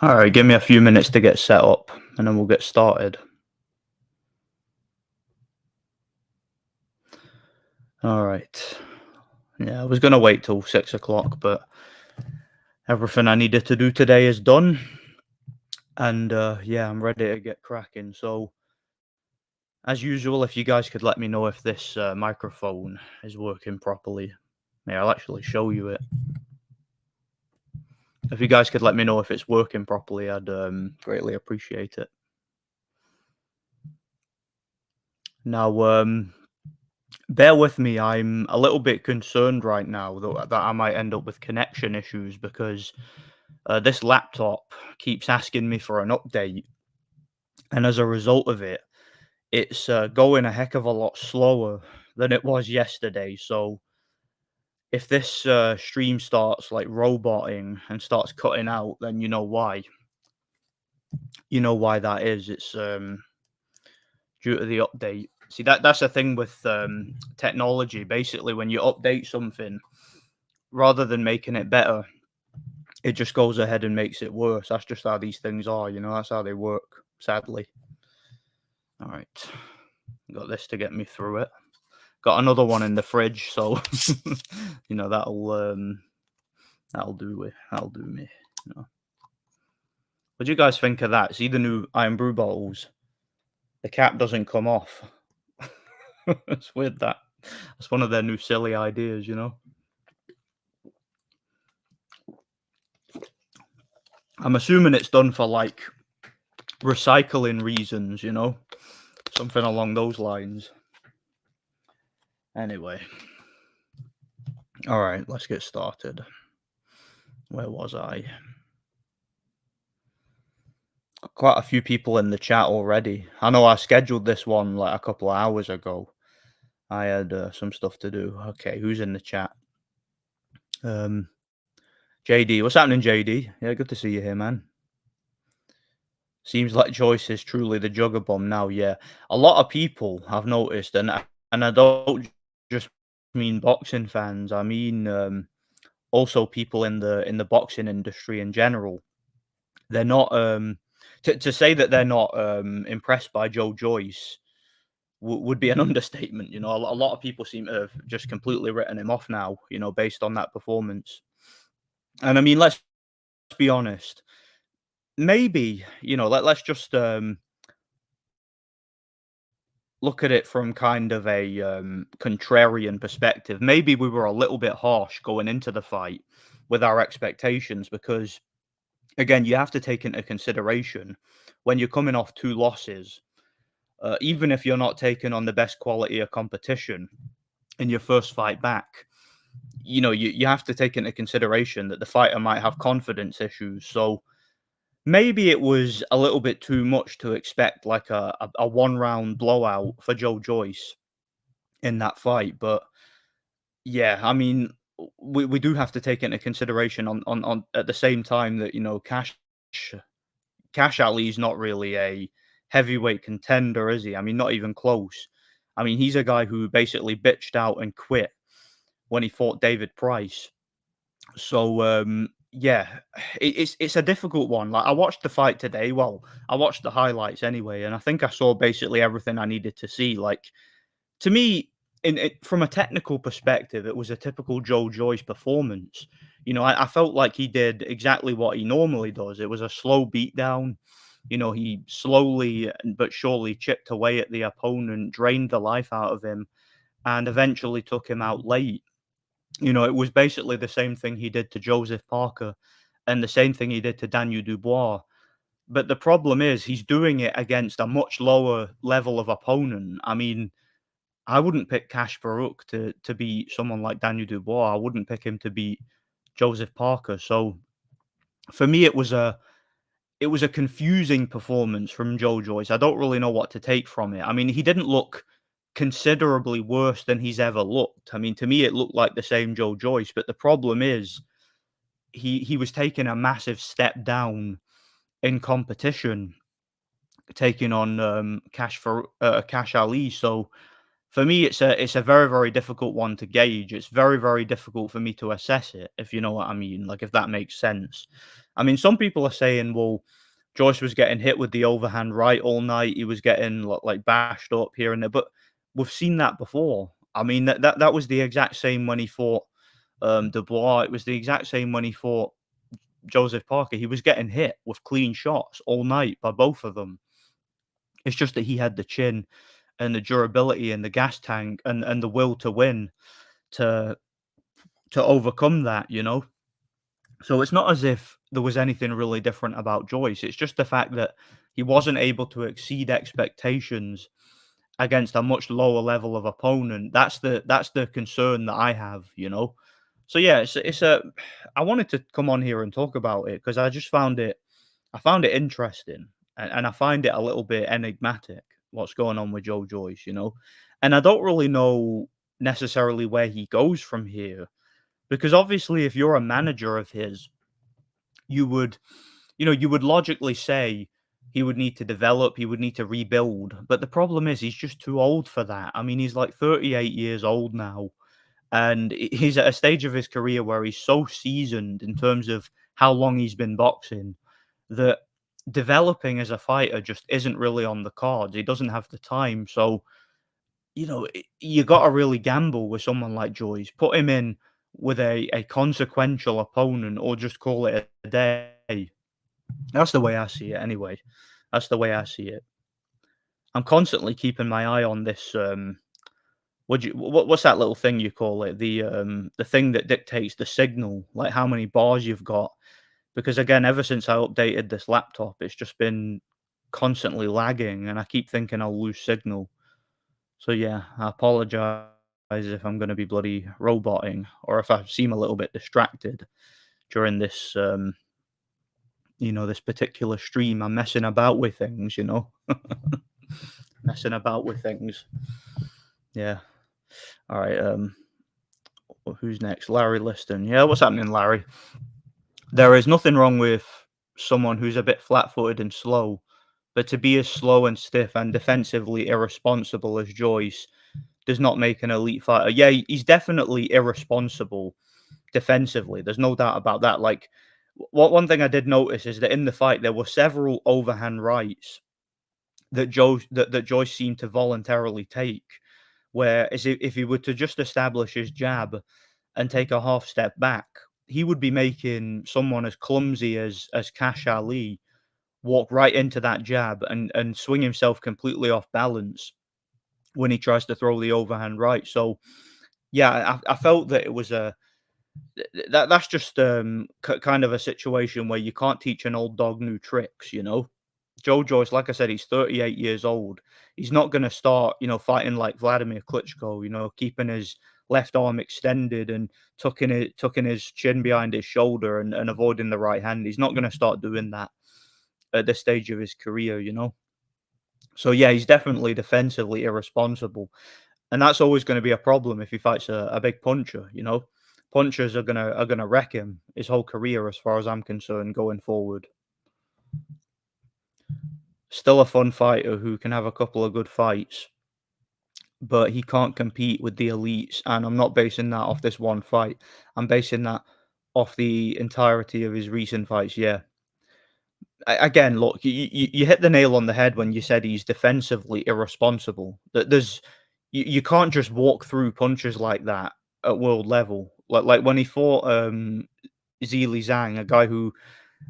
All right, give me a few minutes to get set up and then we'll get started. All right. Yeah, I was going to wait till 6 o'clock, but everything I needed to do today is done. And yeah, I'm ready to get cracking. So, as usual, if you guys could let me know if this microphone is working properly, I'll actually show you it. If you guys could let me know if it's working properly, I'd greatly appreciate it. Now, bear with me. I'm a little bit concerned right now that I might end up with connection issues because this laptop keeps asking me for an update, and as a result of it, it's going a heck of a lot slower than it was yesterday. So if this stream starts like roboting and starts cutting out, then you know why. You know why that is. It's due to the update. See that's the thing with technology. Basically, when you update something, rather than making it better, it just goes ahead and makes it worse. That's just how these things are, that's how they work, sadly. All right. Got this to get me through it. Got another one in the fridge, so that'll do it. That'll do me. What do you guys think of that? See the new Iron Brew bottles? The cap doesn't come off. It's weird that. That's one of their new silly ideas. I'm assuming it's done for like recycling reasons, something along those lines. Anyway, all right, let's get started. Where was I? Got quite a few people in the chat already. I know I scheduled this one like a couple of hours ago. I had some stuff to do. Okay, who's in the chat? JD, what's happening, JD? Yeah, good to see you here, man. Seems like Joyce is truly the jugger bomb now. Yeah, a lot of people I've noticed, and I don't just mean boxing fans. I mean also people in the boxing industry in general. They're not to say that they're not impressed by Joe Joyce would be an understatement. A lot of people seem to have just completely written him off now. Based on that performance. And I mean, let's be honest. Maybe let's just look at it from kind of a contrarian perspective. Maybe we were a little bit harsh going into the fight with our expectations because, again, you have to take into consideration when you're coming off two losses, even if you're not taking on the best quality of competition in your first fight back, you have to take into consideration that the fighter might have confidence issues. So maybe it was a little bit too much to expect like a one round blowout for Joe Joyce in that fight. But yeah, I mean, we do have to take into consideration on at the same time that Cash Ali's not really a heavyweight contender, is he? I mean, not even close. I mean, he's a guy who basically bitched out and quit when he fought David Price. So yeah, it's a difficult one. Like I watched the fight today. Well, I watched the highlights anyway, and I think I saw basically everything I needed to see. Like to me, from a technical perspective, it was a typical Joe Joyce performance. I felt like he did exactly what he normally does. It was a slow beatdown. He slowly but surely chipped away at the opponent, drained the life out of him, and eventually took him out late. It was basically the same thing he did to Joseph Parker and the same thing he did to Daniel Dubois. But the problem is he's doing it against a much lower level of opponent. I mean, I wouldn't pick Cash Baruch to beat someone like Daniel Dubois. I wouldn't pick him to beat Joseph Parker. So for me, it was a confusing performance from Joe Joyce. I don't really know what to take from it. I mean, he didn't look considerably worse than he's ever looked. I mean, to me, it looked like the same Joe Joyce. But the problem is, he was taking a massive step down in competition, taking on Cash Ali. So for me, it's a very, very difficult one to gauge. It's very, very difficult for me to assess it, if you know what I mean, like, if that makes sense. I mean, some people are saying, well, Joyce was getting hit with the overhand right all night. He was getting like bashed up here and there, but we've seen that before. I mean, that was the exact same when he fought Dubois. It was the exact same when he fought Joseph Parker. He was getting hit with clean shots all night by both of them. It's just that he had the chin and the durability and the gas tank and the will to win to overcome that, you know? So it's not as if there was anything really different about Joyce. It's just the fact that he wasn't able to exceed expectations against a much lower level of opponent. That's the concern that I have, you know. So yeah, it's a I wanted to come on here and talk about it because I found it interesting and I find it a little bit enigmatic what's going on with Joe Joyce, you know. And I don't really know necessarily where he goes from here because obviously if you're a manager of his, you would you would logically say he would need to develop, he would need to rebuild. But the problem is he's just too old for that. I mean, he's like 38 years old now, and he's at a stage of his career where he's so seasoned in terms of how long he's been boxing that developing as a fighter just isn't really on the cards. He doesn't have the time. So, you got to really gamble with someone like Joyce. Put him in with a consequential opponent or just call it a day. That's the way I see it anyway. That's the way I see it. I'm constantly keeping my eye on this what's that little thing you call it? The thing that dictates the signal, like how many bars you've got. Because again, ever since I updated this laptop, it's just been constantly lagging and I keep thinking I'll lose signal. So yeah, I apologize if I'm gonna be bloody roboting or if I seem a little bit distracted during this this particular stream. I'm messing about with things, messing about with things. Yeah. All right. Who's next? Larry Liston. Yeah, what's happening, Larry? There is nothing wrong with someone who's a bit flat-footed and slow, but to be as slow and stiff and defensively irresponsible as Joyce does not make an elite fighter. Yeah, he's definitely irresponsible defensively. There's no doubt about that. Like, what one thing I did notice is that in the fight there were several overhand rights that Joyce seemed to voluntarily take. Where as if he were to just establish his jab and take a half step back, he would be making someone as clumsy as Cash Ali walk right into that jab and swing himself completely off balance when he tries to throw the overhand right. So yeah, I felt that it was that's just kind of a situation where you can't teach an old dog new tricks, you know. Joe Joyce, like I said, he's 38 years old. He's not going to start, fighting like Vladimir Klitschko, keeping his left arm extended and tucking his chin behind his shoulder and avoiding the right hand. He's not going to start doing that at this stage of his career, you know. So yeah, he's definitely defensively irresponsible, and that's always going to be a problem if he fights a big puncher. You know, punchers are gonna wreck him his whole career, as far as I'm concerned, going forward. Still a fun fighter who can have a couple of good fights, but he can't compete with the elites. And I'm not basing that off this one fight. I'm basing that off the entirety of his recent fights. Yeah. Again, look, you hit the nail on the head when you said he's defensively irresponsible. That you can't just walk through punches like that at world level. Like when he fought Zili Zhang, a guy who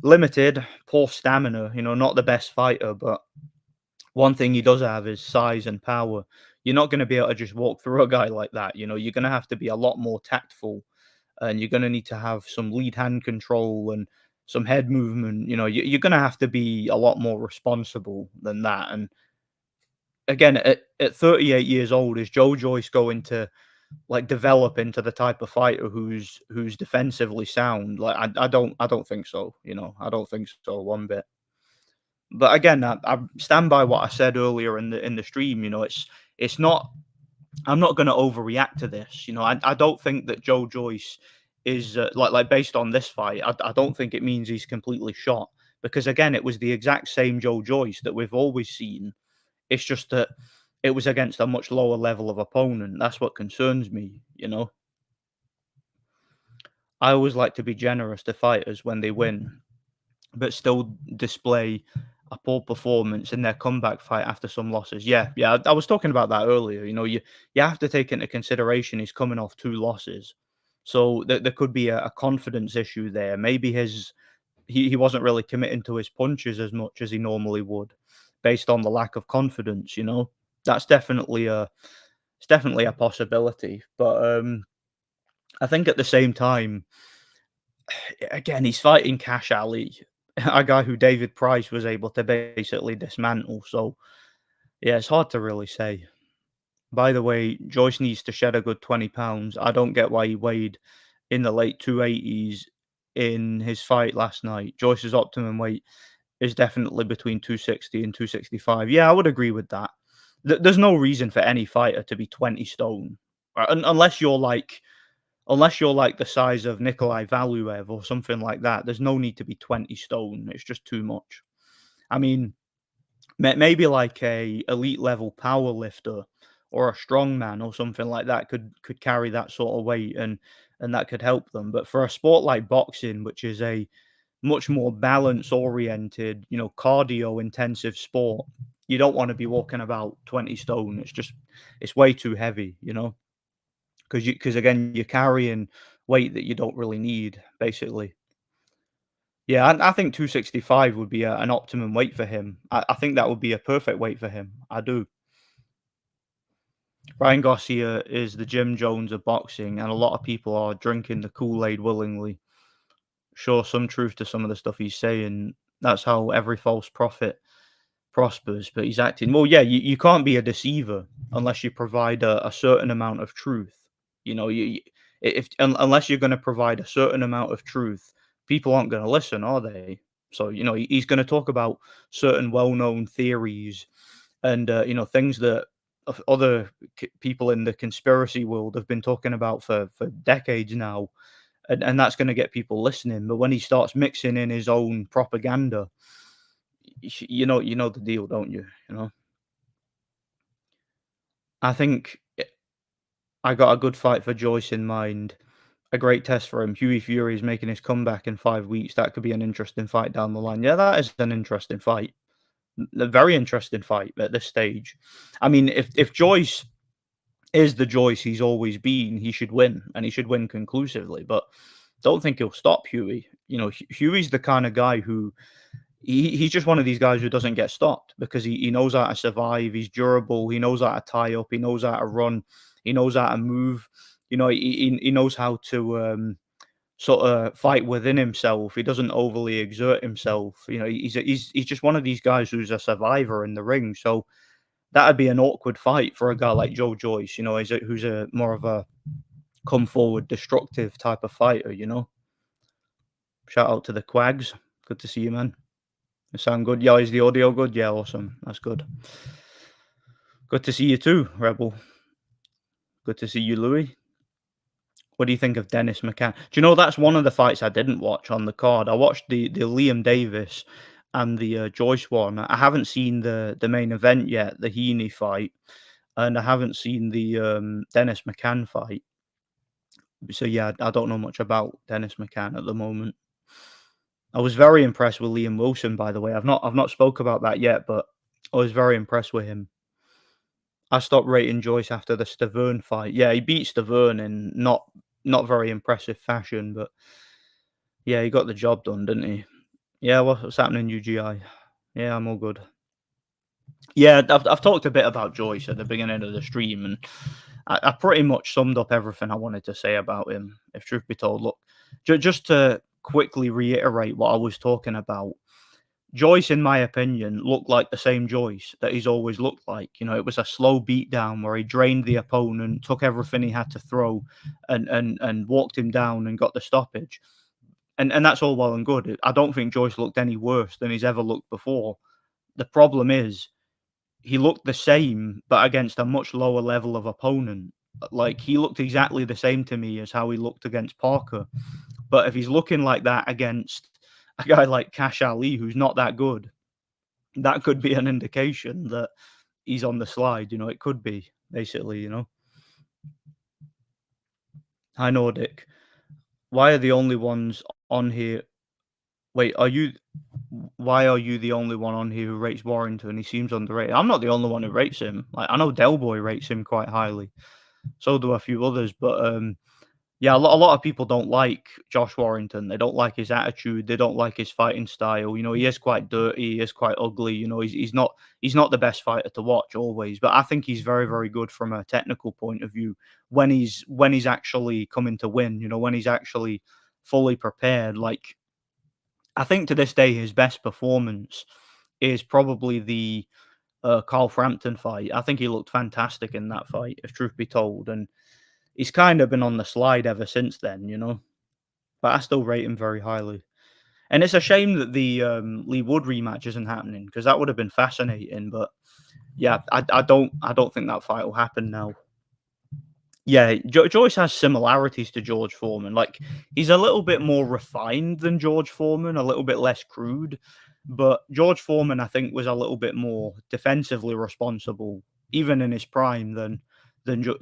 limited, poor stamina, not the best fighter, but one thing he does have is size and power. You're not going to be able to just walk through a guy like that. You're going to have to be a lot more tactful, and you're going to need to have some lead hand control and some head movement. You're going to have to be a lot more responsible than that. And again, at 38 years old, is Joe Joyce going to like develop into the type of fighter who's defensively sound? Like I don't think so. I don't think so one bit. But again, I stand by what I said earlier in the stream. It's not. I'm not going to overreact to this. I don't think that Joe Joyce is like based on this fight. I don't think it means he's completely shot because again, it was the exact same Joe Joyce that we've always seen. It's just that it was against a much lower level of opponent. That's what concerns me, you know? I always like to be generous to fighters when they win, but still display a poor performance in their comeback fight after some losses. Yeah, yeah, I was talking about that earlier. You know, you have to take into consideration he's coming off 2 losses. So there could be a confidence issue there. Maybe he wasn't really committing to his punches as much as he normally would based on the lack of confidence, you know? That's definitely a it's definitely a possibility. But I think at the same time, again, he's fighting Cash Ali, a guy who David Price was able to basically dismantle. So yeah, it's hard to really say. By the way, Joyce needs to shed a good 20 pounds. I don't get why he weighed in the late 280s in his fight last night. Joyce's optimum weight is definitely between 260 and 265. Yeah, I would agree with that. There's no reason for any fighter to be 20 stone, unless you're like the size of Nikolai Valuev or something like that. There's no need to be 20 stone. It's just too much. I mean, maybe like a elite level power lifter or a strongman or something like that could carry that sort of weight, and that could help them. But for a sport like boxing, which is a much more balance oriented, you know, cardio intensive sport, you don't want to be walking about 20 stone. It's way too heavy, you know, because again, you're carrying weight that you don't really need, basically. Yeah, I think 265 would be an optimum weight for him. I think that would be a perfect weight for him. I do. Ryan Garcia is the Jim Jones of boxing, and a lot of people are drinking the Kool-Aid willingly. Sure, some truth to some of the stuff he's saying. That's how every false prophet prospers, but he's acting well. Yeah, you can't be a deceiver unless you provide a certain amount of truth. You know, if unless you're going to provide a certain amount of truth, people aren't going to listen, are they? So you know, he's going to talk about certain well-known theories and you know, things that other people in the conspiracy world have been talking about for decades now, and that's going to get people listening. But when he starts mixing in his own propaganda, you know the deal, don't you? You know, I think I got a good fight for Joyce in mind. A great test for him. Huey Fury is making his comeback in 5 weeks. That could be an interesting fight down the line. Yeah, that is an interesting fight. A very interesting fight at this stage. I mean, if Joyce is the Joyce he's always been, he should win, and he should win conclusively. But don't think he'll stop Huey. You know, Huey's the kind of guy who he's just one of these guys who doesn't get stopped because he knows how to survive. He's durable. He knows how to tie up. He knows how to run. He knows how to move. You know, he knows how to sort of fight within himself. He doesn't overly exert himself. You know, he's just one of these guys who's a survivor in the ring. So that'd be an awkward fight for a guy like Joe Joyce. You know, who's a more of a come forward, destructive type of fighter. You know, shout out to the Quags. Good to see you, man. You sound good. Yeah, is the audio good? Yeah, awesome. That's good. Good to see you too, Rebel. Good to see you, Louis. What do you think of Dennis McCann? Do you know that's one of the fights I didn't watch on the card? I watched the Liam Davis and the Joyce one. I haven't seen the main event yet, the Heaney fight, and I haven't seen the Dennis McCann fight. So yeah, I don't know much about Dennis McCann at the moment. I was very impressed with Liam Wilson, by the way. I've not spoke about that yet, but I was very impressed with him. I stopped rating Joyce after the Stavern fight. Yeah, he beat Stavern in not very impressive fashion, but yeah, he got the job done, didn't he? Yeah, what's happening, UGI? Yeah, I'm all good. Yeah, I've talked a bit about Joyce at the beginning of the stream, and I pretty much summed up everything I wanted to say about him. If truth be told, look, just to quickly reiterate what I was talking about. Joyce, in my opinion, looked like the same Joyce that he's always looked like. You know, it was a slow beatdown where he drained the opponent, took everything he had to throw, and walked him down and got the stoppage. And that's all well and good. I don't think Joyce looked any worse than he's ever looked before. The problem is he looked the same, but against a much lower level of opponent. Like he looked exactly the same to me as how he looked against Parker. But if he's looking like that against a guy like Cash Ali, who's not that good, that could be an indication that he's on the slide. It could be basically. Hi Nordic. Why are the only ones on here? Wait, are you? Why are you the only one on here who rates Warrington? He seems underrated. I'm not the only one who rates him. Like I know Del Boy rates him quite highly. So do a few others, but yeah, a lot of people don't like Josh Warrington. They don't like his attitude. They don't like his fighting style. He is quite dirty. He is quite ugly. He's not the best fighter to watch always, but I think he's very very good from a technical point of view when he's actually coming to win. When he's actually fully prepared. Like I think to this day his best performance is probably the Carl Frampton fight. I think he looked fantastic in that fight, if truth be told, and he's kind of been on the slide ever since then. But I still rate him very highly. And it's a shame that the Lee Wood rematch isn't happening because that would have been fascinating. But yeah, I don't think that fight will happen now. Yeah, Joyce has similarities to George Foreman. Like he's a little bit more refined than George Foreman, a little bit less crude. But George Foreman, I think, was a little bit more defensively responsible, even in his prime, than Joe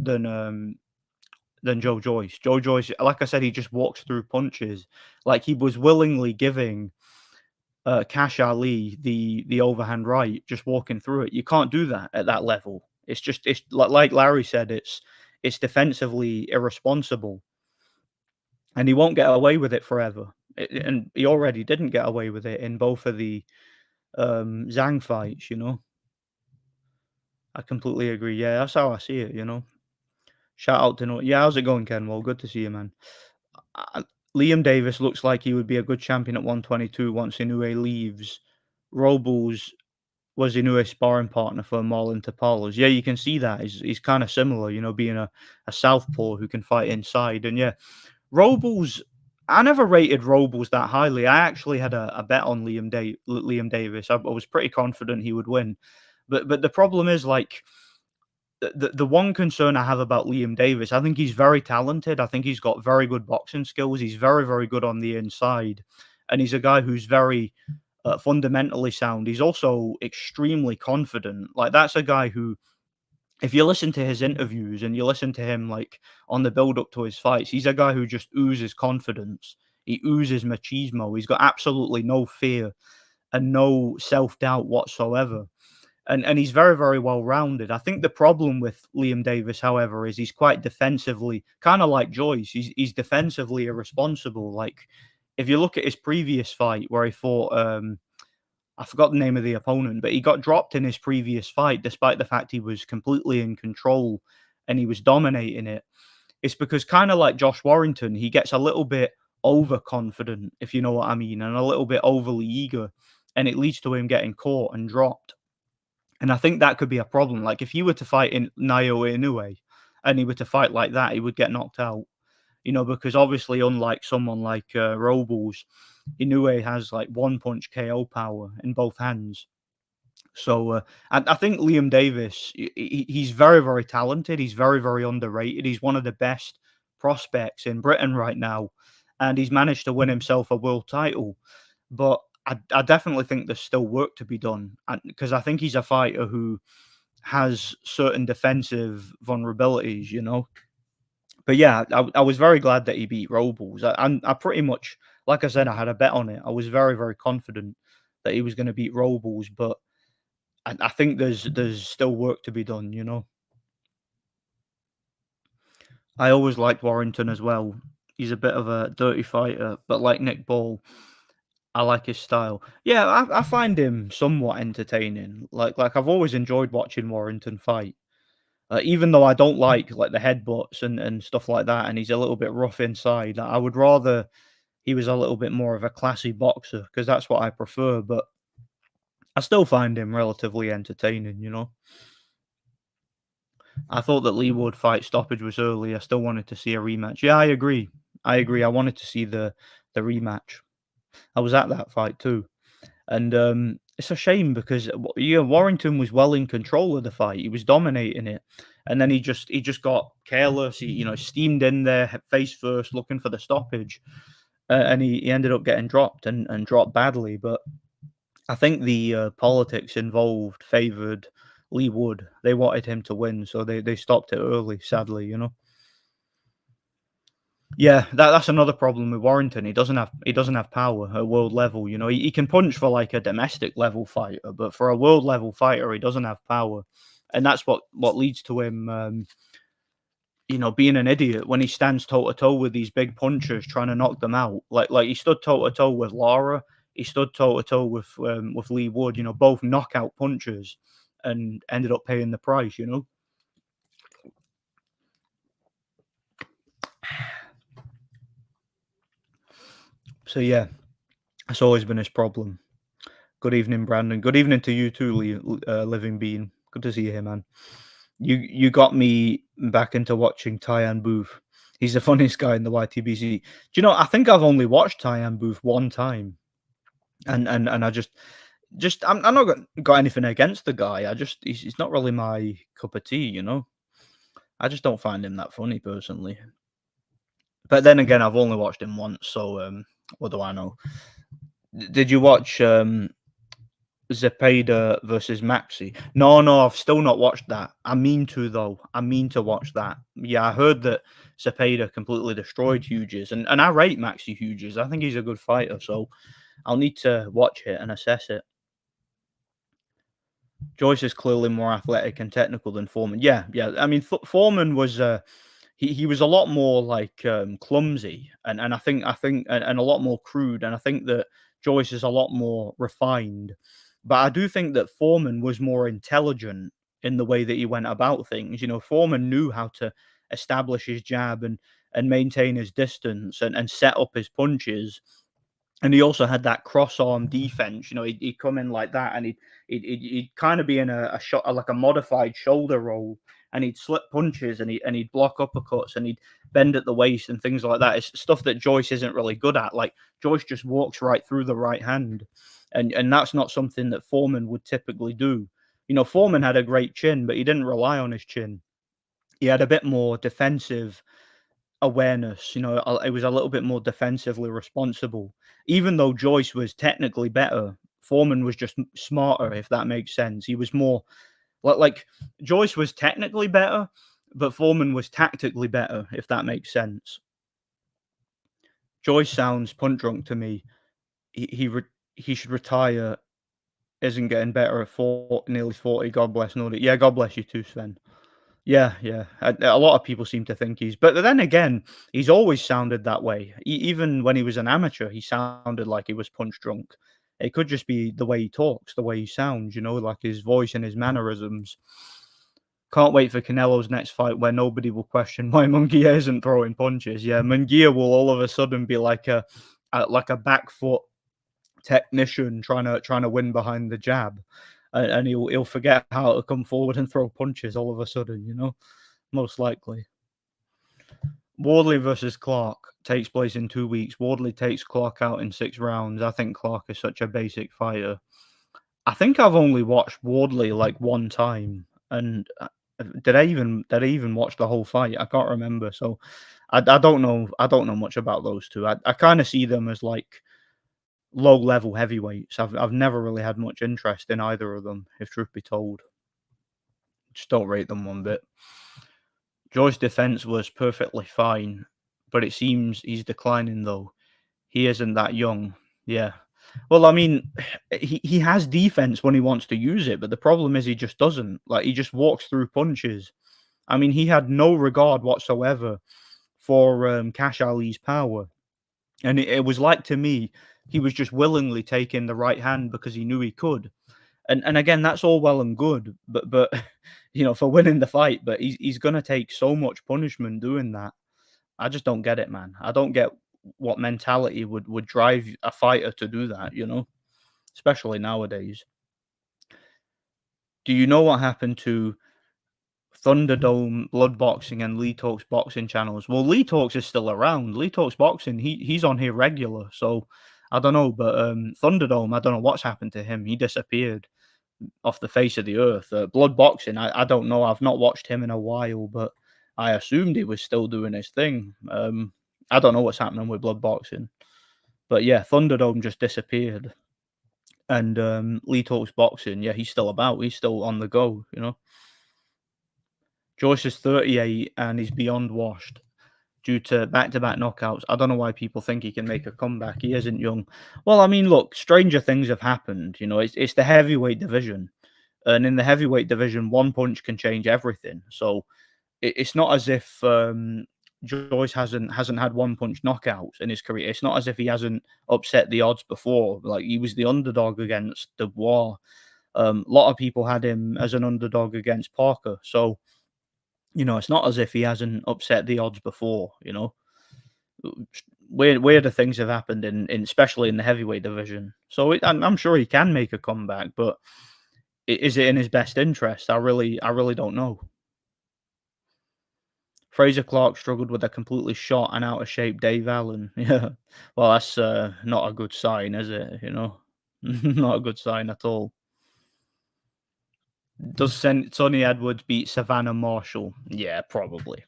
Joyce. Joe Joyce, like I said, he just walks through punches. Like he was willingly giving Cash Ali the overhand right, just walking through it. You can't do that at that level. It's like Larry said, it's defensively irresponsible, and he won't get away with it forever. And he already didn't get away with it in both of the Zhang fights. I completely agree. Yeah, that's how I see it. Shout out to yeah, how's it going, Kenwell? Good to see you, man. Uh, Liam Davis looks like he would be a good champion at 122 once Inoue leaves. Robles was Inoue's sparring partner for Marlon Tapales. Yeah, you can see that. He's kind of similar, being a southpaw who can fight inside. And yeah, Robles, I never rated Robles that highly. I actually had a bet on Liam Davis. I was pretty confident he would win. But the problem is, like, the one concern I have about Liam Davis, I think he's very talented. I think he's got very good boxing skills. He's very, very good on the inside. And he's a guy who's very fundamentally sound. He's also extremely confident. Like, that's a guy who, if you listen to his interviews and you listen to him, like, on the build up to his fights, he's a guy who just oozes confidence. He oozes machismo. He's got absolutely no fear and no self doubt whatsoever, and he's very very well rounded. I think the problem with Liam Davis, however, is he's quite defensively, kind of like Joyce. He's defensively irresponsible. Like if you look at his previous fight where he fought, I forgot the name of the opponent, but he got dropped in his previous fight despite the fact he was completely in control and he was dominating it. It's because kind of like Josh Warrington, he gets a little bit overconfident, if you know what I mean, and a little bit overly eager, and it leads to him getting caught and dropped. And I think that could be a problem. Like if he were to fight in Naoya Inoue and he were to fight like that, he would get knocked out. Because obviously, unlike someone like Robles, Inoue has like one punch KO power in both hands. So I think Liam Davis, he's very, very talented. He's very, very underrated. He's one of the best prospects in Britain right now. And he's managed to win himself a world title. But I definitely think there's still work to be done because I think he's a fighter who has certain defensive vulnerabilities. But yeah, I was very glad that he beat Robles. I pretty much, like I said, I had a bet on it. I was very, very confident that he was going to beat Robles, but I think there's still work to be done. I always liked Warrington as well. He's a bit of a dirty fighter, but like Nick Ball, I like his style. Yeah, I find him somewhat entertaining. Like I've always enjoyed watching Warrington fight. Even though I don't like the headbutts and stuff like that, and he's a little bit rough inside. I would rather he was a little bit more of a classy boxer because that's what I prefer. But I still find him relatively entertaining. I thought that Lee Wood fight stoppage was early. I still wanted to see a rematch. Yeah, I agree. I agree. I wanted to see the rematch. I was at that fight too. And it's a shame because Warrington was well in control of the fight. He was dominating it, and then he just got careless. He steamed in there face first, looking for the stoppage, and he ended up getting dropped and dropped badly. But I think the politics involved favoured Lee Wood. They wanted him to win, so they stopped it early, sadly, you know? Yeah, that's another problem with Warrington. He doesn't have power at world level. You know, he can punch for like a domestic level fighter, but for a world level fighter, he doesn't have power, and that's what leads to him, being an idiot when he stands toe to toe with these big punchers trying to knock them out. Like he stood toe to toe with Lara, he stood toe to toe with Lee Wood. You know, both knockout punchers, and ended up paying the price. You know, so yeah, that's always been his problem. Good evening, Brandon. Good evening to you too, Living Being. Good to see you here, man. You got me back into watching Tyan Booth. He's the funniest guy in the YTBC. Do you know? I think I've only watched Tyan Booth one time, and I just I'm not got anything against the guy. He's not really my cup of tea. You know, I just don't find him that funny personally. But then again, I've only watched him once, so what do I know? Did you watch Zepeda versus Maxi? No, no, I've still not watched that. I mean to though. I mean to watch that. Yeah, I heard that Zepeda completely destroyed Hughes, and I rate Maxi Hughes. I think he's a good fighter, so I'll need to watch it and assess it. Joyce is clearly more athletic and technical than Foreman. Yeah, yeah. I mean, Foreman was he was a lot more like clumsy, and I think and a lot more crude, and I think that Joyce is a lot more refined. But I do think that Foreman was more intelligent in the way that he went about things. You know, Foreman knew how to establish his jab and maintain his distance and set up his punches, and he also had that cross arm defense. You know, he'd come in like that, and he'd kind of be in a shot like a modified shoulder roll, and he'd slip punches, and he'd block uppercuts, and he'd bend at the waist and things like that. It's stuff that Joyce isn't really good at. Like Joyce just walks right through the right hand, and that's not something that Foreman would typically do. You know, Foreman had a great chin, but he didn't rely on his chin. He had a bit more defensive awareness. You know, it was a little bit more defensively responsible. Even though Joyce was technically better, Foreman was just smarter, if that makes sense. He was more like Joyce was technically better, but Foreman was tactically better, if that makes sense. Joyce sounds punt drunk to me. He should retire. Isn't getting better at nearly 40. God bless Nordic. Yeah, God bless you too, Sven. Yeah, yeah. A lot of people seem to think but then again, he's always sounded that way. Even when he was an amateur, he sounded like he was punch drunk. It could just be the way he talks, the way he sounds, like his voice and his mannerisms. Can't wait for Canelo's next fight where nobody will question why Munguia isn't throwing punches. Yeah, Munguia will all of a sudden be like a back foot technician trying to win behind the jab, and he'll forget how to come forward and throw punches all of a sudden. Most likely. Wardley versus Clark takes place in 2 weeks. Wardley takes Clark out in 6 rounds. I think Clark is such a basic fighter. I think I've only watched Wardley like one time, and did I even watch the whole fight? I can't remember. So I don't know. I don't know much about those two. I kind of see them as like low level heavyweights. I've never really had much interest in either of them, if truth be told. Just don't rate them one bit. Joy's defense was perfectly fine, but it seems he's declining though. He isn't that young. Yeah. Well, I mean, he has defense when he wants to use it, but the problem is he just doesn't. Like he just walks through punches. I mean, he had no regard whatsoever for Cash Ali's power, and it was like to me, he was just willingly taking the right hand because he knew he could. And again, that's all well and good, but for winning the fight, but he's gonna take so much punishment doing that. I just don't get it, man. I don't get what mentality would drive a fighter to do that, especially nowadays. Do you know what happened to Thunderdome, Blood Boxing, and Lee Talks Boxing channels? Well, Lee Talks is still around. Lee Talks Boxing, he's on here regular, so I don't know, but Thunderdome, I don't know what's happened to him. He disappeared off the face of the earth. Blood Boxing, I don't know. I've not watched him in a while, but I assumed he was still doing his thing. I don't know what's happening with Blood Boxing, but yeah, Thunderdome just disappeared. And Lee Talks Boxing, yeah, he's still about. He's still on the go. Joyce is 38 and he's beyond washed due to back-to-back knockouts. I don't know why people think he can make a comeback. He isn't young. Well, I mean, look, stranger things have happened. It's the heavyweight division, and in the heavyweight division, one punch can change everything. So it's not as if Joyce hasn't had one punch knockouts in his career. It's not as if he hasn't upset the odds before. Like he was the underdog against Dubois. A lot of people had him as an underdog against Parker. So it's not as if he hasn't upset the odds before. Weirder things have happened in especially in the heavyweight division. So I'm sure he can make a comeback, but is it in his best interest? I really don't know. Fraser Clark struggled with a completely shot and out of shape Dave Allen. Yeah, well, that's not a good sign, is it? Not a good sign at all. Does Sonny Edwards beat Savannah Marshall? Yeah, probably.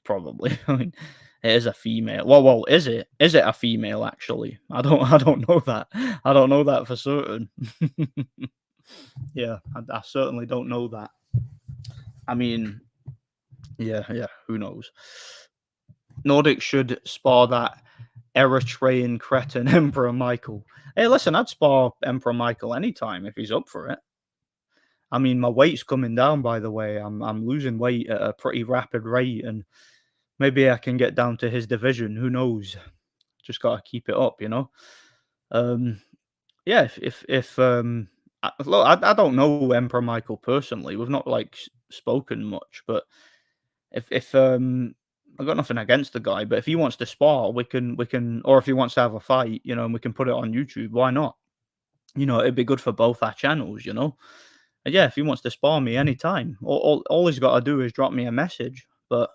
I mean, it is a female. Well, is it? Is it a female? Actually, I don't know that. I don't know that for certain. Yeah, I certainly don't know that. I mean, yeah. Who knows? Nordic should spar that Eritrean cretin Emperor Michael. Hey, listen, I'd spar Emperor Michael anytime if he's up for it. I mean, my weight's coming down, by the way. I'm losing weight at a pretty rapid rate, and maybe I can get down to his division. Who knows? Just gotta keep it up. Um, yeah. If look, I don't know Emperor Michael personally. We've not like spoken much, but if I got nothing against the guy, but if he wants to spar, we can, or if he wants to have a fight, and we can put it on YouTube. Why not? It'd be good for both our channels. And yeah, if he wants to spar me anytime, all he's got to do is drop me a message. But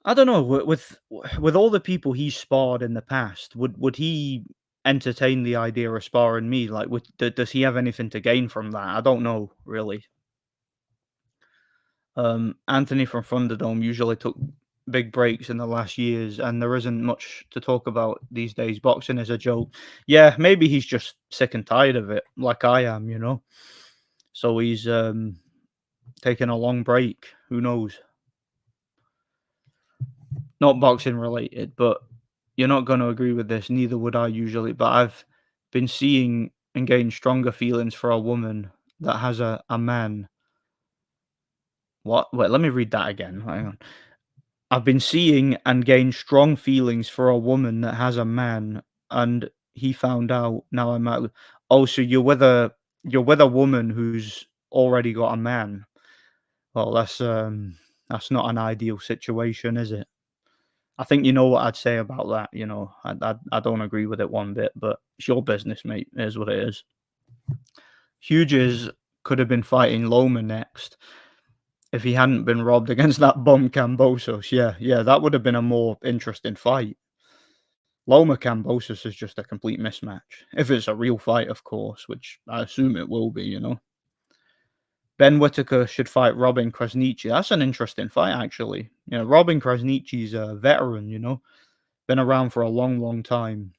I don't know, with all the people he's sparred in the past, would he entertain the idea of sparring me? Like, does he have anything to gain from that? I don't know, really. Anthony from Thunderdome usually took big breaks in the last years, and there isn't much to talk about these days. Boxing is a joke. Yeah, maybe he's just sick and tired of it, like I am. So he's taking a long break. Who knows? Not boxing related, but you're not going to agree with this. Neither would I usually. But I've been seeing and getting stronger feelings for a woman that has a man. What? Wait, let me read that again. Hang on. I've been seeing and gained strong feelings for a woman that has a man, and he found out. Now I'm out. Oh, so you're with a woman who's already got a man. Well, that's not an ideal situation, is it? I think you know what I'd say about that. I don't agree with it one bit, but it's your business, mate. It is what it is. Hughes could have been fighting Loma next if he hadn't been robbed against that bum Cambosos. Yeah, that would have been a more interesting fight. Loma Cambosos is just a complete mismatch. If it's a real fight, of course, which I assume it will be. Ben Whitaker should fight Robin Krasniqi. That's an interesting fight, actually. Robin Krasniqi's a veteran. Been around for a long, long time.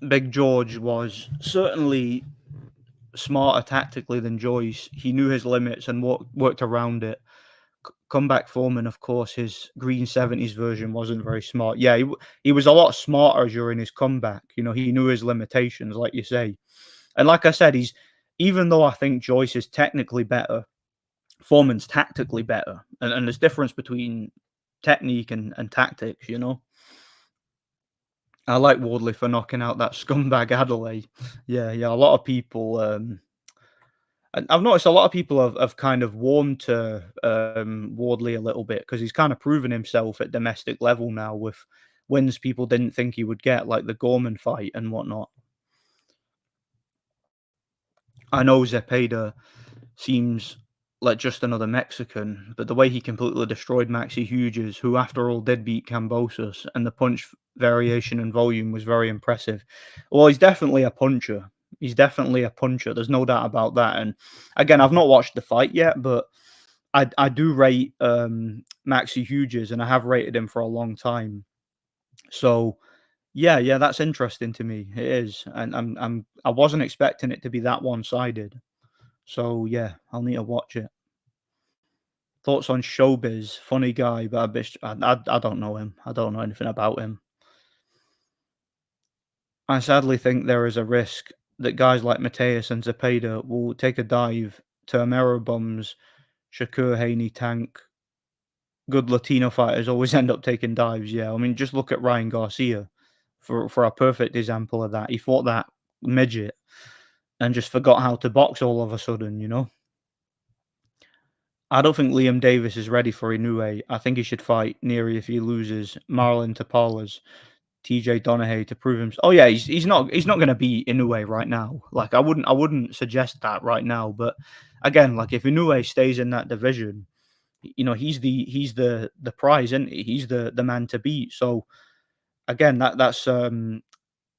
Big George was certainly smarter tactically than Joyce. He knew his limits and worked around it. Comeback Foreman, of course, his Green 70s version wasn't very smart. Yeah, he was a lot smarter during his comeback. He knew his limitations, like you say. And like I said, even though I think Joyce is technically better, Foreman's tactically better. And there's difference between technique and tactics. I like Wardley for knocking out that scumbag Adelaide. Yeah. A lot of people, and I've noticed a lot of people have kind of warmed to Wardley a little bit because he's kind of proven himself at domestic level now with wins people didn't think he would get, like the Gorman fight and whatnot. I know Zepeda seems like just another Mexican, but the way he completely destroyed Maxi Hughes, who after all did beat Cambosos, and the punch variation and volume was very impressive. Well, he's definitely a puncher. He's definitely a puncher. There's no doubt about that. And again, I've not watched the fight yet, but I do rate Maxi Hughes, and I have rated him for a long time. So Yeah, yeah, that's interesting to me. It is, and I wasn't expecting it to be that one-sided. So yeah, I'll need to watch it. Thoughts on Showbiz? Funny guy, but a bit. I don't know him. I don't know anything about him. I sadly think there is a risk that guys like Mateus and Zepeda will take a dive to Ameribum's Shakur Haney tank. Good Latino fighters always end up taking dives. Yeah, I mean, just look at Ryan Garcia for a perfect example of that. He fought that midget and just forgot how to box all of a sudden. I don't think Liam Davis is ready for Inoue. I think he should fight Neary if he loses. Marlon Tapales, TJ Donahue to prove him. Oh yeah, he's not going to beat Inoue right now. Like I wouldn't suggest that right now. But again, like if Inoue stays in that division, he's the prize, isn't he? He's the man to beat. So again,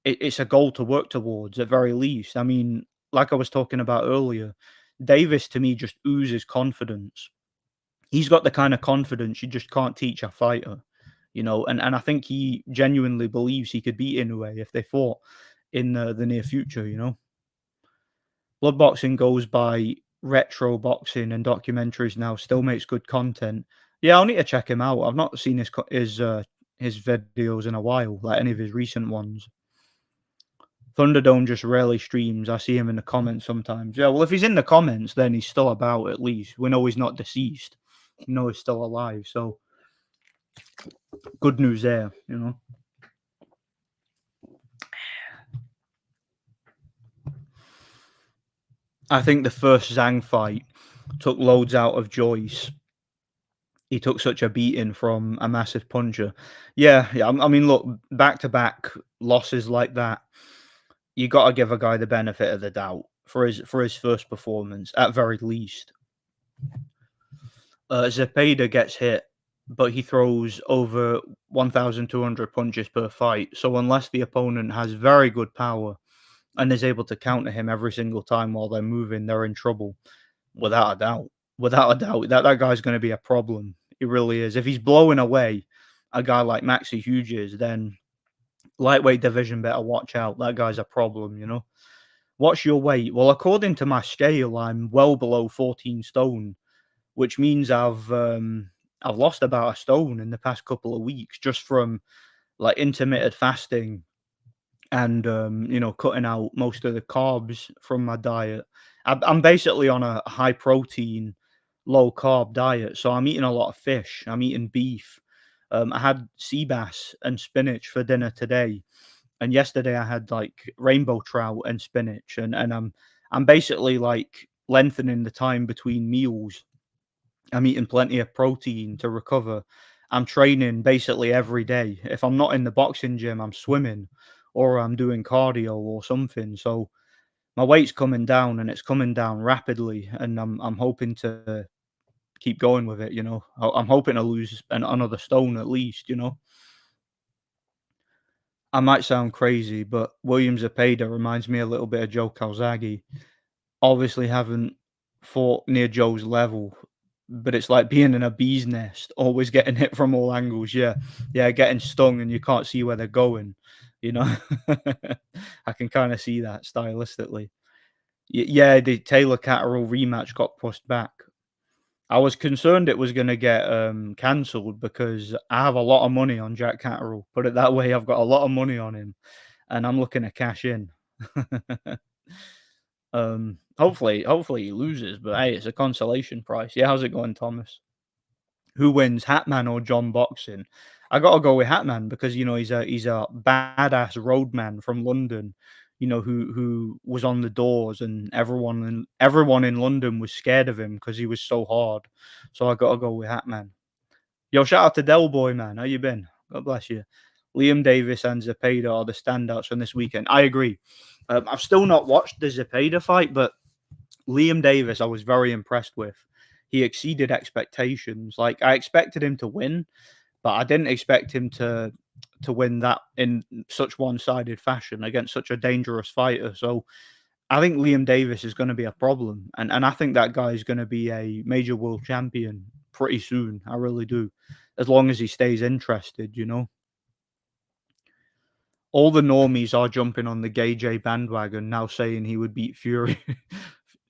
it's a goal to work towards at very least. I mean, like I was talking about earlier, Davis to me just oozes confidence. He's got the kind of confidence you just can't teach a fighter, and I think he genuinely believes he could beat Inoue if they fought in the near future. Blood boxing goes by retro boxing and documentaries now, still makes good content. Yeah, I'll need to check him out. I've not seen his videos in a while, like any of his recent ones. Thunderdome just rarely streams. I see him in the comments sometimes. Yeah, well, if he's in the comments, then he's still about at least. We know he's not deceased. We know he's still alive. So good news there. I think the first Zhang fight took loads out of Joyce. He took such a beating from a massive puncher. Yeah, yeah. I mean, look, back to back losses like that, you got to give a guy the benefit of the doubt for his first performance, at very least. Zepeda gets hit, but he throws over 1,200 punches per fight. So unless the opponent has very good power and is able to counter him every single time while they're moving, they're in trouble, without a doubt. Without a doubt, that guy's going to be a problem. He really is. If he's blowing away a guy like Maxi Hughes, then lightweight division better watch out. That guy's a problem. What's your weight? Well, according to my scale, I'm well below 14 stone, which means I've lost about a stone in the past couple of weeks just from like intermittent fasting and cutting out most of the carbs from my diet. I'm basically on a high protein, low carb diet, so I'm eating a lot of fish. I'm eating beef. I had sea bass and spinach for dinner today, and yesterday I had like rainbow trout and spinach, and I'm basically like lengthening the time between meals. I'm eating plenty of protein to recover. I'm training basically every day. If I'm not in the boxing gym, I'm swimming or I'm doing cardio or something. So my weight's coming down and it's coming down rapidly. And I'm hoping to keep going with it. I'm hoping to lose another stone at least. I might sound crazy, but William Zepeda reminds me a little bit of Joe Calzaghe. Obviously haven't fought near Joe's level, but it's like being in a bee's nest, always getting hit from all angles. Yeah, yeah, getting stung and you can't see where they're going. You know, I can kind of see that stylistically. Yeah, the Taylor Catterall rematch got pushed back. I was concerned it was going to get cancelled because I have a lot of money on Jack Catterall. Put it that way, I've got a lot of money on him, and I'm looking to cash in. Hopefully he loses, but hey, it's a consolation prize. Yeah, how's it going, Thomas? Who wins, Hatman or John Boxing? I gotta go with Hatman because he's a badass roadman from London. Who was on the doors and everyone in London was scared of him because he was so hard. So I gotta go with Hatman. Yo, shout out to Del Boy, man. How you been? God bless you. Liam Davis and Zepeda are the standouts from this weekend. I agree. I've still not watched the Zepeda fight, but Liam Davis, I was very impressed with. He exceeded expectations. Like I expected him to win, but I didn't expect him to win that in such one-sided fashion against such a dangerous fighter. So I think Liam Davis is going to be a problem, and I think that guy is going to be a major world champion pretty soon. I really do, as long as he stays interested. All the normies are jumping on the Gay J bandwagon now, saying he would beat Fury.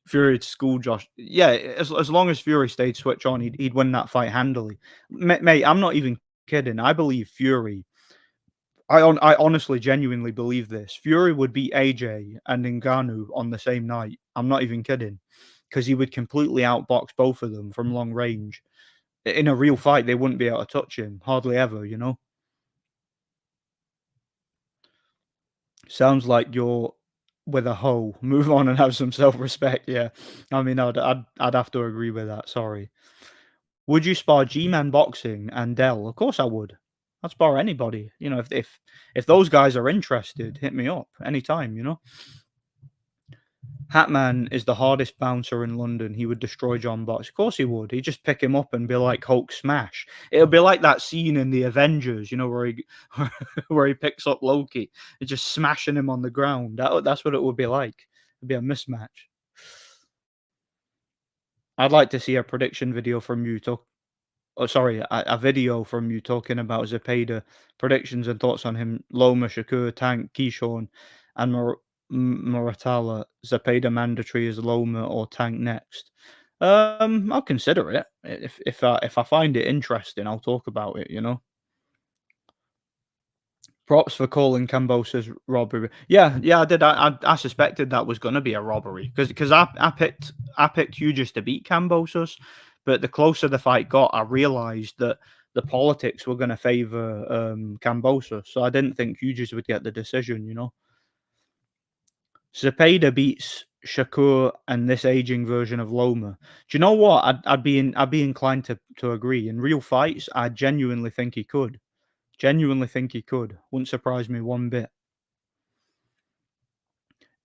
Fury to school Josh. Yeah, as long as Fury stayed switch on, he'd win that fight handily. Mate, I'm not even kidding. I believe Fury. I honestly, genuinely believe this. Fury would beat AJ and Ngannou on the same night. I'm not even kidding, because he would completely outbox both of them from long range. In a real fight, they wouldn't be able to touch him, hardly ever. Sounds like you're with a hoe. Move on and have some self-respect. Yeah, I mean, I'd have to agree with that. Sorry. Would you spar G-Man Boxing and Dell? Of course I would. I'd spar anybody. If those guys are interested, hit me up anytime. Hatman is the hardest bouncer in London. He would destroy John Box. Of course he would. He'd just pick him up and be like Hulk smash. It'll be like that scene in the Avengers, where he where he picks up Loki and just smashing him on the ground. That's what it would be like. It'd be a mismatch. I'd like to see a prediction video from you oh, sorry, a video from you talking about Zepeda, predictions and thoughts on him, Loma, Shakur, Tank, Keyshawn, and Muratala. Zepeda mandatory as Loma or Tank next. I'll consider it. If I find it interesting, I'll talk about it. Props for calling Cambosa's robbery. Yeah, I did. I suspected that was going to be a robbery because I picked Hughes to beat Cambosa's, but the closer the fight got, I realized that the politics were going to favor Cambosa, so I didn't think Hughes would get the decision. Zepeda beats Shakur and this aging version of Loma. Do you know what? I'd be inclined to agree. In real fights, I genuinely think he could. Genuinely think he could. Wouldn't surprise me one bit.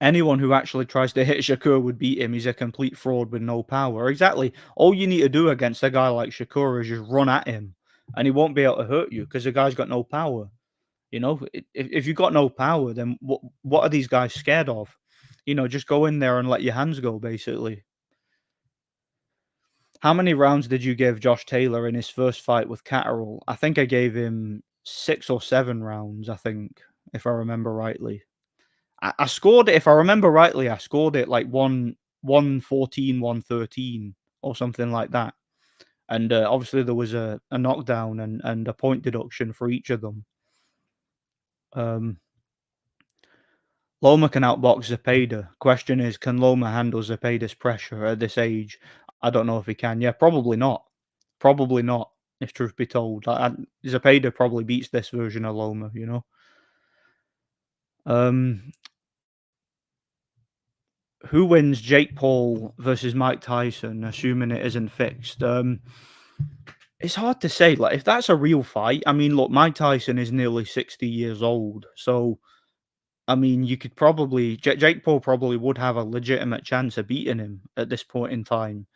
Anyone who actually tries to hit Shakur would beat him. He's a complete fraud with no power. Exactly. All you need to do against a guy like Shakur is just run at him, and he won't be able to hurt you because the guy's got no power. If you've got no power, then what are these guys scared of? Just go in there and let your hands go, basically. How many rounds did you give Josh Taylor in his first fight with Catterall? I think I gave him 6 or 7 rounds, I think, if I remember rightly. I scored it, if I remember rightly, I scored it like 114, 113 or something like that. And obviously there was a knockdown and a point deduction for each of them. Loma can outbox Zepeda. Question is, can Loma handle Zepeda's pressure at this age? I don't know if he can. Yeah, probably not. Probably not, if truth be told. Zepeda probably beats this version of Loma. Who wins Jake Paul versus Mike Tyson, assuming it isn't fixed? It's hard to say. Like, if that's a real fight, I mean, look, Mike Tyson is nearly 60 years old. So, I mean, you could probably Jake Paul probably would have a legitimate chance of beating him at this point in time.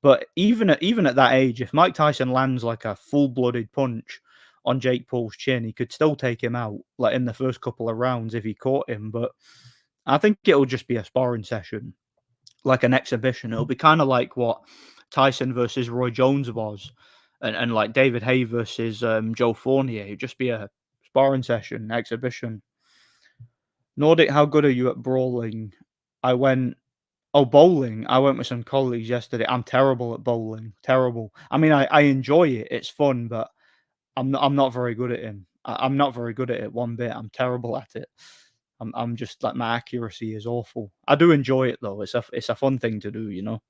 But even at that age, if Mike Tyson lands like a full-blooded punch on Jake Paul's chin, he could still take him out, like in the first couple of rounds if he caught him. But I think it'll just be a sparring session, like an exhibition. It'll be kind of like what Tyson versus Roy Jones was, and like David Haye versus Joe Fournier. It'd just be a sparring session, exhibition. Nordic, how good are you at brawling? I went, bowling. I went with some colleagues yesterday. I'm terrible at bowling. Terrible. I mean, I enjoy it. It's fun, but I'm not very good at it. I'm not very good at it one bit. I'm terrible at it. I'm just like, my accuracy is awful. I do enjoy it though. It's a fun thing to do.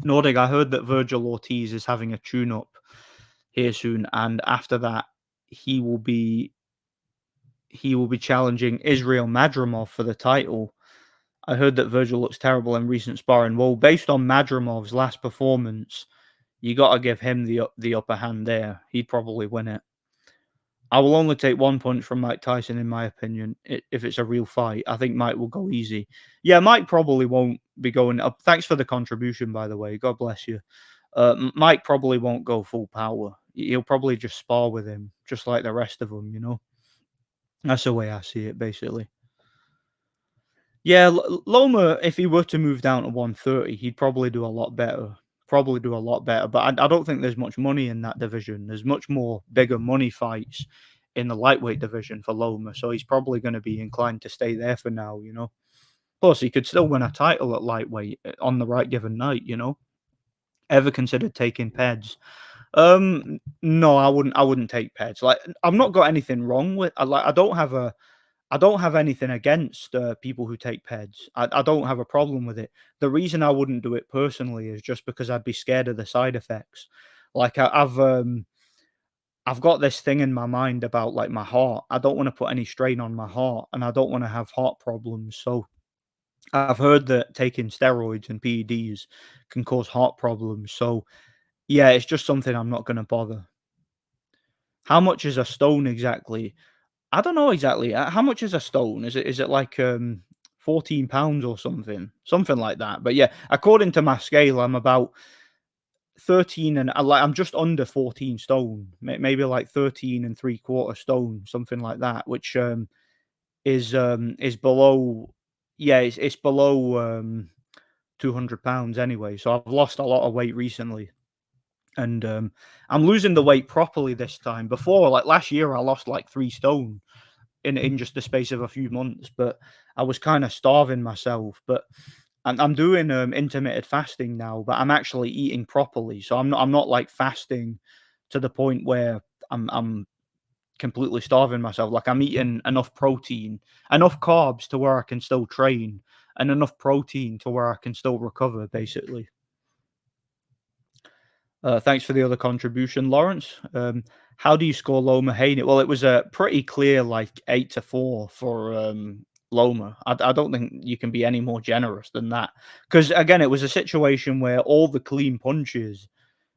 Nordic, I heard that Virgil Ortiz is having a tune-up here soon, and after that, he will be challenging Israel Madrimov for the title. I heard that Virgil looks terrible in recent sparring. Well, based on Madrimov's last performance, you got to give him the upper hand there. He'd probably win it. I will only take one punch from Mike Tyson, in my opinion, if it's a real fight. I think Mike will go easy. Yeah, Mike probably won't be going up. Thanks for the contribution, by the way. God bless you. Mike probably won't go full power. He'll probably just spar with him, just like the rest of them. That's the way I see it, basically. Yeah, Loma, if he were to move down to 130, he'd probably do a lot better. Probably do a lot better. But I don't think there's much money in that division. There's much more bigger money fights in the lightweight division for Loma, so he's probably going to be inclined to stay there for now. Plus, he could still win a title at lightweight on the right given night. Ever considered taking Peds? No, I wouldn't. I wouldn't take Peds. Like, I've not got anything wrong with. I don't have anything against people who take Peds. I don't have a problem with it. The reason I wouldn't do it personally is just because I'd be scared of the side effects. Like, I've got this thing in my mind about like my heart. I don't want to put any strain on my heart, and I don't want to have heart problems. So I've heard that taking steroids and PEDs can cause heart problems. So yeah, it's just something I'm not going to bother. How much is a stone exactly? I don't know exactly. How much is a stone? Is it like 14 pounds or something? Something like that. But yeah, according to my scale, I'm about 13 and I'm just under 14 stone. Maybe like 13 and three quarter stone, something like that, which is below, yeah, it's below 200 pounds anyway. So I've lost a lot of weight recently. And I'm losing the weight properly this time. Before, like last year, I lost like 3 stone in just the space of a few months, but I was kind of starving myself. But I'm doing intermittent fasting now, but I'm actually eating properly. So I'm not like fasting to the point where I'm completely starving myself. Like, I'm eating enough protein, enough carbs to where I can still train, and enough protein to where I can still recover, basically. Thanks for the other contribution, Lawrence. How do you score Loma Haney? Well, it was a pretty clear, like 8-4 for Loma. I don't think you can be any more generous than that. Because again, it was a situation where all the clean punches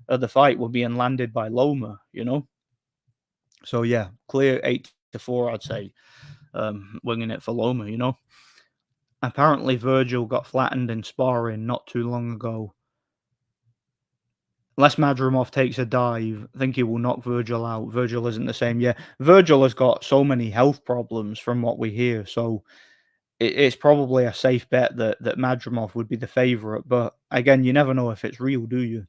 of the fight were being landed by Loma. So yeah, clear 8-4, I'd say. Winging it for Loma. Apparently, Virgil got flattened in sparring not too long ago. Unless Madrimov takes a dive, I think he will knock Virgil out. Virgil isn't the same. Yeah, Virgil has got so many health problems from what we hear, so it's probably a safe bet that Madrimov would be the favourite. But again, you never know if it's real, do you?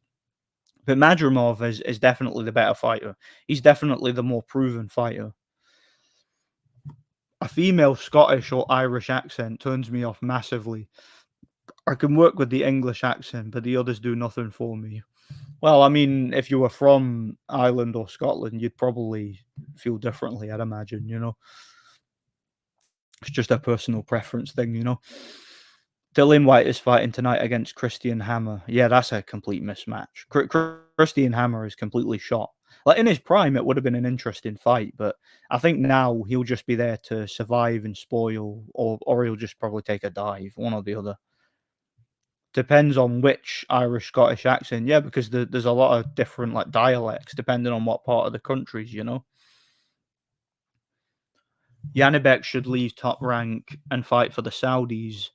But Madrimov is definitely the better fighter. He's definitely the more proven fighter. A female Scottish or Irish accent turns me off massively. I can work with the English accent, but the others do nothing for me. Well, I mean, if you were from Ireland or Scotland, you'd probably feel differently, I'd imagine. It's just a personal preference thing. Dillian White is fighting tonight against Christian Hammer. Yeah, that's a complete mismatch. Christian Hammer is completely shot. Like, in his prime, it would have been an interesting fight, but I think now he'll just be there to survive and spoil, or he'll just probably take a dive, one or the other. Depends on which Irish Scottish accent, yeah, because there's a lot of different like dialects depending on what part of the countries. Janibek should leave Top Rank and fight for the Saudis.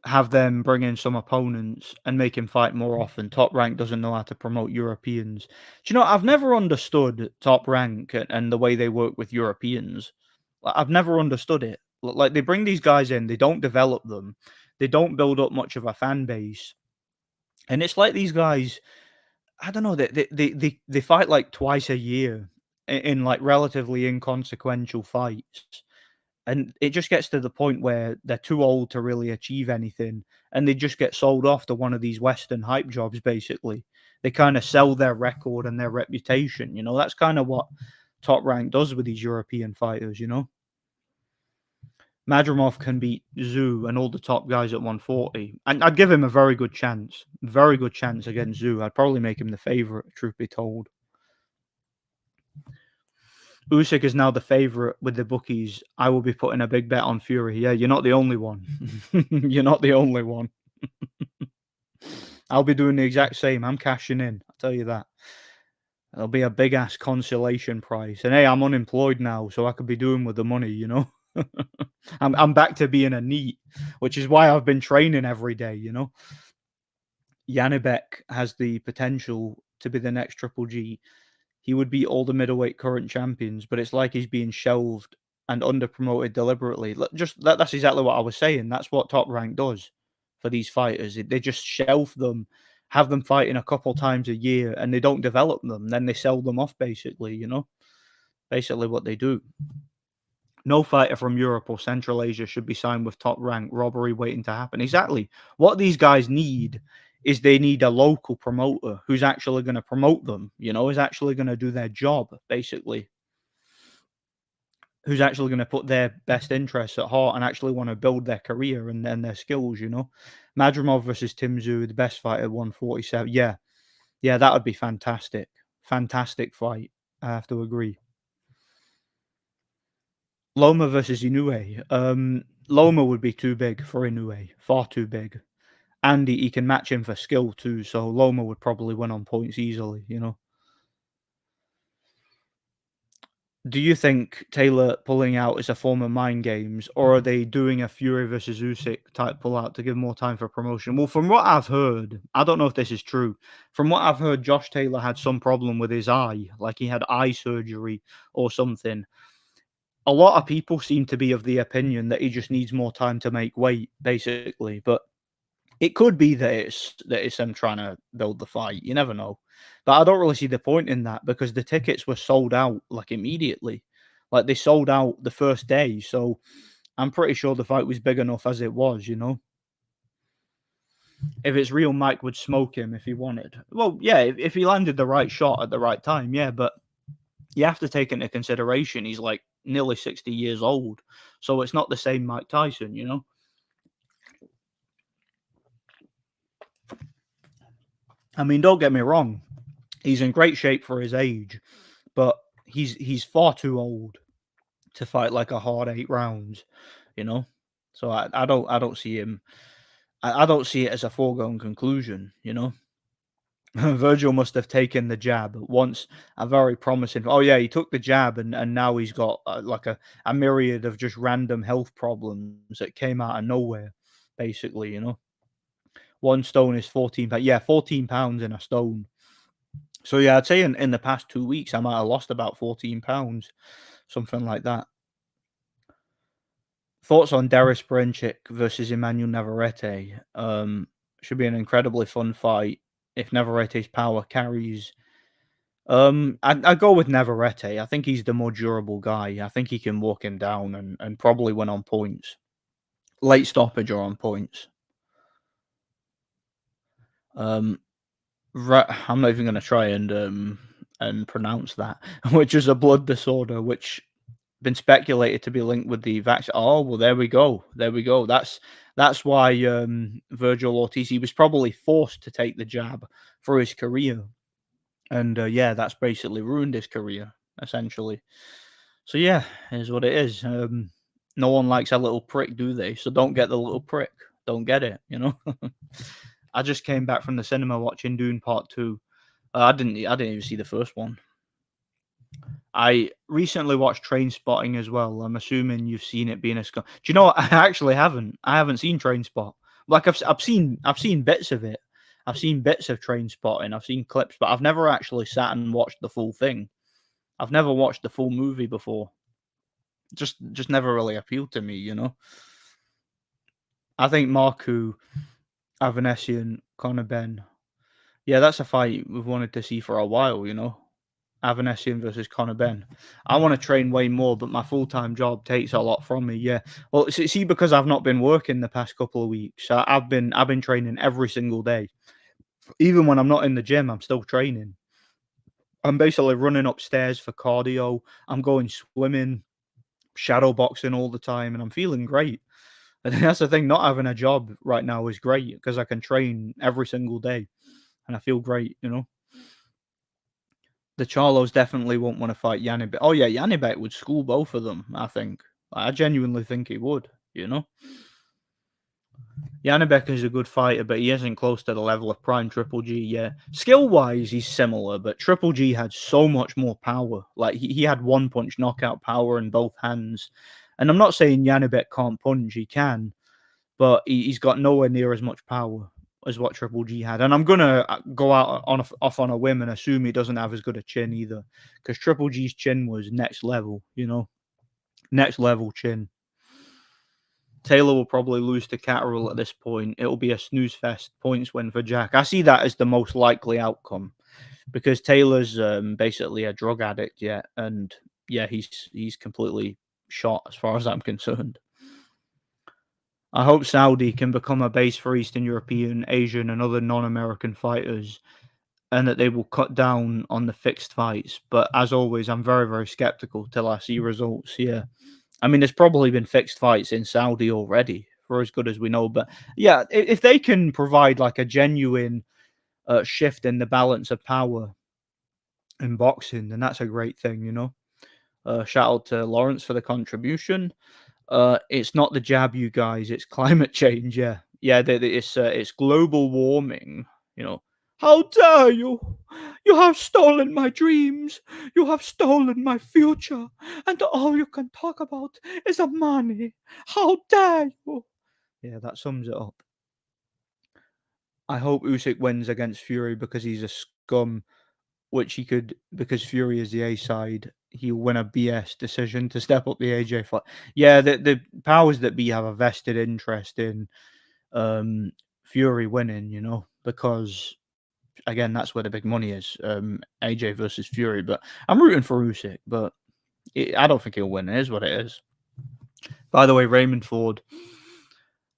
Have them bring in some opponents and make him fight more often. Top Rank doesn't know how to promote Europeans. Do you know, I've never understood Top Rank and the way they work with Europeans. I've never understood it. Like, they bring these guys in, they don't develop them, they don't build up much of a fan base, and it's like these guys, I don't know, they fight like twice a year in like relatively inconsequential fights. And it just gets to the point where they're too old to really achieve anything, and they just get sold off to one of these Western hype jobs, basically. They kind of sell their record and their reputation. That's kind of what Top Rank does with these European fighters. Madrimov can beat Zoo and all the top guys at 140. And I'd give him a very good chance. Very good chance against Zoo. I'd probably make him the favourite, truth be told. Usyk is now the favourite with the bookies. I will be putting a big bet on Fury. Yeah, you're not the only one. You're not the only one. I'll be doing the exact same. I'm cashing in. I'll tell you that. It'll be a big ass consolation prize. And hey, I'm unemployed now, so I could be doing with the money. I'm back to being a NEET, which is why I've been training every day. Janibek has the potential to be the next Triple G. He would beat all the middleweight current champions, but it's like he's being shelved and under-promoted deliberately. That's exactly what I was saying. That's what Top Rank does for these fighters. They just shelf them, have them fighting a couple times a year, and they don't develop them. Then they sell them off, basically. Basically, what they do. No fighter from Europe or Central Asia should be signed with top rank. Robbery waiting to happen. Exactly. What these guys need is they need a local promoter who's actually going to promote them. Is actually going to do their job. Basically, who's actually going to put their best interests at heart and actually want to build their career and their skills. Madrimov versus Tim Tszyu, the best fighter, 147. Yeah, yeah, that would be fantastic. Fantastic fight. I have to agree. Loma versus Inoue. Loma would be too big for Inoue, far too big. And he can match him for skill too, so Loma would probably win on points easily. Do you think Taylor pulling out is a form of mind games, or are they doing a Fury versus Usyk type pullout to give more time for promotion? Well, from what I've heard, I don't know if this is true. From what I've heard, Josh Taylor had some problem with his eye, like he had eye surgery or something. A lot of people seem to be of the opinion that he just needs more time to make weight, basically. But it could be that it's them trying to build the fight. You never know. But I don't really see the point in that because the tickets were sold out like immediately. Like they sold out the first day. So I'm pretty sure the fight was big enough as it was. If it's real, Mike would smoke him if he wanted. Well, yeah, if he landed the right shot at the right time, yeah, but you have to take into consideration he's like nearly 60 years old. So it's not the same Mike Tyson. I mean, don't get me wrong. He's in great shape for his age, but he's far too old to fight like a hard 8 rounds, you know. So I don't see him. I don't see it as a foregone conclusion. Virgil must have taken the jab once, a very promising. Oh yeah, he took the jab, and now he's got like a myriad of just random health problems that came out of nowhere, basically. 1 stone is 14 pounds. Yeah, 14 pounds in a stone. So yeah, I'd say in the past 2 weeks I might have lost about 14 pounds, something like that. Thoughts on Darius Berinchik versus Emmanuel Navarrete? Should be an incredibly fun fight if Navarrete's power carries. I go with Navarrete. I think he's the more durable guy. I think he can walk him down and probably win on points. Late stoppage or on points. Um, I'm not even going to try and pronounce that, which is a blood disorder, which been speculated to be linked with the vaccine. Oh well, there we go. There we go. That's why Virgil Ortiz, he was probably forced to take the jab for his career, and yeah, that's basically ruined his career essentially. So yeah, is what it is. No one likes a little prick, do they? So don't get the little prick. Don't get it. I just came back from the cinema watching Dune Part Two. I didn't even see the first one. I recently watched Train Spotting as well. I'm assuming you've seen it being a Do you know what? I actually haven't. I haven't seen Train Spot. Like I've seen bits of it. I've seen bits of Train Spotting. I've seen clips, but I've never actually sat and watched the full thing. I've never watched the full movie before. Just never really appealed to me. I think Marku, Avanesian, Conor Ben. Yeah, that's a fight we've wanted to see for a while. Avanesian versus Conor Ben. I want to train way more, but my full-time job takes a lot from me. Yeah. Well, see, because I've not been working the past couple of weeks, I've been training every single day. Even when I'm not in the gym, I'm still training. I'm basically running upstairs for cardio. I'm going swimming, shadow boxing all the time, and I'm feeling great. I think that's the thing. Not having a job right now is great because I can train every single day, and I feel great. The Charlos definitely won't want to fight Yanibet. Oh yeah, Yanibet would school both of them, I think. I genuinely think he would. Yanibek is a good fighter, but he isn't close to the level of prime Triple G. Yeah, skill-wise, he's similar, but Triple G had so much more power. Like he had one-punch knockout power in both hands. And I'm not saying Yanibek can't punch; he can, but he's got nowhere near as much power as what Triple G had. And I'm gonna go out off on a whim and assume he doesn't have as good a chin either, because Triple G's chin was next level. Next level chin. Taylor will probably lose to Catterall at this point. It'll be a snooze fest points win for Jack. I see that as the most likely outcome because Taylor's basically a drug addict yet, and yeah, he's completely shot as far as I'm concerned. I hope Saudi can become a base for Eastern European, Asian, and other non-American fighters, and that they will cut down on the fixed fights. But as always, I'm very, very skeptical till I see results. Yeah, I mean, there's probably been fixed fights in Saudi already, for as good as we know. But yeah, if they can provide like a genuine shift in the balance of power in boxing, then that's a great thing, you know. Shout out to Lawrence for the contribution. It's not the jab, you guys. It's climate change. Yeah, yeah. It's global warming. You know. How dare you? You have stolen my dreams. You have stolen my future, and all you can talk about is the money. How dare you? Yeah, that sums it up. I hope Usyk wins against Fury because he's a scum, which he could because Fury is the A side. He'll win a BS decision to step up the AJ fight. Yeah, the powers that be have a vested interest in Fury winning, you know, because again, that's where the big money is. AJ versus Fury, but I'm rooting for Usyk, but I don't think he'll win. It is what it is. By the way, Raymond Ford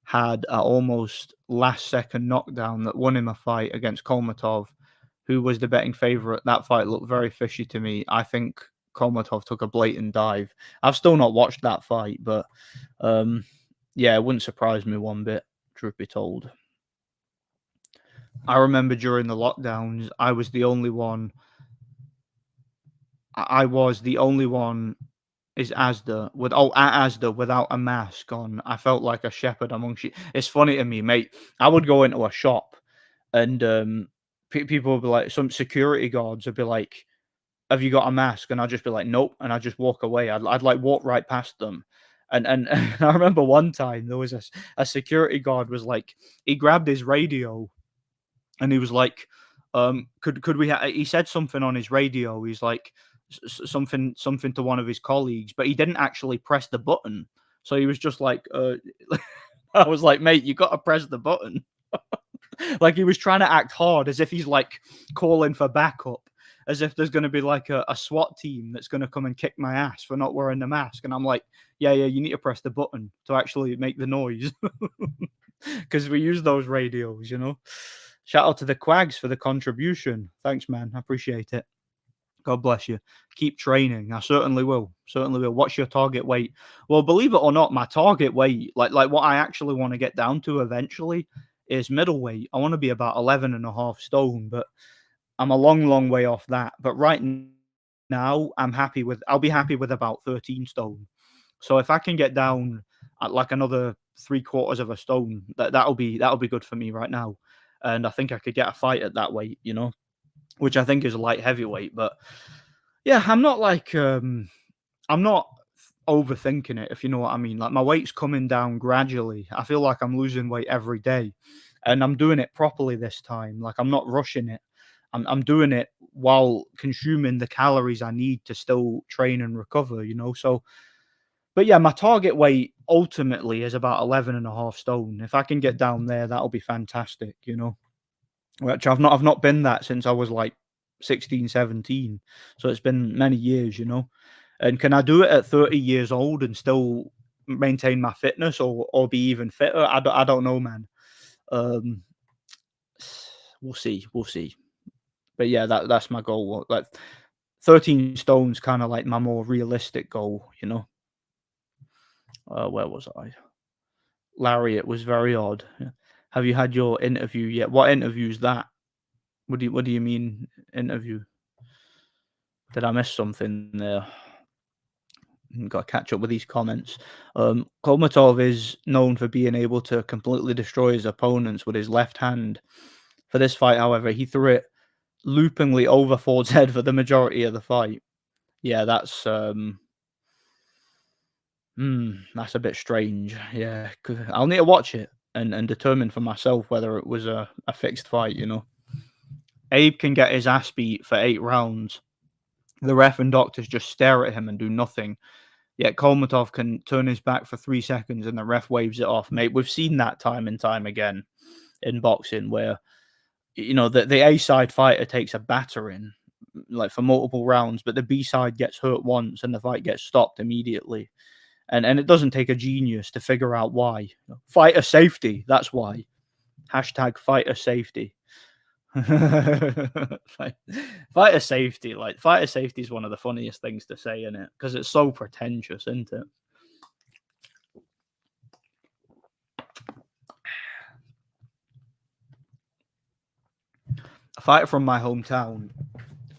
had a almost last second knockdown that won him a fight against Kolmatov, who was the betting favorite. That fight looked very fishy to me. I think Kolmatov took a blatant dive. I've still not watched that fight, but yeah, it wouldn't surprise me one bit, truth be told. I remember during the lockdowns, I was the only one. I was the only one is Asda with at Asda without a mask on. I felt like a shepherd among sheep. It's funny to me, mate. I would go into a shop and people would be like, some security guards would be like, "Have you got a mask?" And I'd just be like, "Nope," and I'd just walk away. I'd like walk right past them. And I remember one time there was a security guard was like, he grabbed his radio and he was like, could we he said something on his radio. He's like something to one of his colleagues, but he didn't actually press the button. So he was just like, I was like, mate, you got to press the button. Like he was trying to act hard as if he's like calling for backup, as if there's going to be like a SWAT team that's going to come and kick my ass for not wearing the mask. And I'm like, yeah, you need to press the button to actually make the noise because we use those radios, you know. Shout out to the Quags for the contribution. Thanks, man. I appreciate it. God bless you. Keep training. I certainly will. Certainly will. What's your target weight? Well, believe it or not, my target weight, like what I actually want to get down to eventually, is middleweight. I want to be about 11 and a half stone, but I'm a long, long way off that. But right now, I'll be happy with about 13 stone. So if I can get down at like another 3/4 of a stone, that'll be good for me right now. And I think I could get a fight at that weight, you know, which I think is a light heavyweight. But yeah, I'm not overthinking it, if you know what I mean. Like my weight's coming down gradually. I feel like I'm losing weight every day, and I'm doing it properly this time. Like I'm not rushing it. I'm doing it while consuming the calories I need to still train and recover, you know. So, but yeah, my target weight ultimately is about 11 and a half stone. If I can get down there, that'll be fantastic, you know. Which I've not been that since I was like 16, 17. So it's been many years, you know. And can I do it at 30 years old and still maintain my fitness or be even fitter? I don't know, man. Um, we'll see. We'll see. But yeah, that's my goal. Like 13 stones kind of like my more realistic goal, you know. Where was I? Larry, it was very odd. Yeah. Have you had your interview yet? What interview's that? What do you mean interview? Did I miss something there? Got to catch up with these comments. Kolmatov is known for being able to completely destroy his opponents with his left hand. For this fight, however, he threw it loopingly over Ford's head for the majority of the fight. Yeah, that's a bit strange. Yeah, I'll need to watch it and determine for myself whether it was a fixed fight. You know, Abe can get his ass beat for 8 rounds. The ref and doctors just stare at him and do nothing. Yet Kolmatov can turn his back for 3 seconds and the ref waves it off. Mate, we've seen that time and time again in boxing where, you know, the A-side fighter takes a battering, like for multiple rounds, but the B side gets hurt once and the fight gets stopped immediately. And it doesn't take a genius to figure out why. Fighter safety, that's why. Hashtag fighter safety. Fighter safety, like fighter safety is one of the funniest things to say in it because it's so pretentious, isn't it? A fighter from my hometown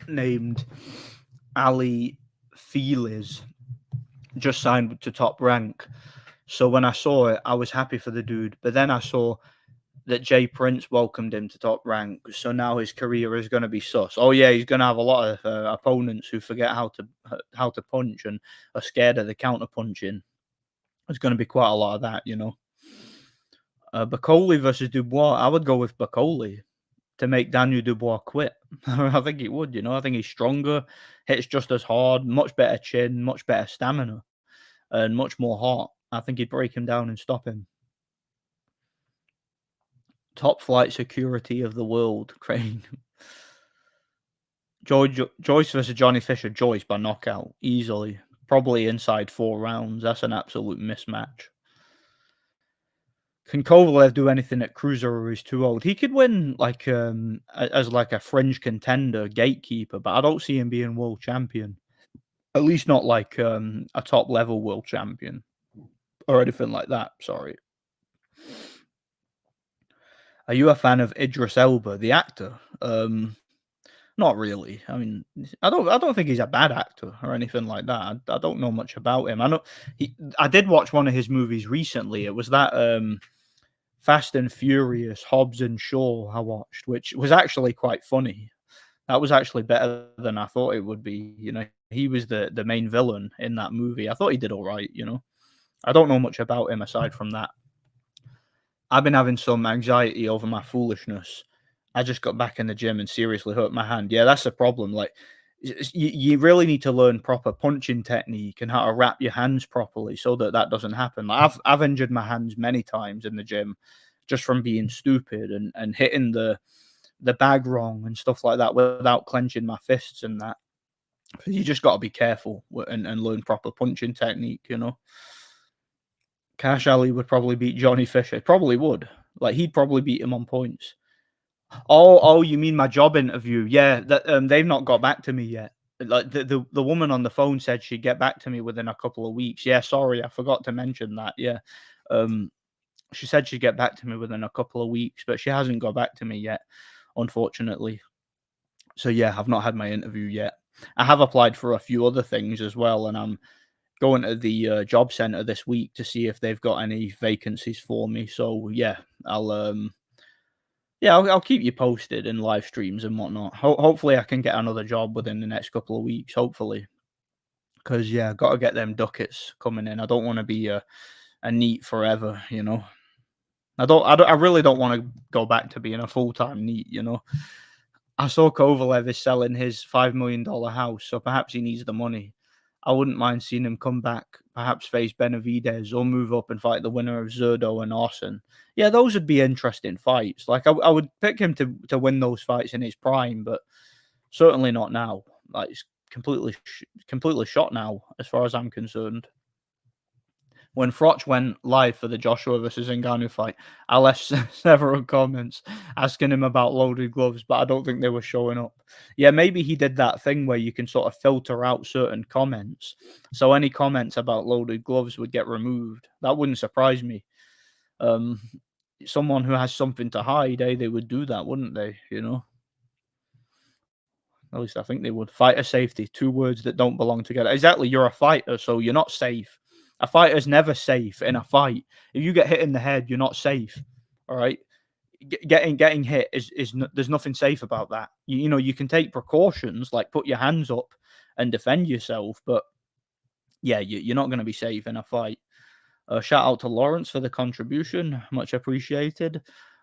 named Ali Feliz just signed to Top Rank. So when I saw it, I was happy for the dude. But then I saw that Jay Prince welcomed him to Top Rank. So now his career is going to be sus. Oh yeah, he's going to have a lot of opponents who forget how to punch and are scared of the counter punching. There's going to be quite a lot of that, you know. Bacoli versus Dubois. I would go with Bacoli to make Daniel Dubois quit. I think it would, you know. I think he's stronger, hits just as hard, much better chin, much better stamina, and much more heart. I think he'd break him down and stop him. Top flight security of the world, Crane. Joyce versus Johnny Fisher. Joyce by knockout, easily. Probably inside 4 rounds. That's an absolute mismatch. Can Kovalev do anything at cruiser, or he's too old? He could win like as like a fringe contender, gatekeeper, but I don't see him being world champion. At least not like a top level world champion or anything like that. Sorry. Are you a fan of Idris Elba, the actor? Not really. I mean, I don't think he's a bad actor or anything like that. I don't know much about him. I did watch one of his movies recently. It was that Fast and Furious, Hobbs and Shaw I watched, which was actually quite funny. That was actually better than I thought it would be. You know, he was the main villain in that movie. I thought he did all right, you know. I don't know much about him aside from that. I've been having some anxiety over my foolishness. I just got back in the gym and seriously hurt my hand. Yeah, that's the problem. Like, you really need to learn proper punching technique and how to wrap your hands properly so that doesn't happen. Like, I've injured my hands many times in the gym just from being stupid and hitting the bag wrong and stuff like that without clenching my fists and that. You just got to be careful and learn proper punching technique, you know. Cash Ali would probably beat Johnny Fisher. Probably would. Like, he'd probably beat him on points. Oh, you mean my job interview? Yeah, that they've not got back to me yet. Like the woman on the phone said she'd get back to me within a couple of weeks. Yeah, sorry, I forgot to mention that. Yeah, she said she'd get back to me within a couple of weeks, but she hasn't got back to me yet, unfortunately. So yeah, I've not had my interview yet. I have applied for a few other things as well, and I'm going to the job center this week to see if they've got any vacancies for me. So yeah, I'll keep you posted in live streams and whatnot. Hopefully, I can get another job within the next couple of weeks. Hopefully, because yeah, got to get them ducats coming in. I don't want to be a neat forever. You know, I really don't want to go back to being a full-time neat. You know, I saw Kovalev is selling his $5 million house, so perhaps he needs the money. I wouldn't mind seeing him come back, perhaps face Benavidez or move up and fight the winner of Zerdo and Arsen. Yeah, those would be interesting fights. Like, I would pick him to win those fights in his prime, but certainly not now. Like, it's completely shot now, as far as I'm concerned. When Froch went live for the Joshua versus Ngannou fight, I left several comments asking him about loaded gloves, but I don't think they were showing up. Yeah, maybe he did that thing where you can sort of filter out certain comments. So any comments about loaded gloves would get removed. That wouldn't surprise me. Someone who has something to hide, they would do that, wouldn't they? You know? At least I think they would. Fighter safety, 2 words that don't belong together. Exactly, you're a fighter, so you're not safe. A fighter's never safe in a fight. If you get hit in the head, you're not safe. All right, getting hit is there's nothing safe about that. You know, you can take precautions like put your hands up and defend yourself, but yeah, you're not going to be safe in a fight. Shout out to Lawrence for the contribution, much appreciated.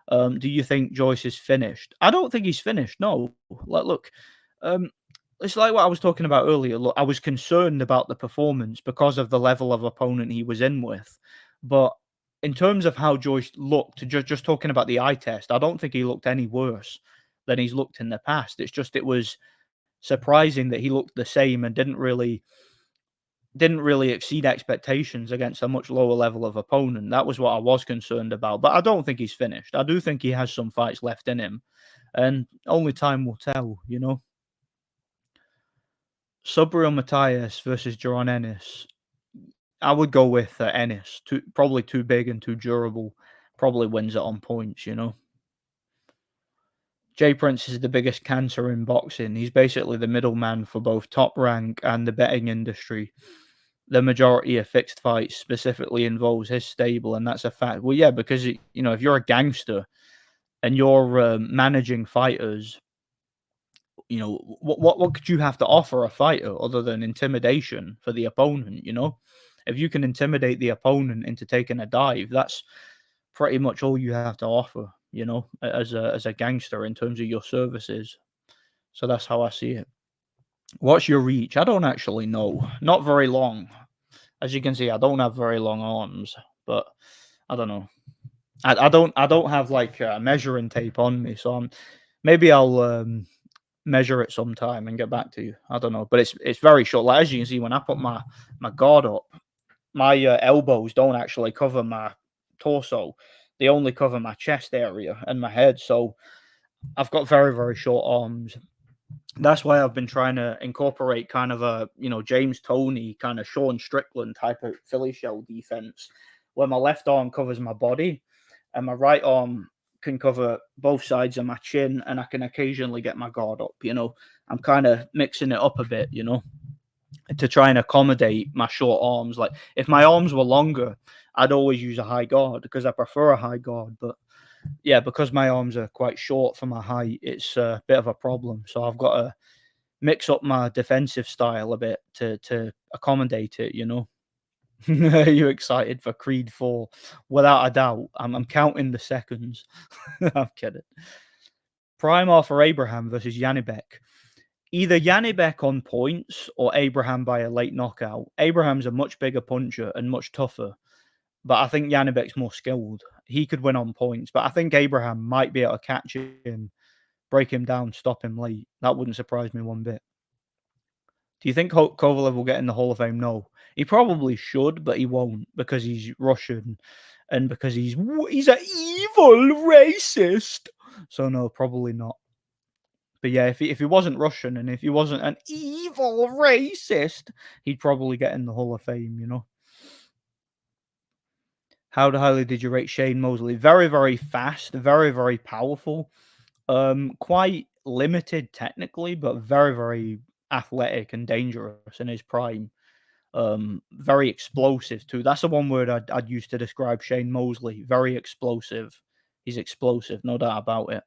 Do you think Joyce is finished? I don't think he's finished. No, look, it's like what I was talking about earlier. Look, I was concerned about the performance because of the level of opponent he was in with. But in terms of how Joyce looked, just talking about the eye test, I don't think he looked any worse than he's looked in the past. It's just it was surprising that he looked the same and didn't really exceed expectations against a much lower level of opponent. That was what I was concerned about. But I don't think he's finished. I do think he has some fights left in him, and only time will tell. Subriel Matthias versus Jaron Ennis. I would go with Ennis. Probably too big and too durable. Probably wins it on points. Jay Prince is the biggest cancer in boxing. He's basically the middleman for both Top Rank and the betting industry. The majority of fixed fights specifically involves his stable, and that's a fact. Well, yeah, because if you're a gangster and you're managing fighters, what could you have to offer a fighter other than intimidation for the opponent? If you can intimidate the opponent into taking a dive, that's pretty much all you have to offer. As a gangster in terms of your services. So that's how I see it. What's your reach? I don't actually know. Not very long. As you can see, I don't have very long arms, but I don't know. I don't have like measuring tape on me, so maybe I'll measure it sometime and get back to you. I don't know, but it's very short. Like as you can see, when I put my guard up, my elbows don't actually cover my torso. They only cover my chest area and my head. So I've got very, very short arms. That's why I've been trying to incorporate kind of a, James Toney, kind of Sean Strickland type of Philly shell defense, where my left arm covers my body and my right arm can cover both sides of my chin, and I can occasionally get my guard up. I'm kind of mixing it up a bit, to try and accommodate my short arms. Like if my arms were longer, I'd always use a high guard because I prefer a high guard. But yeah, because my arms are quite short for my height, it's a bit of a problem. So I've got to mix up my defensive style a bit to accommodate it. Are you excited for Creed 4? Without a doubt. I'm counting the seconds. I'm kidding. Prime Arthur Abraham versus Janibek. Either Janibek on points or Abraham by a late knockout. Abraham's a much bigger puncher and much tougher, but I think Janibek's more skilled. He could win on points, but I think Abraham might be able to catch him, break him down, stop him late. That wouldn't surprise me one bit. Do you think Kovalev will get in the Hall of Fame? No. He probably should, but he won't because he's Russian and because he's an evil racist. So no, probably not. But yeah, if he wasn't Russian and if he wasn't an evil racist, he'd probably get in the Hall of Fame. How highly did you rate Shane Mosley? Very, very fast, very, very powerful. Quite limited technically, but very, very athletic and dangerous in his prime. Very explosive too. That's the one word I'd use to describe Shane Mosley. Very explosive. He's explosive, no doubt about it.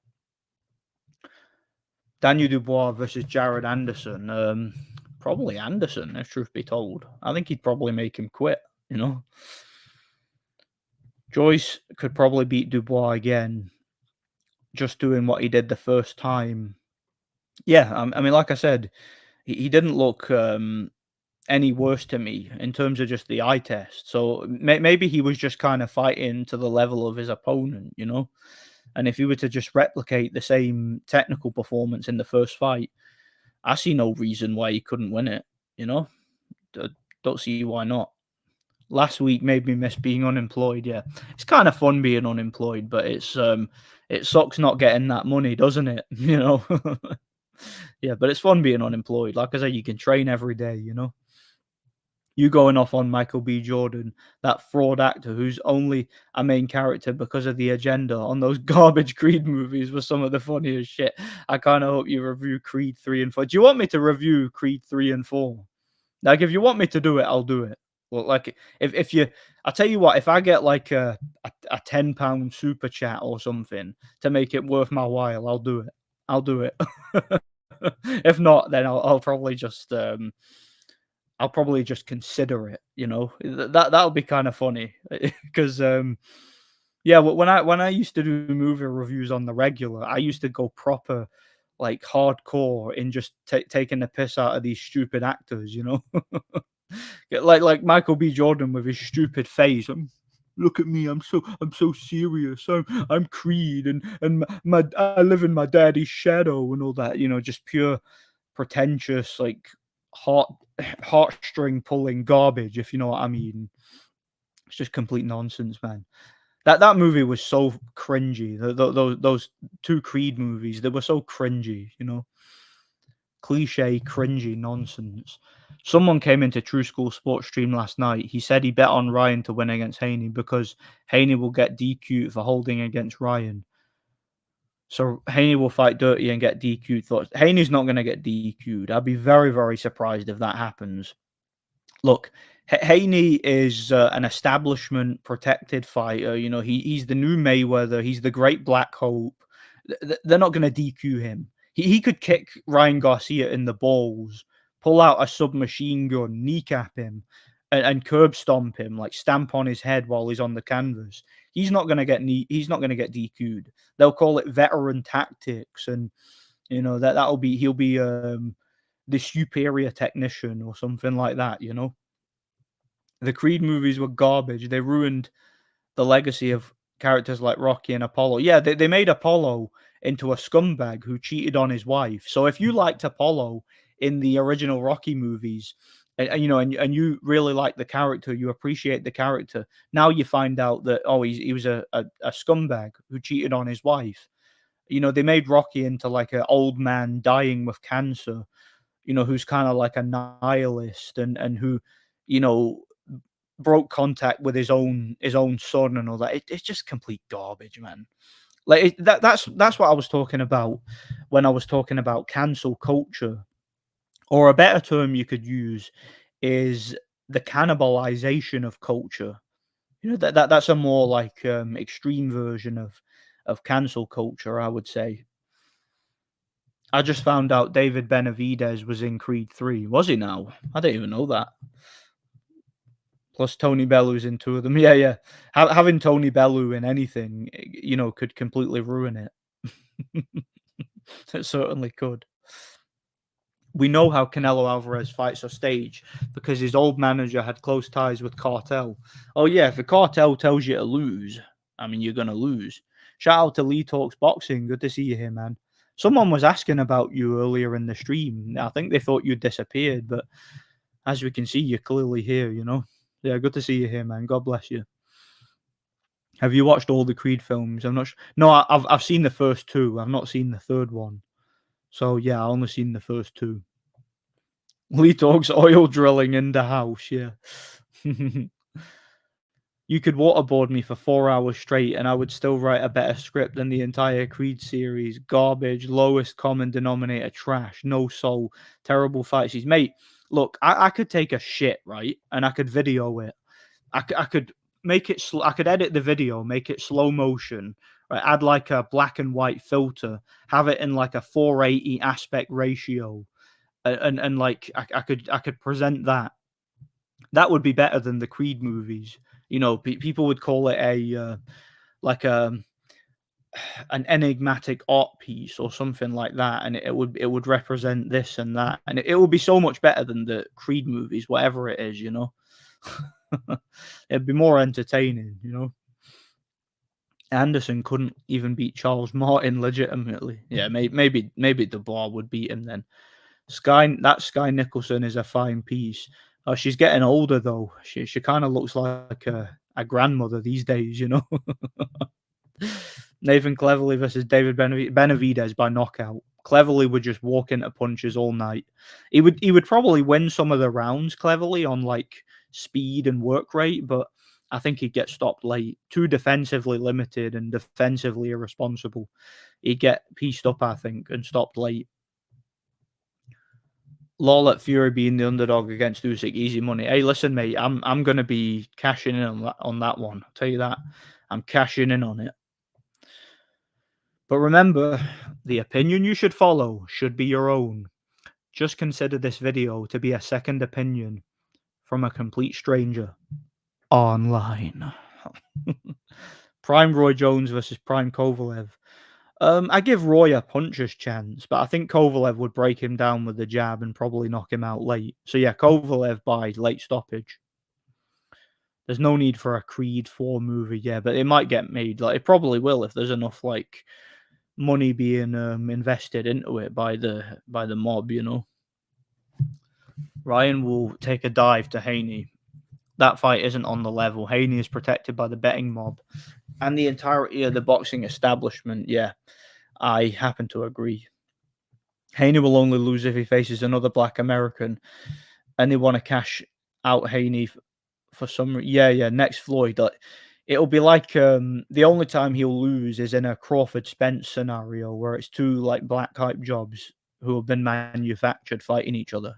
Daniel Dubois versus Jared Anderson. Probably Anderson, if truth be told. I think he'd probably make him quit, Joyce could probably beat Dubois again, just doing what he did the first time. Yeah, I mean, like I said, he didn't look any worse to me in terms of just the eye test. So maybe he was just kind of fighting to the level of his opponent, And if he were to just replicate the same technical performance in the first fight, I see no reason why he couldn't win it, Don't see why not. Last week made me miss being unemployed. Yeah, it's kind of fun being unemployed, but it sucks not getting that money, doesn't it? Yeah, but it's fun being unemployed. Like I say, you can train every day. You going off on Michael B. Jordan, that fraud actor who's only a main character because of the agenda on those garbage Creed movies was some of the funniest shit. I kind of hope you review Creed 3 and 4. Do you want me to review Creed 3 and 4? Like, if you want me to do it, I'll do it. Well, like, if you, I'll tell you what, if I get like a £10 super chat or something to make it worth my while, I'll do it. I'll do it. If not, then I'll probably just consider it. That'll be kind of funny because yeah, when I used to do movie reviews on the regular, I used to go proper like hardcore in just taking the piss out of these stupid actors. Like Michael B. Jordan with his stupid face. Look at me, I'm so serious. I'm Creed and I live in my daddy's shadow and all that. Just pure pretentious, like heart heartstring pulling garbage, if you know what I mean. It's just complete nonsense, man. That movie was so cringy. Those two Creed movies, they were so cringy, cliche, cringy nonsense. Someone came into True School Sports Stream last night. He said he bet on Ryan to win against Haney because Haney will get DQ'd for holding against Ryan. So Haney will fight dirty and get DQ'd. Thought Haney's not going to get DQ'd. I'd be very, very surprised if that happens. Look, Haney is an establishment protected fighter. He's the new Mayweather. He's the great Black Hope. They're not going to DQ him. He could kick Ryan Garcia in the balls, pull out a submachine gun, kneecap him, and curb stomp him, like stamp on his head while he's on the canvas. He's not going to get DQ'd. They'll call it veteran tactics, and he'll be the superior technician or something like that. The Creed movies were garbage. They ruined the legacy of characters like Rocky and Apollo. Yeah, they made Apollo into a scumbag who cheated on his wife. So if you liked Apollo in the original Rocky movies, and you really like the character, you appreciate the character. Now you find out that he was a scumbag who cheated on his wife. They made Rocky into like an old man dying with cancer. Who's kind of like a nihilist and who, broke contact with his own son and all that. It's just complete garbage, man. Like that's what I was talking about when I was talking about cancel culture, or a better term you could use is the cannibalization of culture. That's a more like extreme version of cancel culture, I would say. I just found out David Benavidez was in Creed 3. Was he now? I didn't even know that. Plus Tony Bellews in two of them. Yeah, yeah. Having Tony Bellew in anything, could completely ruin it. It certainly could. We know how Canelo Alvarez fights a stage because his old manager had close ties with Cartel. Oh yeah, if the Cartel tells you to lose, I mean, you're gonna lose. Shout out to Lee Talks Boxing. Good to see you here, man. Someone was asking about you earlier in the stream. I think they thought you'd disappeared, but as we can see, you're clearly here. Yeah, good to see you here, man. God bless you. Have you watched all the Creed films? I'm not sure. No, I've seen the first two. I've not seen the third one. So yeah, I only seen the first two. Lee Talks oil drilling in the house. Yeah. You could waterboard me for 4 hours straight, and I would still write a better script than the entire Creed series. Garbage, lowest common denominator, trash, no soul, terrible fight scenes. Mate, look, I could take a shit, right, and I could video it. I could make it. I could edit the video, make it slow motion, right? Add like a black and white filter, have it in like a 480 aspect ratio, and like I could present that. That would be better than the Creed movies. People would call it a like an enigmatic art piece or something like that, and it would represent this and that, and it would be so much better than the Creed movies, whatever it is. It'd be more entertaining. Anderson couldn't even beat Charles Martin legitimately. Yeah, maybe Dubois would beat him then. Sky Nicholson is a fine piece. She's getting older though. She kind of looks like a grandmother these days. Nathan Cleverly versus David Benavidez by knockout. Cleverly would just walk into punches all night. He would probably win some of the rounds Cleverly on like speed and work rate, but I think he'd get stopped late. Too defensively limited and defensively irresponsible. He'd get pieced up, I think, and stopped late. Law at Fury being the underdog against Usyk, easy money. Hey, listen, mate, I'm gonna be cashing in on that one. I'll tell you that. I'm cashing in on it. But remember, the opinion you should follow should be your own. Just consider this video to be a second opinion from a complete stranger online. Prime Roy Jones versus Prime Kovalev. I give Roy a puncher's chance, but I think Kovalev would break him down with the jab and probably knock him out late. So yeah, Kovalev by late stoppage. There's no need for a Creed 4 movie, yeah, but it might get made. Like it probably will if there's enough like money being invested into it by the mob. Ryan will take a dive to Haney. That fight isn't on the level. Haney is protected by the betting mob and the entirety of the boxing establishment. Yeah, I happen to agree. Haney will only lose if he faces another black American, and they want to cash out Haney for some. Yeah, yeah. Next Floyd, it'll be like the only time he'll lose is in a Crawford Spence scenario where it's two like black hype jobs who have been manufactured fighting each other.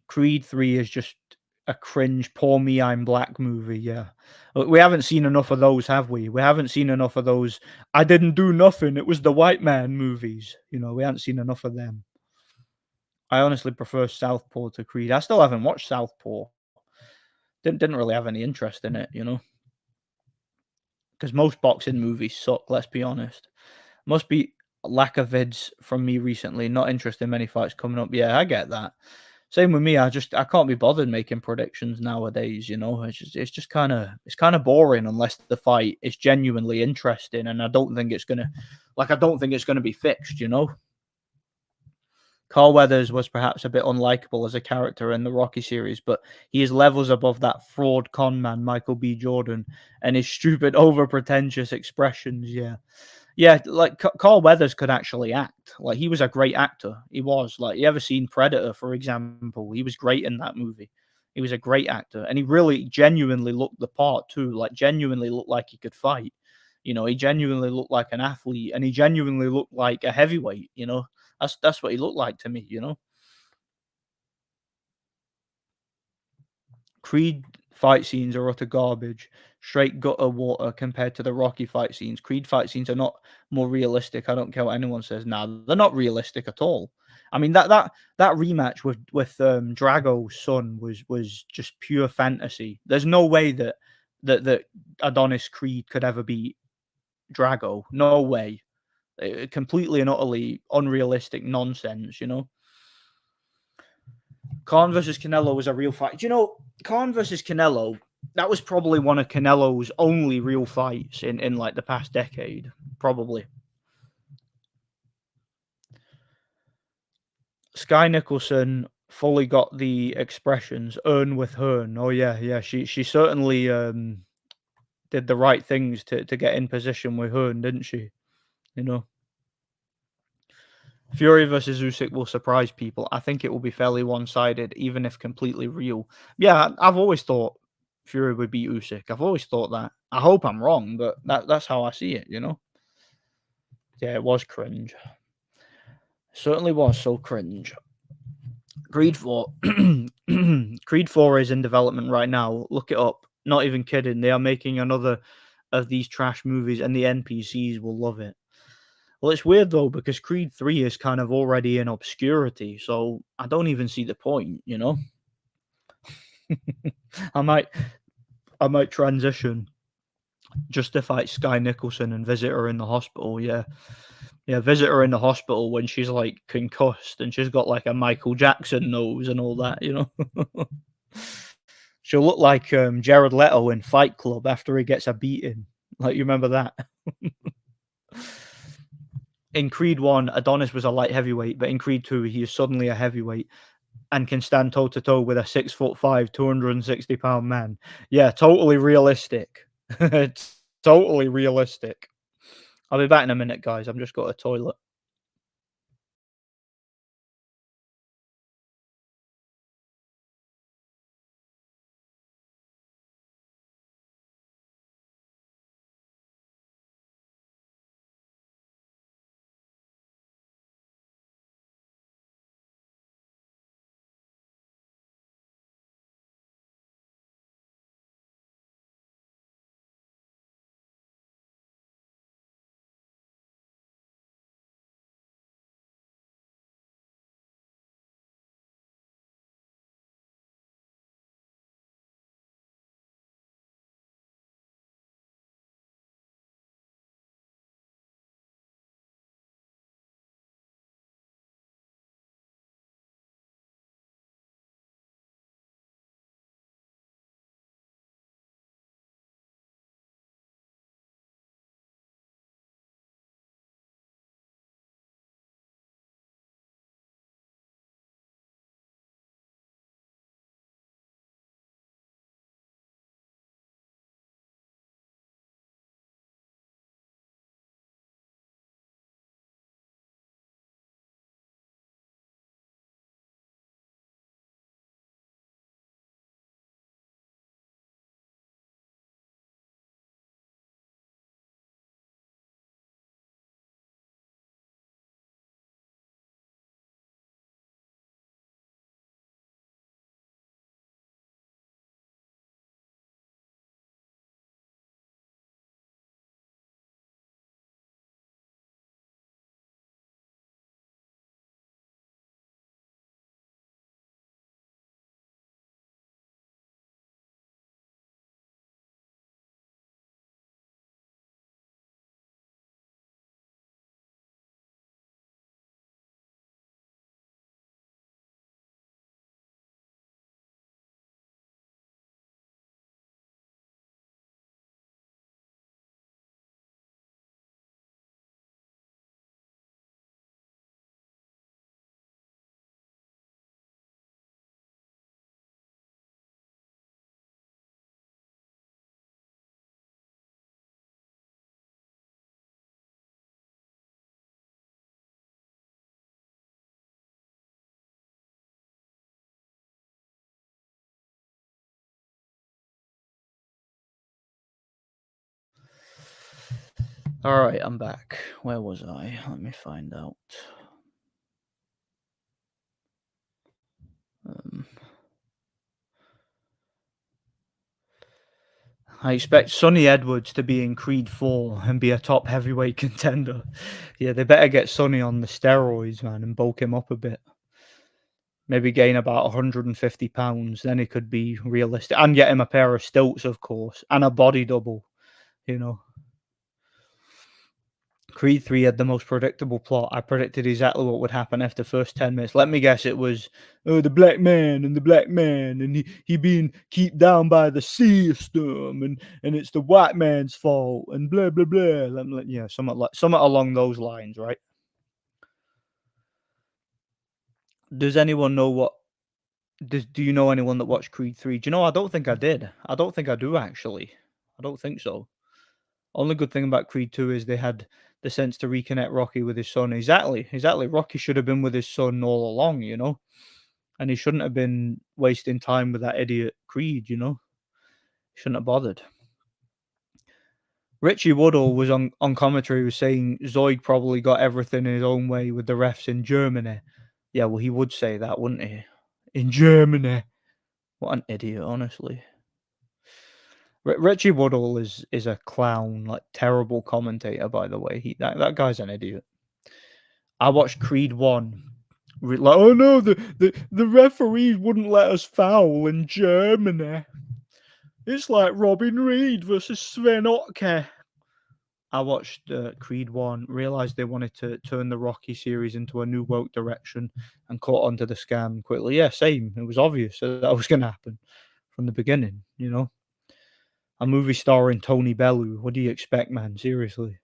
Creed 3 is just a cringe "Poor Me, I'm Black" movie, yeah. We haven't seen enough of those, have we? We haven't seen enough of those "I didn't do nothing, it was the white man" movies, we haven't seen enough of them. I honestly prefer Southpaw to Creed. I still haven't watched Southpaw. Didn't really have any interest in it. Because most boxing movies suck, let's be honest. Must be lack of vids from me recently, not interested in many fights coming up. Yeah, I get that. Same with me. I can't be bothered making predictions nowadays. It's just kind of boring unless the fight is genuinely interesting, and I don't think it's gonna be fixed. Carl Weathers was perhaps a bit unlikable as a character in the Rocky series, but he is levels above that fraud con man Michael B. Jordan and his stupid, over pretentious expressions. Yeah, yeah, like Carl Weathers could actually act. Like he was a great actor. He was. Like you ever seen Predator, for example? He was great in that movie. He was a great actor, and he really genuinely looked the part too. Like genuinely looked like he could fight. He genuinely looked like an athlete, and he genuinely looked like a heavyweight. That's what he looked like to me. Creed fight scenes are utter garbage, straight gutter water compared to the Rocky fight scenes. Creed fight scenes are not more realistic. I don't care what anyone says. Nah, they're not realistic at all. I mean that rematch with Drago's son was just pure fantasy. There's no way that Adonis Creed could ever beat Drago. No way. Completely and utterly unrealistic nonsense. Khan versus Canelo was a real fight. Khan versus Canelo, that was probably one of Canelo's only real fights in like the past decade. Probably. Sky Nicholson fully got the expressions earn with Hearn. Oh yeah, yeah. She certainly did the right things to get in position with Hearn, didn't she? You know. Fury versus Usyk will surprise people. I think it will be fairly one-sided, even if completely real. Yeah, I've always thought Fury would beat Usyk. I've always thought that. I hope I'm wrong, but that's how I see it. Yeah, it was cringe. Certainly was so cringe. Creed 4. Creed 4 is in development right now. Look it up. Not even kidding. They are making another of these trash movies, and the NPCs will love it. Well, it's weird though because Creed 3 is kind of already in obscurity, so I don't even see the point. I might I might transition just to fight Sky Nicholson and visit her in the hospital. Yeah. Yeah, visit her in the hospital when she's like concussed and she's got like a Michael Jackson nose and all that. She'll look like Jared Leto in Fight Club after he gets a beating. Like you remember that? In Creed 1, Adonis was a light heavyweight, but in Creed 2, he is suddenly a heavyweight and can stand toe to toe with a 6'5", 260-pound man. Yeah, totally realistic. It's totally realistic. I'll be back in a minute, guys. I'm just got a toilet. All right, I'm back. Where was I? Let me find out. Um, I expect Sonny Edwards to be in Creed 4 and be a top heavyweight contender. Yeah, they better get Sonny on the steroids, man, and bulk him up a bit. Maybe gain about 150 pounds. Then he could be realistic. And get him a pair of stilts, of course, and a body double, you know. Creed 3 had the most predictable plot. I predicted exactly what would happen after the first 10 minutes. Let me guess, it was, oh, the black man and the black man, and he being kept down by the system, and it's the white man's fault, and blah, blah, blah. Yeah, something along those lines, right? Does anyone know what, do you know anyone that watched Creed 3? Do you know, I don't think I did. I don't think I do, actually. I don't think so. Only good thing about Creed 2 is they had the sense to reconnect Rocky with his son. Exactly, exactly. Rocky should have been with his son all along, you know? And he shouldn't have been wasting time with that idiot Creed, you know? Shouldn't have bothered. Richie Woodall was on commentary, was saying Zoid probably got everything in his own way with the refs in Germany. Yeah, well, he would say that, wouldn't he? In Germany. What an idiot, honestly. Richie Woodall is a clown, like terrible commentator. By the way, that guy's an idiot. I watched Creed 1. Like, oh no, the referees wouldn't let us foul in Germany. It's like Robin Reed versus Sven Ottke. I watched Creed 1, realised they wanted to turn the Rocky series into a new woke direction, and caught onto the scam quickly. Yeah, same. It was obvious that was going to happen from the beginning, you know? A movie starring Tony Bellew. What do you expect, man? Seriously.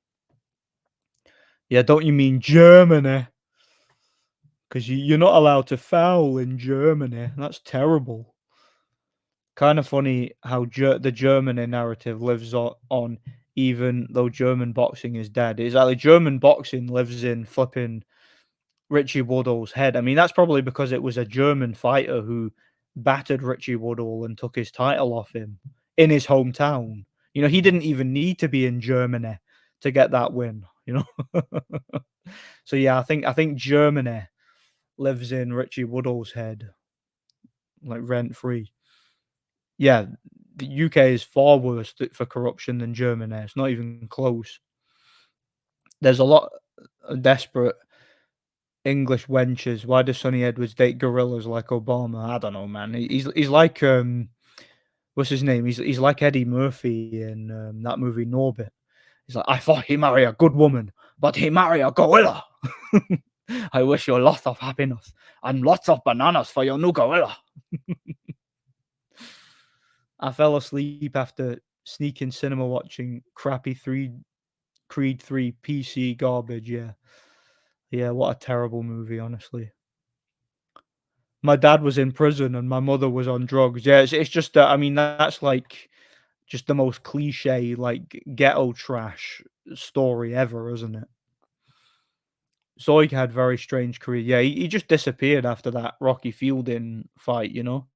Yeah, don't you mean Germany? Because you're not allowed to foul in Germany. That's terrible. Kind of funny how the Germany narrative lives on, even though German boxing is dead. It's like German boxing lives in flipping Richie Woodall's head. I mean, that's probably because it was a German fighter who battered Richie Woodall and took his title off him in his hometown. You know, he didn't even need to be in Germany to get that win, you know? So yeah, I think Germany lives in Richie Woodall's head, like rent free. Yeah, the UK is far worse for corruption than Germany. It's not even close. There's a lot of desperate English wenches. Why does Sonny Edwards date gorillas like Obama? I don't know, man. He's like what's his name? He's like Eddie Murphy in that movie Norbit. He's like, I thought he marry a good woman, but he marry a gorilla. I wish you lots of happiness and lots of bananas for your new gorilla. I fell asleep after sneaking cinema watching crappy Creed 3 PC garbage. Yeah. Yeah, what a terrible movie, honestly. My dad was in prison and my mother was on drugs. Yeah, it's just that, I mean, that's like just the most cliche, like ghetto trash story ever, isn't it? Zoig had very strange career. Yeah, he just disappeared after that Rocky Fielding fight, you know?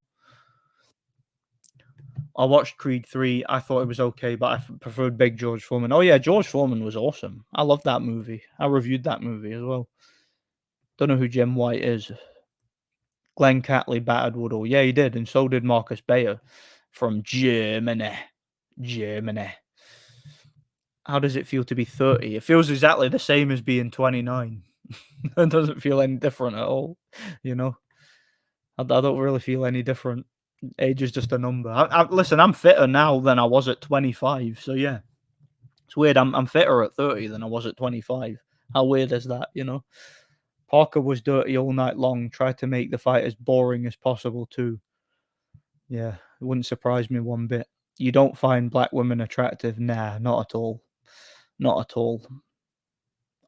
I watched Creed 3. I thought it was okay, but I preferred Big George Foreman. Oh, yeah, George Foreman was awesome. I loved that movie. I reviewed that movie as well. Don't know who Jim White is. Glenn Catley battered Woodall. Yeah, he did, and so did Marcus Bayer from Germany. Germany. How does it feel to be 30? It feels exactly the same as being 29. It doesn't feel any different at all, you know? I don't really feel any different. Age is just a number. Listen, I'm fitter now than I was at 25, so yeah. It's weird. I'm fitter at 30 than I was at 25. How weird is that, you know? Parker was dirty all night long, tried to make the fight as boring as possible too. Yeah, it wouldn't surprise me one bit. You don't find black women attractive? Nah, not at all. Not at all.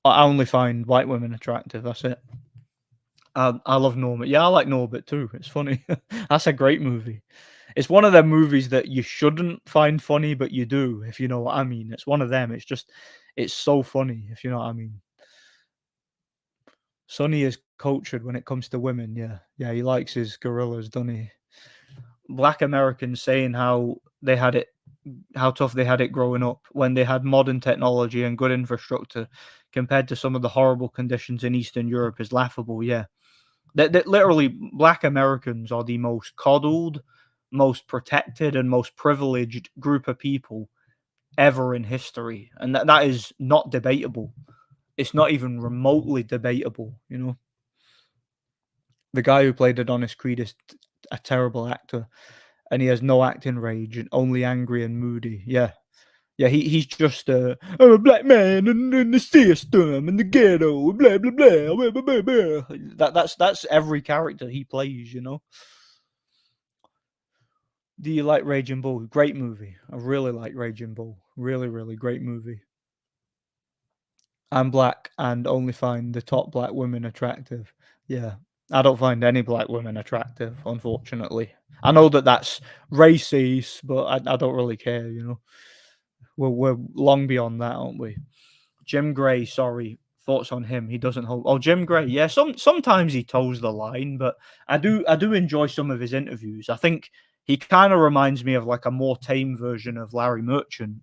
I only find white women attractive. That's it. I love Norbit. Yeah, I like Norbit too. It's funny. That's a great movie. It's one of them movies that you shouldn't find funny, but you do, if you know what I mean. It's one of them. It's so funny, if you know what I mean. Sonny is cultured when it comes to women. Yeah, yeah, he likes his gorillas, doesn't he? Black Americans saying how they had it how tough they had it growing up when they had modern technology and good infrastructure compared to some of the horrible conditions in Eastern Europe is laughable. Yeah, that literally black Americans are the most coddled, most protected, and most privileged group of people ever in history, and that is not debatable. It's not even remotely debatable. You know, the guy who played Adonis Creed is a terrible actor, and he has no acting range and only angry and moody. Yeah. Yeah, he's just I'm a black man in the system in the ghetto, blah blah blah, blah, blah, blah, blah. That's every character he plays, you know. Do you like Raging Bull? Great movie. I really like Raging Bull. Really, really great movie. I'm black and only find the top black women attractive. Yeah, I don't find any black women attractive, unfortunately. I know that that's racist, but I don't really care, you know. We're long beyond that, aren't we? Jim Gray, sorry. Thoughts on him? He doesn't hold. Oh, Jim Gray. Yeah, sometimes he toes the line, but I do enjoy some of his interviews. I think he kind of reminds me of like a more tame version of Larry Merchant,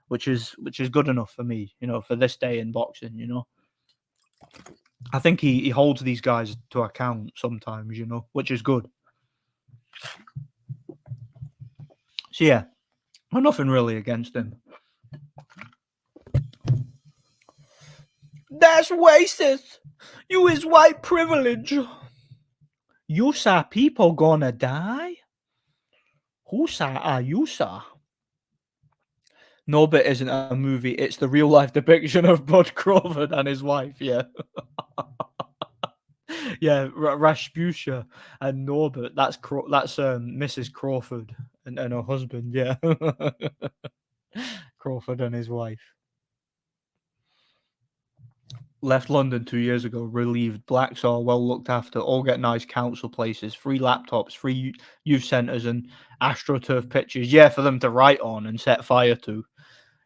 which is good enough for me, you know, for this day in boxing. You know, I think he holds these guys to account sometimes, you know, which is good. So yeah, well, nothing really against him. That's racist. You is white privilege. You saw people gonna die? Who saw you saw? Norbit isn't a movie, it's the real life depiction of Bud Crawford and his wife, yeah. Yeah, Rasputia and Norbert, that's Mrs. Crawford and her husband, yeah. Crawford and his wife. Left London 2 years ago, relieved. Blacks are well looked after, all get nice council places, free laptops, free youth centres, and AstroTurf pitches. Yeah, for them to write on and set fire to.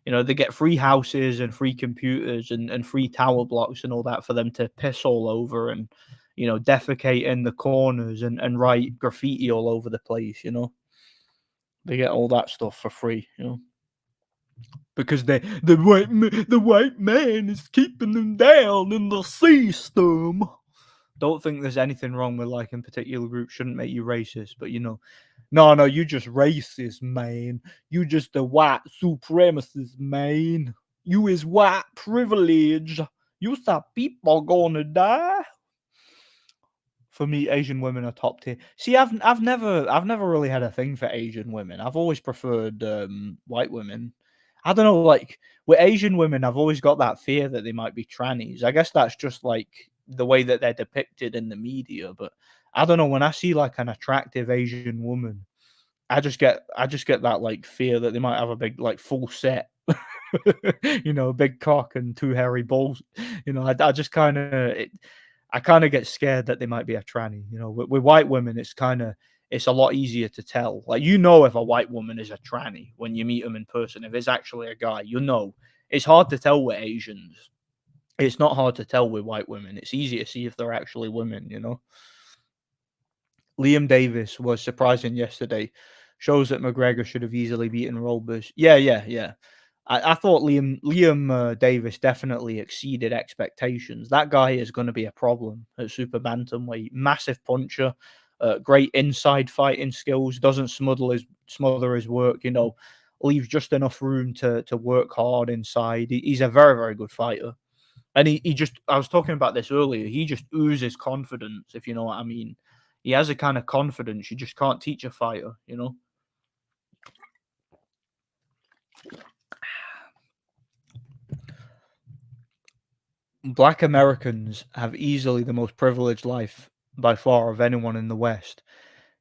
You know, they get free houses and free computers and free tower blocks and all that for them to piss all over and, you know, defecate in the corners and write graffiti all over the place, you know. They get all that stuff for free, you know. Because the white man is keeping them down in the system. Don't think there's anything wrong with liking particular groups shouldn't make you racist, but you know, no, you just racist, man. You just a white supremacist, man. You is white privilege. You saw people gonna die. For me, Asian women are top tier. See, I've never really had a thing for Asian women. I've always preferred white women. I don't know, like with Asian women, I've always got that fear that they might be trannies. I guess that's just like the way that they're depicted in the media. But I don't know, when I see like an attractive Asian woman, I just get that like fear that they might have a big like full set, you know, a big cock and two hairy balls. You know, I just kind of I kind of get scared that they might be a tranny. You know, with white women, it's a lot easier to tell. Like you know, if a white woman is a tranny when you meet them in person, if it's actually a guy, you know. It's hard to tell with Asians. It's not hard to tell with white women. It's easy to see if they're actually women. You know. Liam Davis was surprising yesterday. Shows that McGregor should have easily beaten Rolbers. Yeah, yeah, yeah. I thought Liam Davis definitely exceeded expectations. That guy is going to be a problem at super bantamweight. Massive puncher, great inside fighting skills. Doesn't smother his work. You know, leaves just enough room to work hard inside. He's a very very good fighter. And he just, I was talking about this earlier, he just oozes confidence, if you know what I mean. He has a kind of confidence you just can't teach a fighter, you know? Black Americans have easily the most privileged life by far of anyone in the West.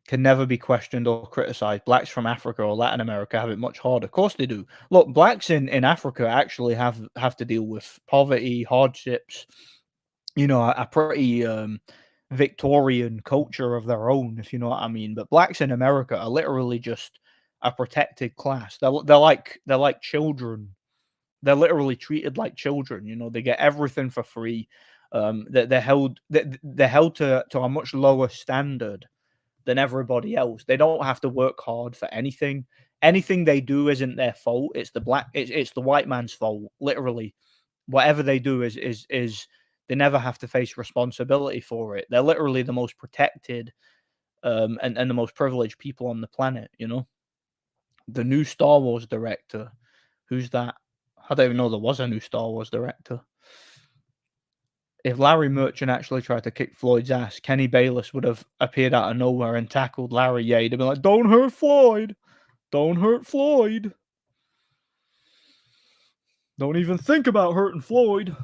Can never be questioned or criticized. Blacks from Africa or Latin America have it much harder. Of course they do. Look, blacks in Africa actually have to deal with poverty, hardships, you know, a pretty Victorian culture of their own, if you know what I mean. But blacks in America are literally just a protected class. They're like children. They're literally treated like children. You know, they get everything for free. They're held to a much lower standard than everybody else. They don't have to work hard for anything. anything they do isn't their fault. It's the white man's fault, literally. Whatever they do is they never have to face responsibility for it. They're literally the most protected and the most privileged people on the planet, you know? The new Star Wars director, who's that? I don't even know there was a new Star Wars director. If Larry Merchant actually tried to kick Floyd's ass, Kenny Bayless would have appeared out of nowhere and tackled Larry. Yeah, he'd have been like, "Don't hurt Floyd! Don't hurt Floyd! Don't even think about hurting Floyd."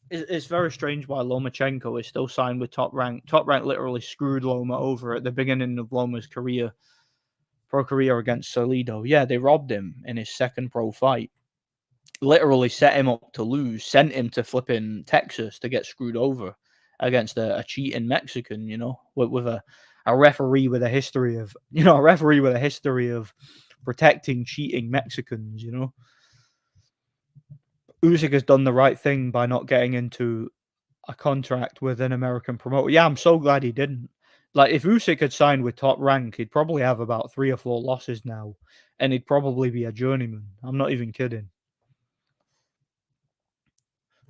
It's very strange why Lomachenko is still signed with Top Rank. Top Rank literally screwed Loma over at the beginning of Loma's pro career against Salido. Yeah, they robbed him in his second pro fight. Literally set him up to lose, sent him to flipping Texas to get screwed over against a cheating Mexican, you know, with a referee with a history of, a referee with a history of protecting cheating Mexicans, you know. Usyk has done the right thing by not getting into a contract with an American promoter. Yeah, I'm so glad he didn't. Like, if Usyk had signed with Top Rank, he'd probably have about 3 or 4 losses now, and he'd probably be a journeyman. I'm not even kidding.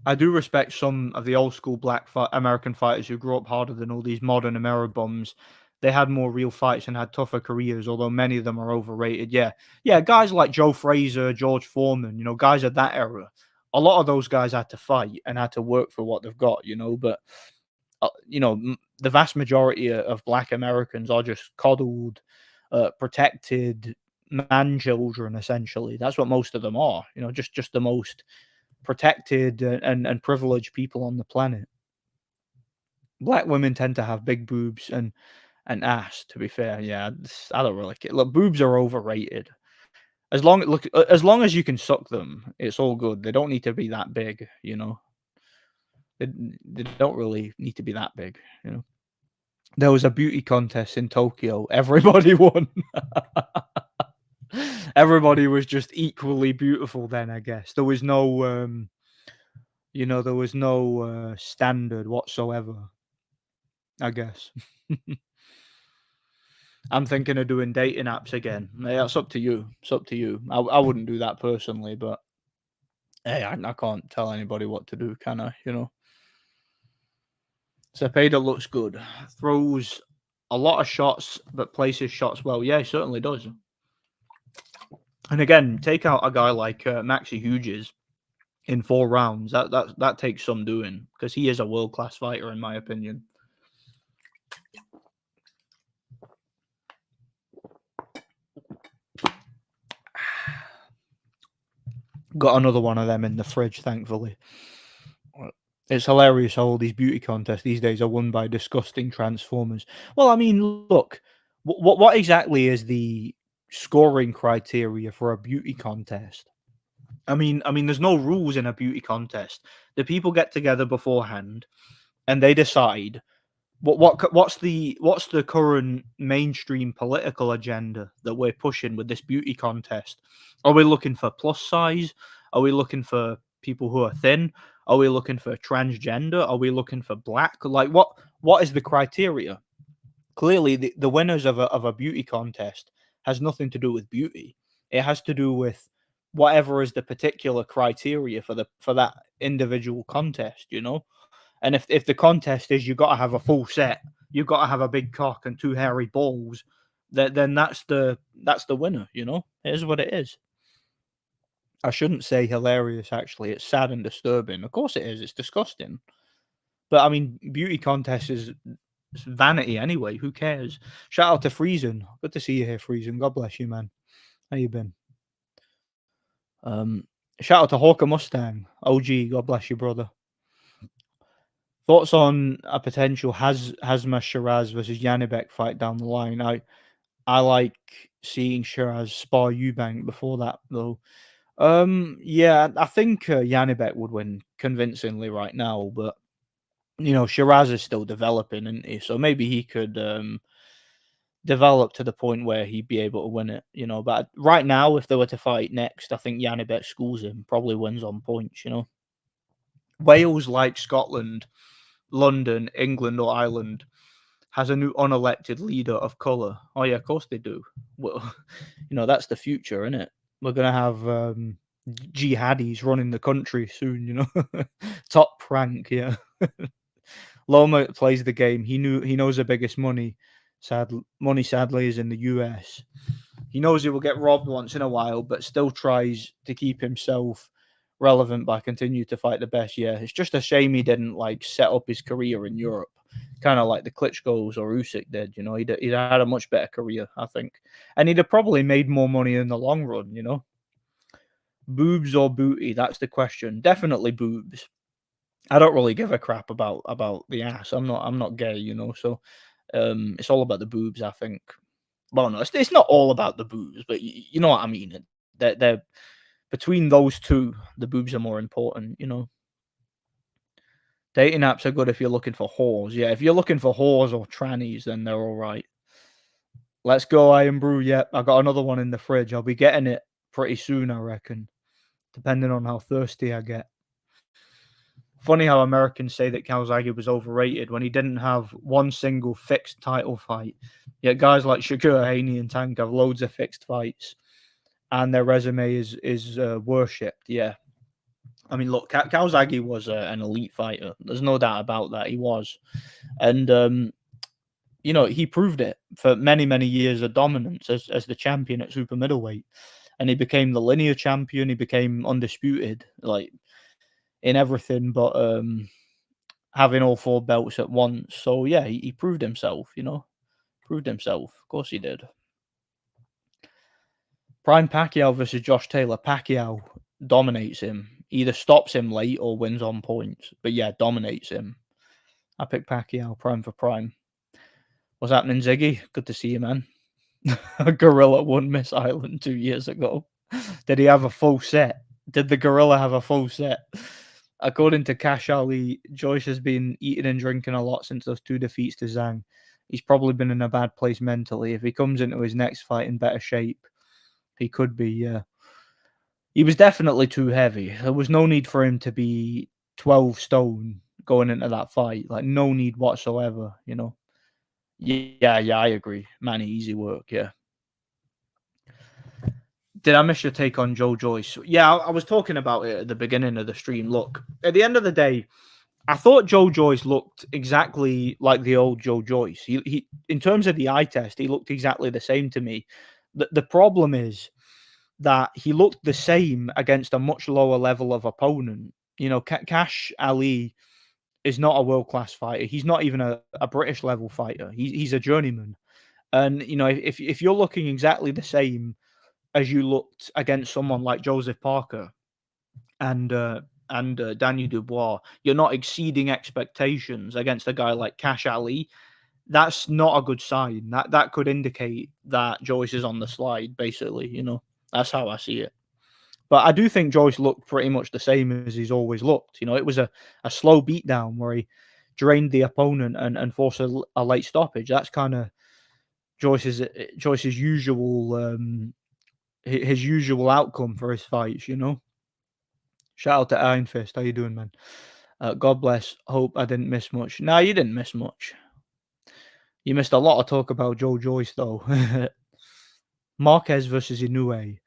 I do respect some of the old school American fighters who grew up harder than all these modern Ameribums. They had more real fights and had tougher careers, although many of them are overrated. Yeah, yeah, guys like Joe Frazier, George Foreman, guys of that era. A lot of those guys had to fight and had to work for what they've got, But the vast majority of Black Americans are just coddled, protected man children. Essentially, that's what most of them are. Just the most protected and privileged people on the planet. Black women tend to have big boobs and ass. To be fair, yeah, I don't really care. Look, boobs are overrated. As long as you can suck them, it's all good. They don't need to be that big, They don't really need to be that big. There was a beauty contest in Tokyo. Everybody won. Everybody was just equally beautiful then, I guess. There was no standard whatsoever, I guess. I'm thinking of doing dating apps again. Yeah, it's up to you. It's up to you. I wouldn't do that personally, but hey, I can't tell anybody what to do, can I? Cepeda looks good. Throws a lot of shots, but places shots well. Yeah, he certainly does. And again, take out a guy like Maxi Hughes in 4 rounds. That takes some doing, because he is a world-class fighter, in my opinion. Got another one of them in the fridge, thankfully. It's hilarious how all these beauty contests these days are won by disgusting transformers. Well, I mean, look, what exactly is the scoring criteria for a beauty contest? I mean, there's no rules in a beauty contest. The people get together beforehand, and they decide what's the current mainstream political agenda that we're pushing with this beauty contest. Are we looking for plus size? Are we looking for people who are thin? Are we looking for transgender? Are we looking for black? Like, what is the criteria? Clearly, the winners of a beauty contest has nothing to do with beauty. It has to do with whatever is the particular criteria for that individual contest. And if the contest is you got to have a full set, you got to have a big cock and 2 hairy balls, then that's the winner. It is what it is. I shouldn't say hilarious. Actually, it's sad and disturbing. Of course it is. It's disgusting. But I mean, beauty contest is vanity anyway. Who cares? Shout out to Friesen. Good to see you here, Friesen. God bless you, man. How you been? Shout out to Hawker Mustang. OG. God bless you, brother. Thoughts on a potential Hazma Shiraz versus Yanibek fight down the line? I like seeing Shiraz spar Eubank before that, though. Yeah, I think Yanibek would win convincingly right now, but Shiraz is still developing, isn't he? So maybe he could develop to the point where he'd be able to win it. But right now, if they were to fight next, I think Yanibek schools him, probably wins on points. Wales, like Scotland, London, England, or Ireland, has a new unelected leader of color. Oh yeah, of course they do. Well, that's the future, isn't it? We're gonna have jihadis running the country soon. Top rank, yeah. Loma plays the game. He knows the biggest money sadly is in the US. He knows he will get robbed once in a while, but still tries to keep himself relevant by continuing to fight the best. Yeah, it's just a shame he didn't set up his career in Europe, kind of like the Klitschko's or Usyk did. He'd had a much better career, I think, and he'd have probably made more money in the long run. Boobs or booty? That's the question. Definitely boobs. I don't really give a crap about the ass. I'm not gay, so it's all about the boobs, I think. Well, no, it's not all about the boobs, but you know what I mean. They're between those two, the boobs are more important. Dating apps are good if you're looking for whores. Yeah, if you're looking for whores or trannies, then they're all right. Let's go, Iron Brew. Yep, I got another one in the fridge. I'll be getting it pretty soon, I reckon, depending on how thirsty I get. Funny how Americans say that Calzaghe was overrated when he didn't have one single fixed title fight. Yet guys like Shakur, Haney, and Tank have loads of fixed fights, and their resume is worshipped. Yeah, I mean, look, Calzaghe was an elite fighter. There's no doubt about that. He was, and he proved it for many, many years of dominance as the champion at super middleweight, and he became the linear champion. He became undisputed, in everything, but having all 4 belts at once. So yeah, he proved himself. Proved himself. Of course he did. Prime Pacquiao versus Josh Taylor. Pacquiao dominates him. Either stops him late or wins on points. But yeah, dominates him. I pick Pacquiao, prime for prime. What's happening, Ziggy? Good to see you, man. Gorilla won Miss Island 2 years ago. Did he have a full set? Did the gorilla have a full set? According to Cash Ali, Joyce has been eating and drinking a lot since those 2 defeats to Zhang. He's probably been in a bad place mentally. If he comes into his next fight in better shape, he could be, yeah. He was definitely too heavy. There was no need for him to be 12 stone going into that fight. No need whatsoever, Yeah, I agree. Manny, easy work, yeah. Did I miss your take on Joe Joyce? Yeah, I was talking about it at the beginning of the stream. Look, at the end of the day, I thought Joe Joyce looked exactly like the old Joe Joyce. He in terms of the eye test, he looked exactly the same to me. The problem is that he looked the same against a much lower level of opponent. Cash Ali is not a world-class fighter. He's not even a British level fighter. He's a journeyman. And, if you're looking exactly the same as you looked against someone like Joseph Parker and Daniel Dubois, you're not exceeding expectations against a guy like Cash Ali. That's not a good sign. That could indicate that Joyce is on the slide, basically. That's how I see it. But I do think Joyce looked pretty much the same as he's always looked. It was a slow beatdown where he drained the opponent and forced a late stoppage. That's kind of Joyce's usual his usual outcome for his fights. Shout out to Iron Fist. How you doing, man? God bless. Hope I didn't miss much. Nah, you didn't miss much. You missed a lot of talk about Joe Joyce, though. Marquez versus Inoue.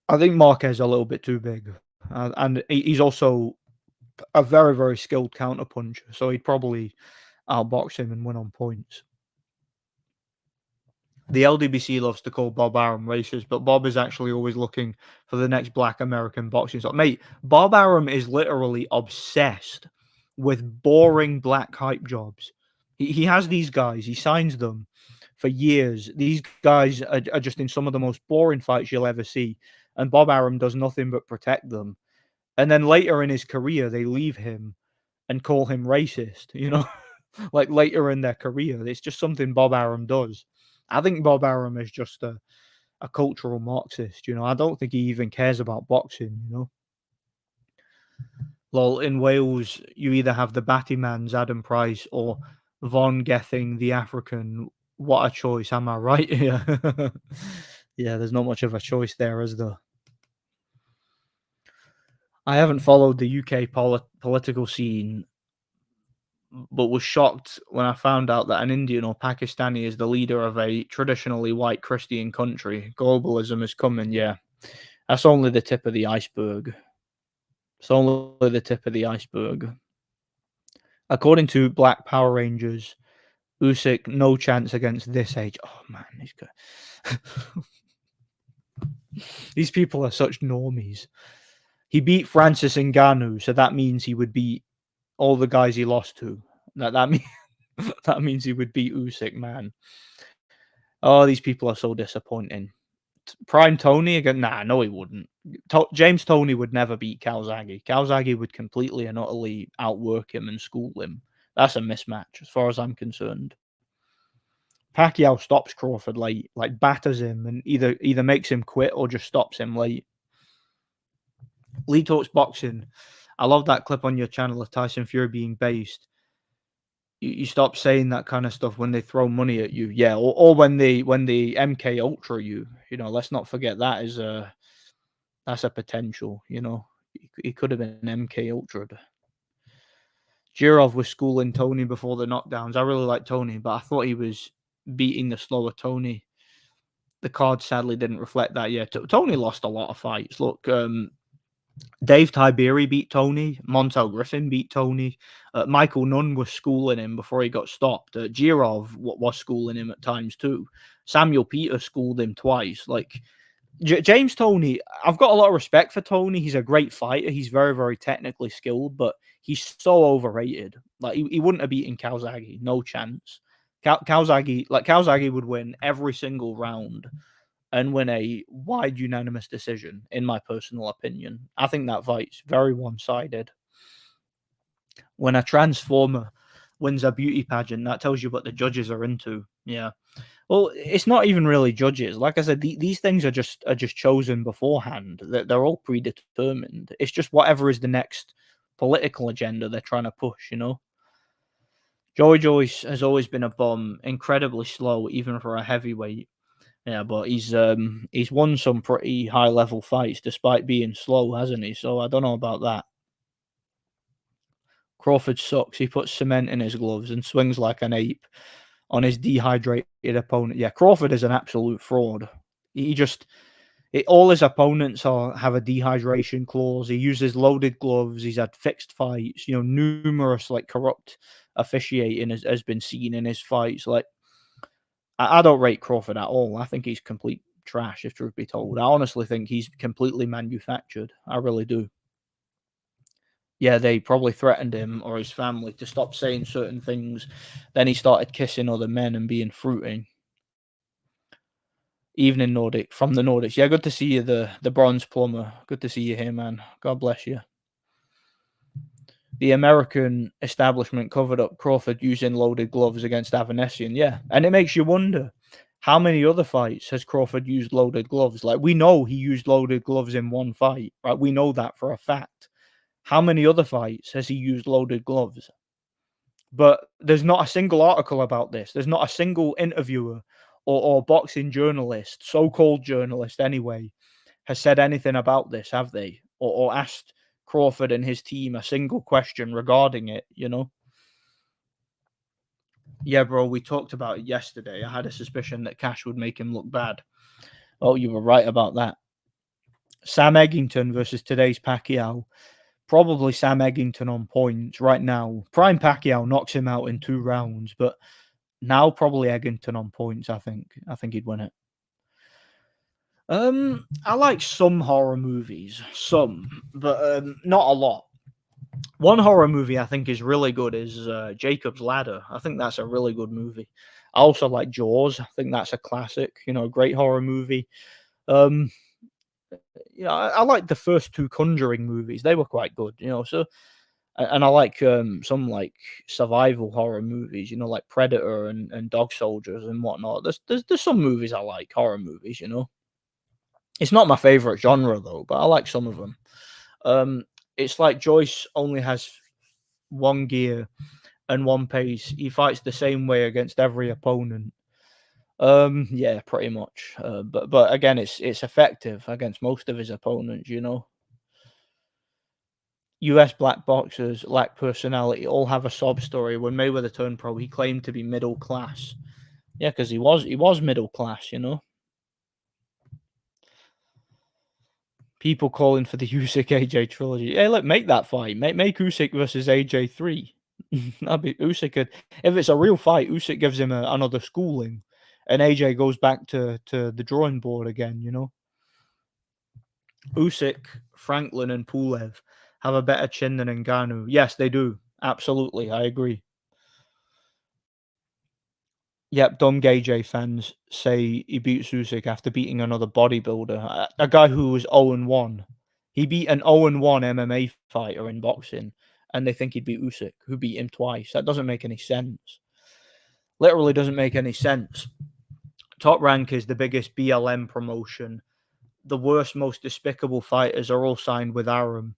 I think Marquez is a little bit too big. And he's also a very, very skilled counterpuncher. So he'd probably outbox him and win on points. The LDBC loves to call Bob Arum racist, but Bob is actually always looking for the next black American boxing star. Mate, Bob Arum is literally obsessed with boring black hype jobs. He has these guys, he signs them for years. These guys are just in some of the most boring fights you'll ever see. And Bob Arum does nothing but protect them. And then later in his career, they leave him and call him racist, like later in their career. It's just something Bob Arum does. I think Bob Arum is just a cultural Marxist, I don't think he even cares about boxing. Lol, in Wales, you either have the Battyman's Adam Price or Von Gething, the African. What a choice, am I right? Yeah. Yeah, there's not much of a choice there, is there? I haven't followed the UK political scene but was shocked when I found out that an Indian or Pakistani is the leader of a traditionally white Christian country. Globalism is coming, yeah. That's only the tip of the iceberg. It's only the tip of the iceberg. According to Black Power Rangers, Usyk no chance against this age. Oh man, he's good. These people are such normies. He beat Francis Ngannou, so that means he would beat all the guys he lost to. That means that means he would beat Usyk, man. Oh, these people are so disappointing. Prime Tony again? Nah, no, he wouldn't. James Tony would never beat Calzaghe. Calzaghe would completely and utterly outwork him and school him. That's a mismatch, as far as I'm concerned. Pacquiao stops Crawford late, like batters him, and either makes him quit or just stops him late. Lee Talks Boxing. I love that clip on your channel of Tyson Fury being based. You stop saying that kind of stuff when they throw money at you, yeah, or when they MK Ultra you. Let's not forget that is that's a potential. He could have been MK Ultra. Jirov was schooling Tony before the knockdowns. I really like Tony, but I thought he was beating the slower Tony. The card sadly didn't reflect that. Yeah, Tony lost a lot of fights. Look, Dave Tiberi beat Tony. Montel Griffin beat Tony. Michael Nunn was schooling him before he got stopped. Jirov was schooling him at times too. Samuel Peter schooled him twice. Like James Tony, I've got a lot of respect for Tony. He's a great fighter. He's very, very technically skilled, but he's so overrated. Like he wouldn't have beaten Calzaghe, no chance. Calzaghe would win every single round and win a wide unanimous decision, in my personal opinion. I think that fight's very one-sided. When a transformer wins a beauty pageant, that tells you what the judges are into. Yeah. Well, it's not even really judges. Like I said, these things are just chosen beforehand. They're all predetermined. It's just whatever is the next political agenda they're trying to push. Joyce has always been a bomb, incredibly slow, even for a heavyweight. Yeah, but he's won some pretty high level fights despite being slow, hasn't he? So I don't know about that. Crawford sucks. He puts cement in his gloves and swings like an ape on his dehydrated opponent. Yeah, Crawford is an absolute fraud. All his opponents have a dehydration clause. He uses loaded gloves. He's had fixed fights. Numerous like corrupt officiating has been seen in his fights. Like I don't rate Crawford at all. I think he's complete trash, if truth be told. I honestly think he's completely manufactured. I really do. Yeah, they probably threatened him or his family to stop saying certain things. Then he started kissing other men and being fruiting. Evening Nordic from the Nordics. Yeah, good to see you, the bronze plumber. Good to see you here, man. God bless you. The American establishment covered up Crawford using loaded gloves against Avanesian. Yeah, and it makes you wonder how many other fights has Crawford used loaded gloves? Like we know he used loaded gloves in one fight, right? We know that for a fact. How many other fights has he used loaded gloves? But there's not a single article about this. There's not a single interviewer or boxing journalist, so-called journalist anyway, has said anything about this, have they? Or asked Crawford and his team a single question regarding it, Yeah, bro, we talked about it yesterday. I had a suspicion that Cash would make him look bad. Oh, you were right about that. Sam Eggington versus today's Pacquiao. Probably Sam Eggington on points right now. Prime Pacquiao knocks him out in 2 rounds, but now probably Eggington on points. I think he'd win it. I like some horror movies, but not a lot. One horror movie I think is really good is Jacob's Ladder. I think that's a really good movie. I also like Jaws. I think that's a classic. Great horror movie. I like the first 2 Conjuring movies. They were quite good. So and I like some like survival horror movies. Like Predator and Dog Soldiers and whatnot. There's some movies I like, horror movies. It's not my favorite genre though, but I like some of them. It's like Joyce only has one gear and one pace. He fights the same way against every opponent. Yeah, pretty much. But again, it's effective against most of his opponents. US black boxers lack personality, all have a sob story. When Mayweather turned pro, he claimed to be middle class. Yeah, because he was middle class, you know. People calling for the Usyk AJ trilogy. Hey, look, make that fight. Make Usyk versus AJ 3. That'd be Usyk. If it's a real fight, Usyk gives him another schooling, and AJ goes back to the drawing board again. You know, Usyk, Franklin, and Pulev have a better chin than Ngannou. Yes, they do. Absolutely, I agree. Yep, dumb gay J fans say he beats Usyk after beating another bodybuilder, a guy who was 0-1. He beat an 0-1 MMA fighter in boxing, and they think he'd beat Usyk, who beat him twice. That doesn't make any sense. Literally doesn't make any sense. Top Rank is the biggest BLM promotion. The worst, most despicable fighters are all signed with Arum.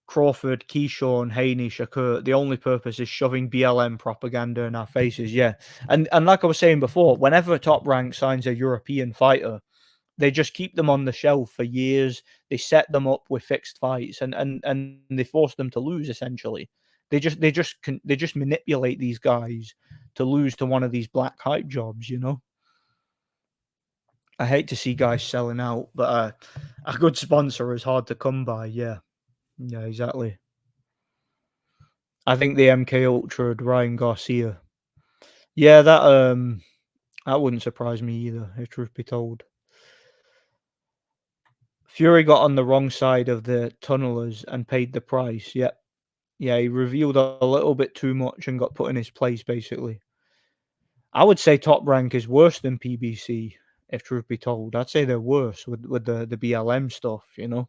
Crawford, Keyshawn, Haney, Shakur, the only purpose is shoving BLM propaganda in our faces. Yeah. And like I was saying before, whenever Top Rank signs a European fighter, they just keep them on the shelf for years. They set them up with fixed fights and they force them to lose essentially. They just manipulate these guys to lose to one of these black hype jobs, you know. I hate to see guys selling out, but a good sponsor is hard to come by. Yeah. Yeah, exactly. I think the MK Ultra Ryan Garcia. Yeah, that wouldn't surprise me either, if truth be told. Fury got on the wrong side of the tunnelers and paid the price. Yep. Yeah, he revealed a little bit too much and got put in his place, basically. I would say Top Rank is worse than PBC, if truth be told. I'd say they're worse with the BLM stuff, you know?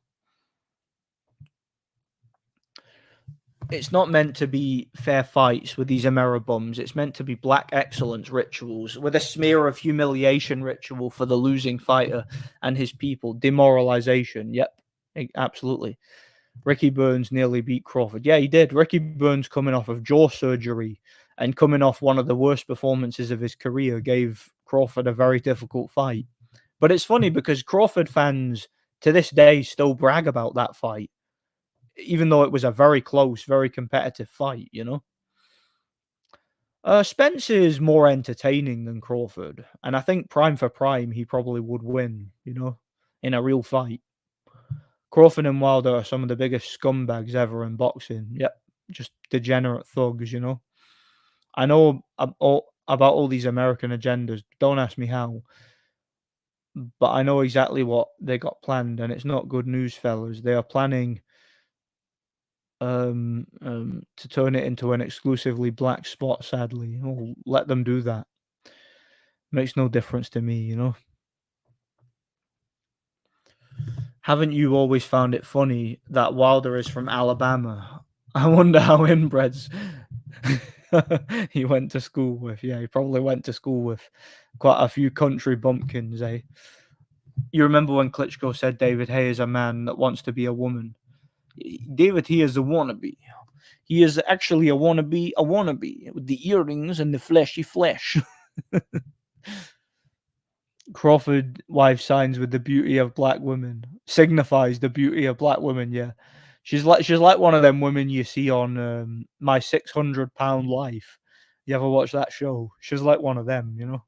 It's not meant to be fair fights with these Ameribums. It's meant to be black excellence rituals with a smear of humiliation ritual for the losing fighter and his people. Demoralization. Yep, absolutely. Ricky Burns nearly beat Crawford. Yeah, he did. Ricky Burns, coming off of jaw surgery and coming off one of the worst performances of his career, gave Crawford a very difficult fight. But it's funny because Crawford fans to this day still brag about that fight, even though it was a very close, very competitive fight, you know? Spence is more entertaining than Crawford, and I think prime for prime, he probably would win, you know, in a real fight. Crawford and Wilder are some of the biggest scumbags ever in boxing. Yep, just degenerate thugs, you know. I know about all these American agendas. Don't ask me how, but I know exactly what they got planned, and it's not good news, fellas. They are planning to turn it into an exclusively black spot, sadly. Oh, let them do that. Makes no difference to me, you know. Haven't you always found it funny that Wilder is from Alabama? I wonder how inbreds he went to school with. Yeah, he probably went to school with quite a few country bumpkins, eh? You remember when Klitschko said David Hay is a man that wants to be a woman? David Hay is a wannabe. He is actually a wannabe with the earrings and the fleshy flesh. Crawford wife signs with the beauty of black women. Signifies the beauty of black women, yeah. She's like one of them women you see on My 600 Pound Life. You ever watch that show? She's like one of them, you know.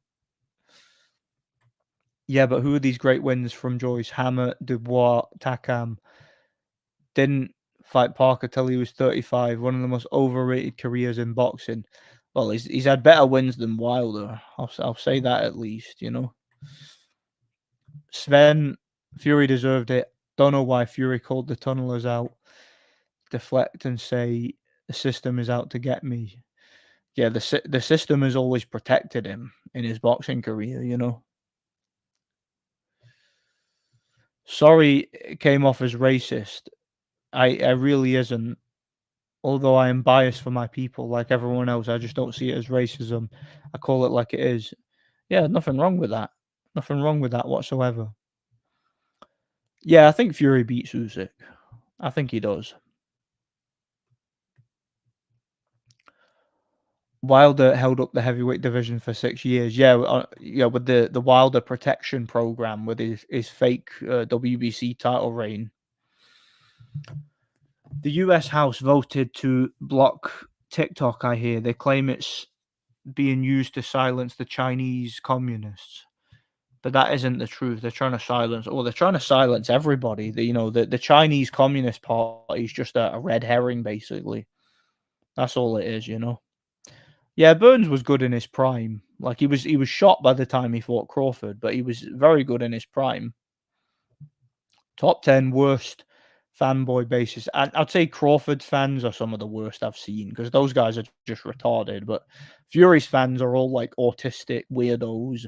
Yeah, but who are these great wins from Joyce? Hammer, Dubois, Takam. Didn't fight Parker till he was 35. One of the most overrated careers in boxing. Well, he's had better wins than Wilder. I'll say that at least, you know. Sven, Fury deserved it. Don't know why Fury called the tunnelers out. Deflect and say the system is out to get me. Yeah, the system has always protected him in his boxing career, you know. Sorry, it came off as racist. I really isn't. Although I am biased for my people, like everyone else, I just don't see it as racism. I call it like it is. Yeah, nothing wrong with that. Nothing wrong with that whatsoever. Yeah, I think Fury beats Usyk. I think he does. Wilder held up the heavyweight division for 6 years. Yeah, yeah, with the Wilder protection program with his fake WBC title reign. The US House voted to block TikTok, I hear. They claim it's being used to silence the Chinese communists. But that isn't the truth. They're trying to silence everybody. The Chinese Communist Party is just a red herring, basically. That's all it is. Yeah, Burns was good in his prime. Like he was shot by the time he fought Crawford, but he was very good in his prime. Top 10 worst fanboy bases. And I'd say Crawford's fans are some of the worst I've seen because those guys are just retarded. But Fury's fans are all like autistic weirdos.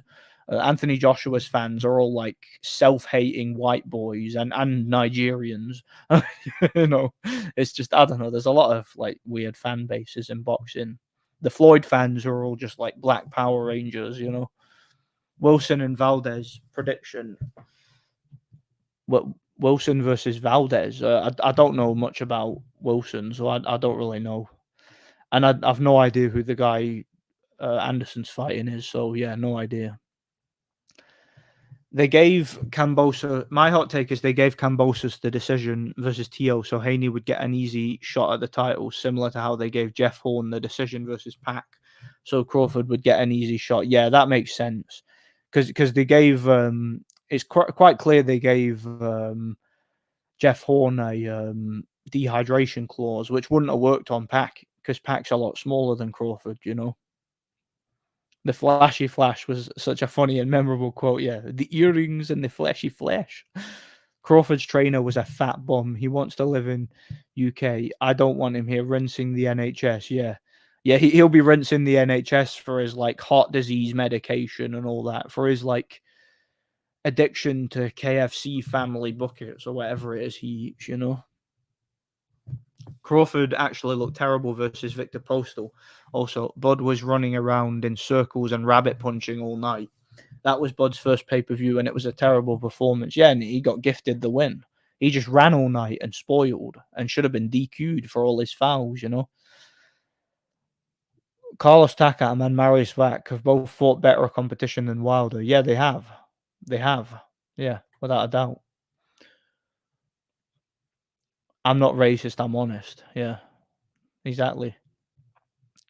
Anthony Joshua's fans are all like self-hating white boys and Nigerians. It's just, I don't know. There's a lot of like weird fan bases in boxing. The Floyd fans are all just like Black Power Rangers. Wilson and Valdez prediction. What, Wilson versus Valdez? I don't know much about Wilson, so I don't really know, and I've no idea who the guy Anderson's fighting is. So yeah, no idea. They gave Kambosa. My hot take is they gave Kambosos the decision versus Teo, so Haney would get an easy shot at the title, similar to how they gave Jeff Horn the decision versus Pac, so Crawford would get an easy shot. Yeah, that makes sense, because they gave. It's quite clear they gave Jeff Horn a dehydration clause, which wouldn't have worked on Pac because Pac's a lot smaller than Crawford. The flashy flash was such a funny and memorable quote. Yeah, the earrings and the fleshy flesh. Crawford's trainer was a fat bum. He wants to live in UK. I don't want him here rinsing the NHS. Yeah, he'll be rinsing the NHS for his like heart disease medication and all that, for his like addiction to KFC family buckets or whatever it is he eats. Crawford actually looked terrible versus Victor Postal. Also, Bud was running around in circles and rabbit punching all night. That was Bud's first pay-per-view, and it was a terrible performance. Yeah, and he got gifted the win. He just ran all night and spoiled and should have been DQ'd for all his fouls. Carlos Takam and Marius Vac have both fought better competition than Wilder. Yeah, they have. They have. Yeah, without a doubt. I'm not racist, I'm honest. Yeah, exactly.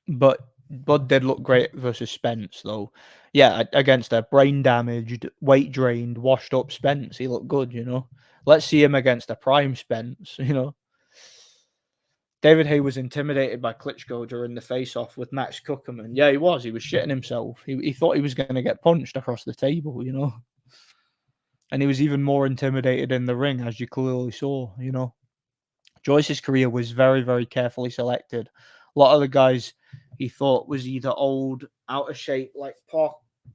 But Bud did look great versus Spence, though. Yeah, against a brain damaged, weight drained, washed up Spence, he looked good. Let's see him against a prime Spence. David Hay was intimidated by Klitschko during the face-off with Max Kuckerman. Yeah, he was. He was shitting himself. He thought he was going to get punched across the table. And he was even more intimidated in the ring, as you clearly saw. Joyce's career was very, very carefully selected. A lot of the guys he thought was either old, out of shape, like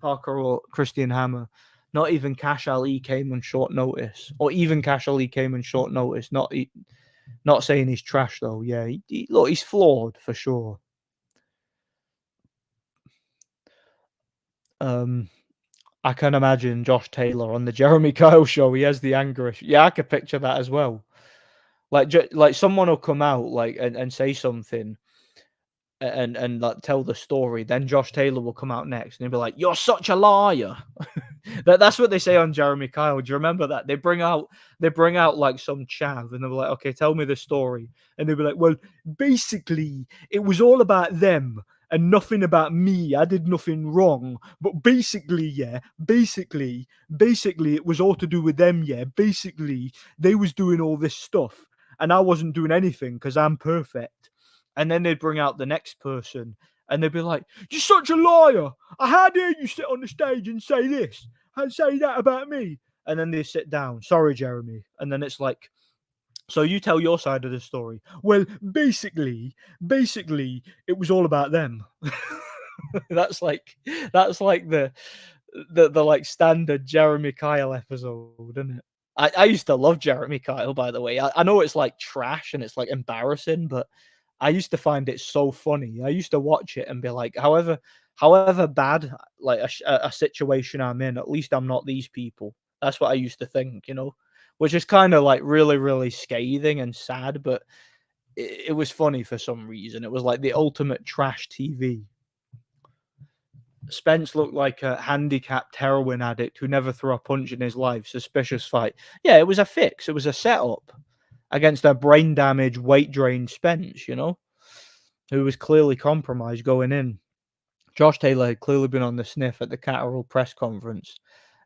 Parker or Christian Hammer. Not even Cash Ali came on short notice. Or even Cash Ali came on short notice. Not saying he's trash, though. Yeah, look, he's flawed, for sure. I can imagine Josh Taylor on the Jeremy Kyle show. He has the anger issue. Yeah, I could picture that as well. Like someone will come out and say something and like tell the story, then Josh Taylor will come out next and he'll be like, "You're such a liar." That's what they say on Jeremy Kyle. Do you remember that? They bring out like some chav and they're like, "Okay, tell me the story." And they'll be like, "Well, basically, it was all about them and nothing about me. I did nothing wrong. But basically, yeah, basically, it was all to do with them, yeah. Basically, they was doing all this stuff and I wasn't doing anything because I'm perfect." And then they'd bring out the next person and they'd be like, "You're such a liar. How dare you sit on the stage and say this and say that about me?" And then they sit down. "Sorry, Jeremy." And then it's like, "So you tell your side of the story." "Well, basically, it was all about them." that's like the like standard Jeremy Kyle episode, isn't it? I used to love Jeremy Kyle, by the way. I know it's like trash and it's like embarrassing, but I used to find it so funny. I used to watch it and be like, however bad like a situation I'm in, at least I'm not these people. That's what I used to think, which is kind of like really, really scathing and sad, but it was funny for some reason. It was like the ultimate trash TV. Spence looked like a handicapped heroin addict who never threw a punch in his life. Suspicious fight. Yeah, it was a fix. It was a setup. against a brain damaged, weight drained Spence, who was clearly compromised going in. Josh Taylor had clearly been on the sniff at the Catterall press conference.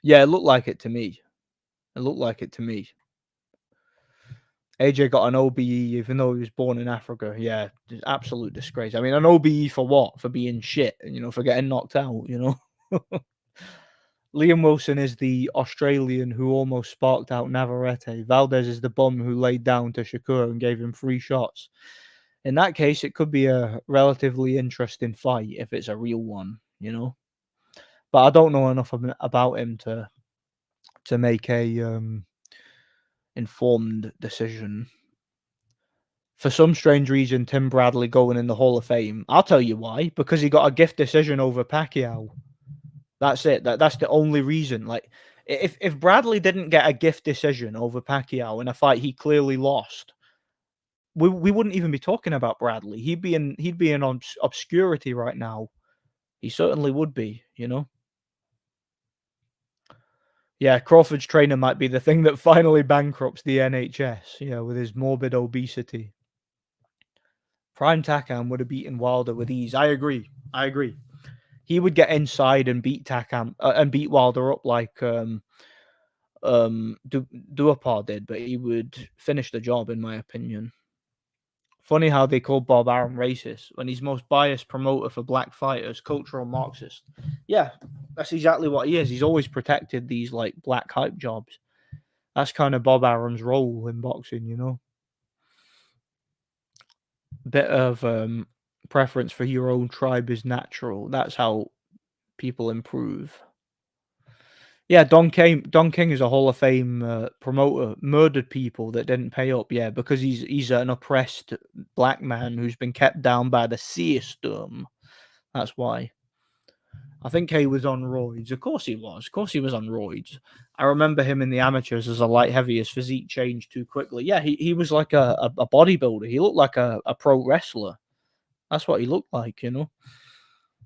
Yeah, it looked like it to me. It looked like it to me. AJ got an OBE even though he was born in Africa. Yeah, absolute disgrace. I mean, an OBE for what? For being shit, for getting knocked out, Liam Wilson is the Australian who almost sparked out Navarrete. Valdez is the bum who laid down to Shakur and gave him 3 shots. In that case, it could be a relatively interesting fight if it's a real one, But I don't know enough about him to make a informed decision. For some strange reason, Tim Bradley going in the Hall of Fame. I'll tell you why. Because he got a gift decision over Pacquiao. That's it. That's the only reason. Like, if Bradley didn't get a gift decision over Pacquiao in a fight he clearly lost, we wouldn't even be talking about Bradley. He'd be in obscurity right now. He certainly would be. Yeah, Crawford's trainer might be the thing that finally bankrupts the NHS. With his morbid obesity. Prime Takam would have beaten Wilder with ease. I agree. He would get inside and beat Takam and beat Wilder up like Duhapar did, but he would finish the job in my opinion. Funny how they call Bob Arum racist when he's most biased promoter for black fighters, cultural Marxist. Yeah, that's exactly what he is. He's always protected these like black hype jobs. That's kind of Bob Arum's role in boxing, Bit of preference for your own tribe is natural. That's how people improve. Yeah, Don King is a Hall of Fame promoter. Murdered people that didn't pay up. Yeah, because he's an oppressed black man who's been kept down by the system. That's why. I think he was on roids. Of course he was. Of course he was on roids. I remember him in the amateurs as a light heavy. His physique changed too quickly. Yeah, he was like a bodybuilder. He looked like a pro wrestler. That's what he looked like,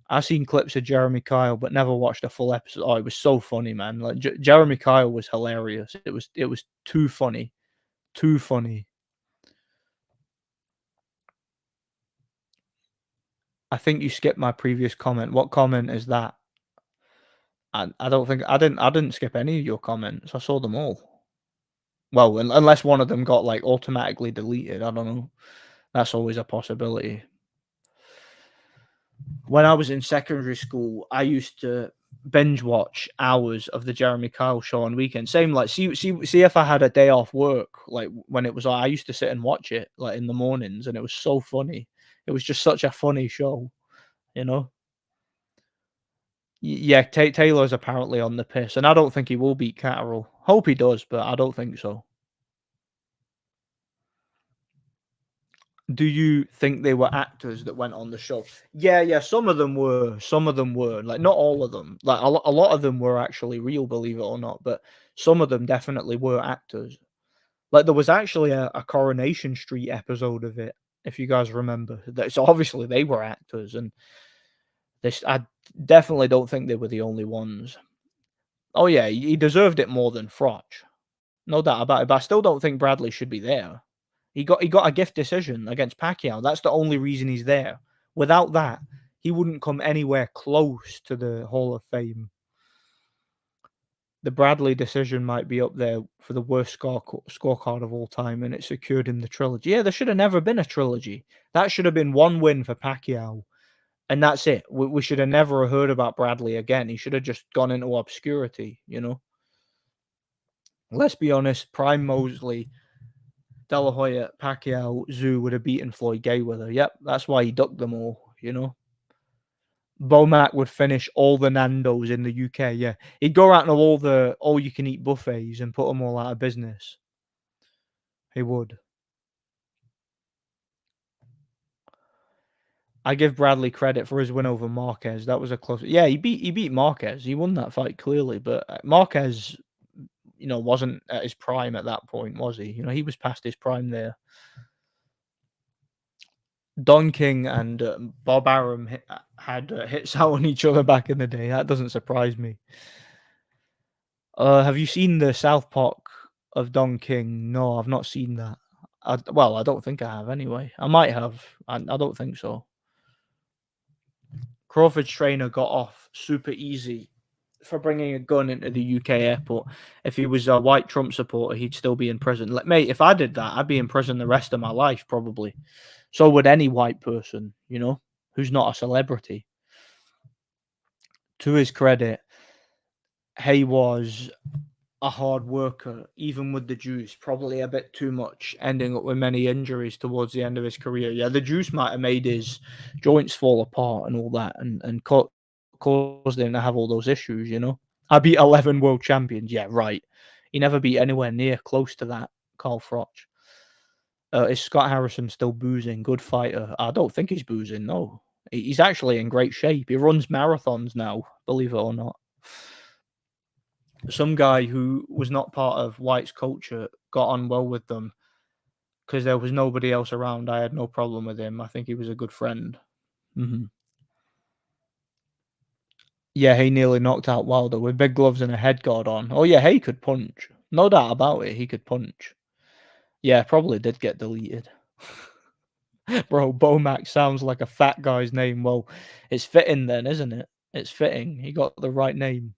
I've seen clips of Jeremy Kyle, but never watched a full episode. Oh, it was so funny, man! Like Jeremy Kyle was hilarious. It was too funny, too funny. I think you skipped my previous comment. What comment is that? I don't think I didn't skip any of your comments. I saw them all. Well, unless one of them got like automatically deleted. I don't know. That's always a possibility. When I was in secondary school, I used to binge watch hours of the Jeremy Kyle show on weekends. Same like see if I had a day off work, like when it was I used to sit and watch it like in the mornings, and it was so funny. It was just such a funny show, Yeah, Taylor's apparently on the piss, and I don't think he will beat Catterall. Hope he does, but I don't think so. Do you think they were actors that went on the show? Yeah, some of them were. Some of them were. Like, not all of them. Like, a lot of them were actually real, believe it or not, but some of them definitely were actors. Like, there was actually a Coronation Street episode of it, if you guys remember. So obviously they were actors, and I definitely don't think they were the only ones. Oh yeah, he deserved it more than Froch. No doubt about it, but I still don't think Bradley should be there. He got a gift decision against Pacquiao. That's the only reason he's there. Without that, he wouldn't come anywhere close to the Hall of Fame. The Bradley decision might be up there for the worst scorecard of all time, and it secured him the trilogy. Yeah, there should have never been a trilogy. That should have been one win for Pacquiao, and that's it. We should have never heard about Bradley again. He should have just gone into obscurity, Let's be honest, Prime Mosley, De La Hoya, Pacquiao, Zoo would have beaten Floyd Mayweather. Yep, that's why he ducked them all, Bomac would finish all the Nando's in the UK, yeah. He'd go out on all the all-you-can-eat buffets and put them all out of business. He would. I give Bradley credit for his win over Marquez. That was a close... Yeah, he beat Marquez. He won that fight, clearly, but Marquez, wasn't at his prime at that point, was he? He was past his prime there. Don King and Bob Arum had hits out on each other back in the day. That doesn't surprise me. Have you seen the South Park of Don King? No, I've not seen that. Well, I don't think I have anyway. I might have. I don't think so. Crawford's trainer got off super easy for bringing a gun into the UK airport. If he was a white Trump supporter, he'd still be in prison. Like, mate, if I did that, I'd be in prison the rest of my life, probably. So would any white person, who's not a celebrity. To his credit, he was a hard worker, even with the juice, probably a bit too much, ending up with many injuries towards the end of his career. Yeah, the juice might have made his joints fall apart and all that, and caused him to have all those issues. I beat 11 world champions. Yeah, right. He never beat anywhere near close to that, Carl Froch. Is Scott Harrison still boozing? Good fighter. I don't think he's boozing, no. He's actually in great shape. He runs marathons now, believe it or not. Some guy who was not part of White's culture got on well with them because there was nobody else around. I had no problem with him. I think he was a good friend. Yeah, he nearly knocked out Wilder with big gloves and a head guard on. Oh yeah, he could punch. No doubt about it, he could punch. Yeah, probably did get deleted. Bro, Bomac sounds like a fat guy's name. Well, it's fitting then, isn't it? It's fitting. He got the right name.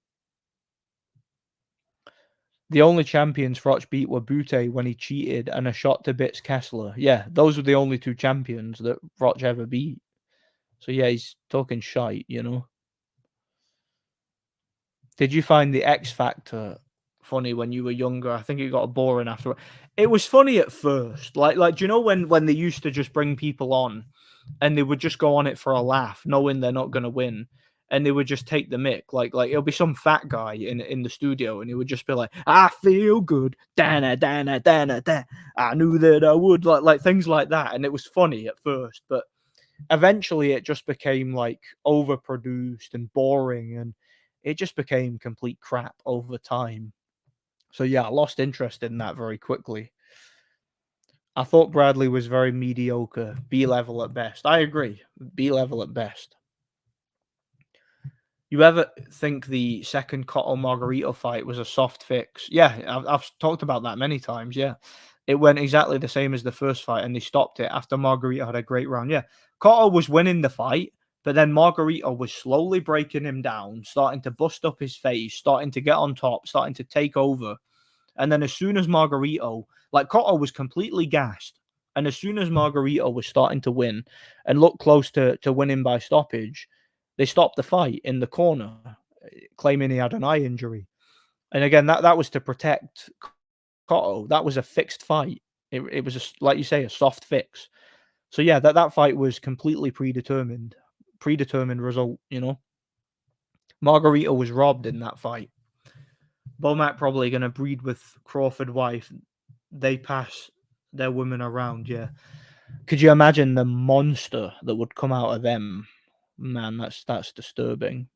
The only champions Froch beat were Butte when he cheated and a shot to bits Kessler. Yeah, those were the only two champions that Froch ever beat. So yeah, he's talking shite. Did you find the X Factor funny when you were younger? I think it got boring after. It was funny at first. Like do you know when they used to just bring people on and they would just go on it for a laugh, knowing they're not gonna win, and they would just take the mick. Like it'll be some fat guy in the studio, and he would just be like, "I feel good, Dana, Dana, Dana, Dana. I knew that I would," like things like that, and it was funny at first, but eventually it just became like overproduced and boring, and it just became complete crap over time. So yeah, I lost interest in that very quickly. I thought Bradley was very mediocre, B level at best. I agree, B level at best. You ever think the second Cotto Margarito fight was a soft fix? Yeah, I've talked about that many times. Yeah, it went exactly the same as the first fight, and they stopped it after Margarito had a great round. Yeah, Cotto was winning the fight, but then Margarito was slowly breaking him down, starting to bust up his face, starting to get on top, starting to take over. And then as soon as Margarito, like Cotto was completely gassed, and as soon as Margarito was starting to win and look close to winning by stoppage, they stopped the fight in the corner, claiming he had an eye injury. And again, that was to protect Cotto. That was a fixed fight. It was like you say, a soft fix. So yeah, that fight was completely predetermined result. Margarito was robbed in that fight. Bomac probably going to breed with Crawford wife. They pass their women around. Yeah. Could you imagine the monster that would come out of them? Man, that's disturbing.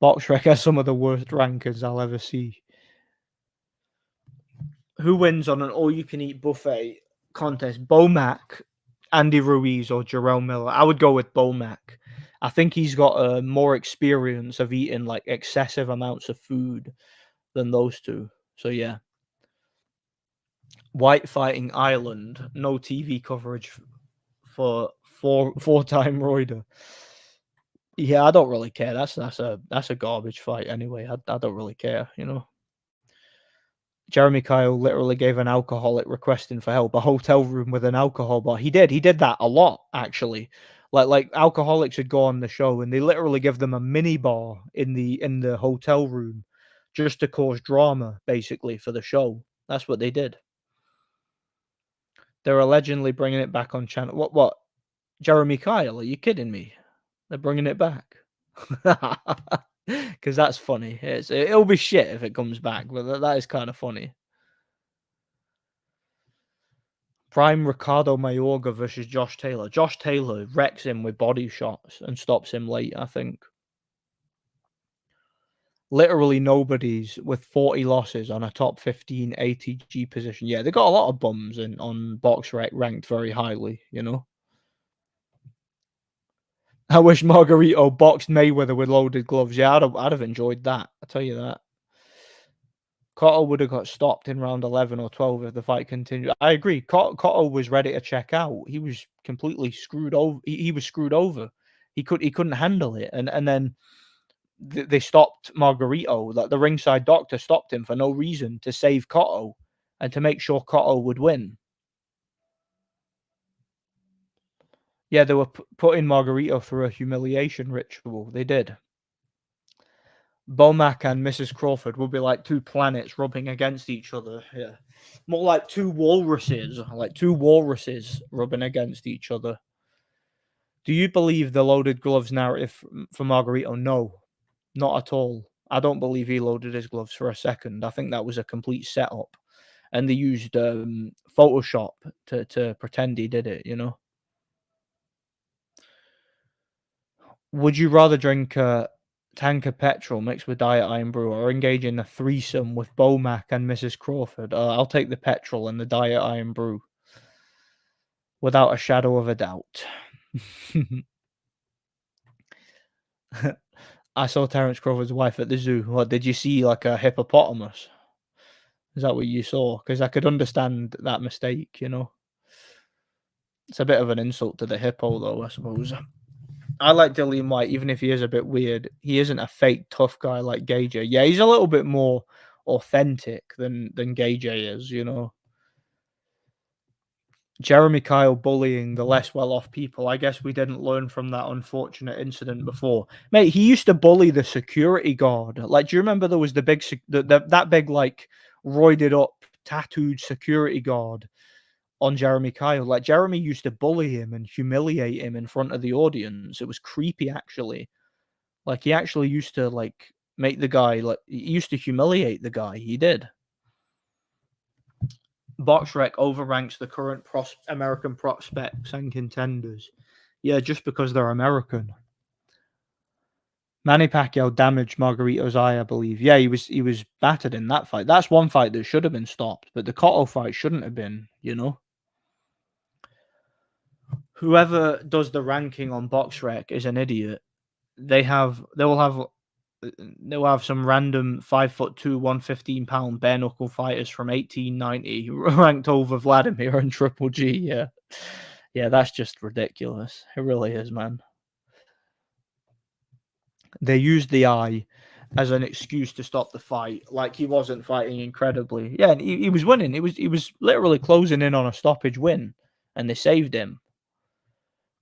BoxRec has some of the worst rankers I'll ever see. Who wins on an all-you-can-eat buffet contest? Bomac, Andy Ruiz, or Jerome Miller? I would go with Bomac. I think he's got more experience of eating like excessive amounts of food than those two. So yeah. White fighting Ireland, no TV coverage for four-time Royder. Yeah, I don't really care. That's a garbage fight anyway. I don't really care. Jeremy Kyle literally gave an alcoholic requesting for help a hotel room with an alcohol bar. He did that a lot actually. Like alcoholics would go on the show and they literally give them a mini bar in the hotel room just to cause drama basically for the show. That's what they did. They're allegedly bringing it back on channel. What? Jeremy Kyle? Are you kidding me? They're bringing it back. Because that's funny. It'll be shit if it comes back, but that is kind of funny. Prime Ricardo Mayorga versus Josh Taylor. Josh Taylor wrecks him with body shots and stops him late, I think. Literally nobody's with 40 losses on a top 15 ATG position. Yeah, they got a lot of bums on BoxRec ranked very highly. I wish Margarito boxed Mayweather with loaded gloves. Yeah, I'd have enjoyed that. I tell you that. Cotto would have got stopped in round 11 or 12 if the fight continued. I agree. Cotto was ready to check out. He was completely screwed over. He was screwed over. He couldn't handle it, and then they stopped Margarito. Like the ringside doctor stopped him for no reason to save Cotto and to make sure Cotto would win. Yeah, they were putting Margarito through a humiliation ritual. They did. Bomac and Mrs. Crawford would be like two planets rubbing against each other. Yeah. More like two walruses rubbing against each other. Do you believe the loaded gloves narrative for Margarito? No, not at all. I don't believe he loaded his gloves for a second. I think that was a complete setup. And they used Photoshop to pretend he did it, you know? Would you rather drink a tank of petrol mixed with Diet Iron Brew or engage in a threesome with Bomac and Mrs. Crawford? I'll take the petrol and the Diet Iron Brew without a shadow of a doubt. I saw Terence Crawford's wife at the zoo. What did you see? Like a hippopotamus? Is that what you saw? Because I could understand that mistake, you know. It's a bit of an insult to the hippo, though, I suppose. I like Dillian White, even if he is a bit weird. He isn't a fake tough guy like Gage. Yeah, he's a little bit more authentic than Gage is, you know. Jeremy Kyle bullying the less well-off people. I guess we didn't learn from that unfortunate incident before. Mate, he used to bully the security guard. Like, do you remember there was the big, that big, like, roided up, tattooed security guard on Jeremy Kyle? Like, Jeremy used to bully him and humiliate him in front of the audience. It was creepy, actually. Like, he actually used to, like, make the guy, like, he used to humiliate the guy. He did. BoxRec overranks the current American prospects and contenders. Yeah, just because they're American. Manny Pacquiao damaged Margarito's eye, I believe. Yeah, he was battered in that fight. That's one fight that should have been stopped, but the Cotto fight shouldn't have been, you know? Whoever does the ranking on BoxRec is an idiot. They'll have some random 5'2", 115-pound bare knuckle fighters from 1890 ranked over Vladimir and Triple G. Yeah, yeah, that's just ridiculous. It really is, man. They used the eye as an excuse to stop the fight, like he wasn't fighting incredibly. Yeah, and he was winning. He was literally closing in on a stoppage win, and they saved him.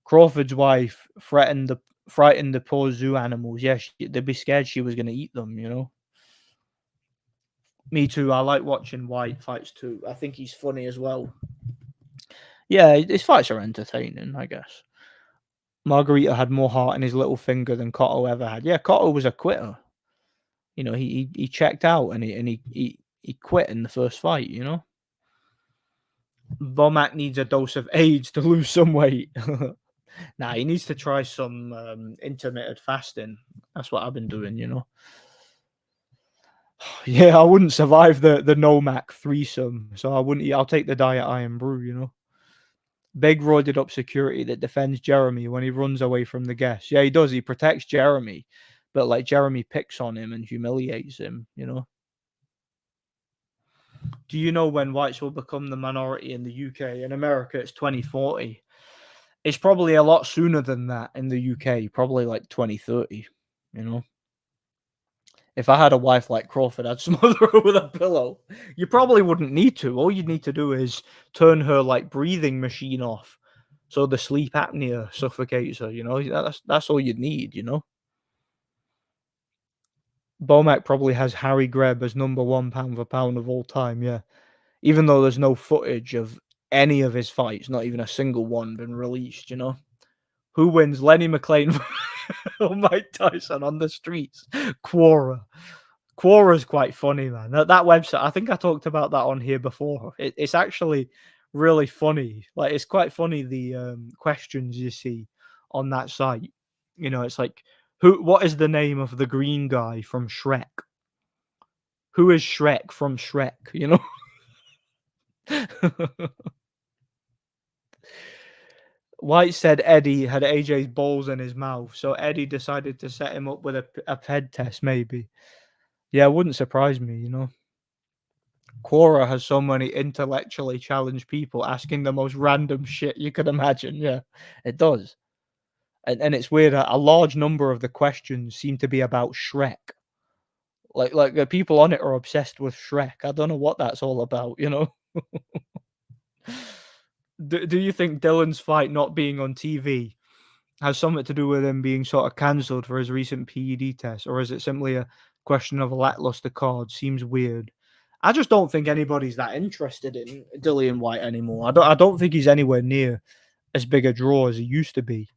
Crawford's wife frightened the poor zoo animals. Yeah, they'd be scared she was going to eat them, you know? Me too. I like watching White fights too. I think he's funny as well. Yeah, his fights are entertaining, I guess. Margarito had more heart in his little finger than Cotto ever had. Yeah, Cotto was a quitter. You know, he checked out and he quit in the first fight, you know? Vomac needs a dose of AIDS to lose some weight. Nah, he needs to try some intermittent fasting. That's what I've been doing, you know. Yeah, I wouldn't survive the Nomac threesome, so I wouldn't. I'll take the Diet Iron Brew, you know. Big roided up security that defends Jeremy when he runs away from the guests. Yeah, he does. He protects Jeremy, but like Jeremy picks on him and humiliates him, you know. Do you know when whites will become the minority in the UK? In America, it's 2040. It's probably a lot sooner than that in the UK, probably like 2030, you know. If I had a wife like Crawford, I'd smother her with a pillow. You probably wouldn't need to. All you'd need to do is turn her like breathing machine off, so the sleep apnea suffocates her. You know, that's all you'd need. You know, Bomac probably has Harry Greb as number one pound for pound of all time. Yeah, even though there's no footage of any of his fights, not even a single one been released. You know, who wins, Lenny McLean or Mike Tyson on the streets? Quora. Quora's quite funny, man. That website, I think I talked about that on here before. It's actually really funny. Like, it's quite funny the questions you see on that site. You know, it's like, what is the name of the green guy from Shrek? Who is Shrek from Shrek? You know. White said Eddie had AJ's balls in his mouth, so Eddie decided to set him up with a ped test, maybe. Yeah, it wouldn't surprise me, you know. Quora has so many intellectually challenged people asking the most random shit you could imagine. Yeah, it does. And it's weird. A large number of the questions seem to be about Shrek. Like the people on it are obsessed with Shrek. I don't know what that's all about. You know. Do you think Dylan's fight not being on TV has something to do with him being sort of cancelled for his recent PED test, or is it simply a question of a lackluster card? Seems weird. I just don't think anybody's that interested in Dillian White anymore. I don't think he's anywhere near as big a draw as he used to be.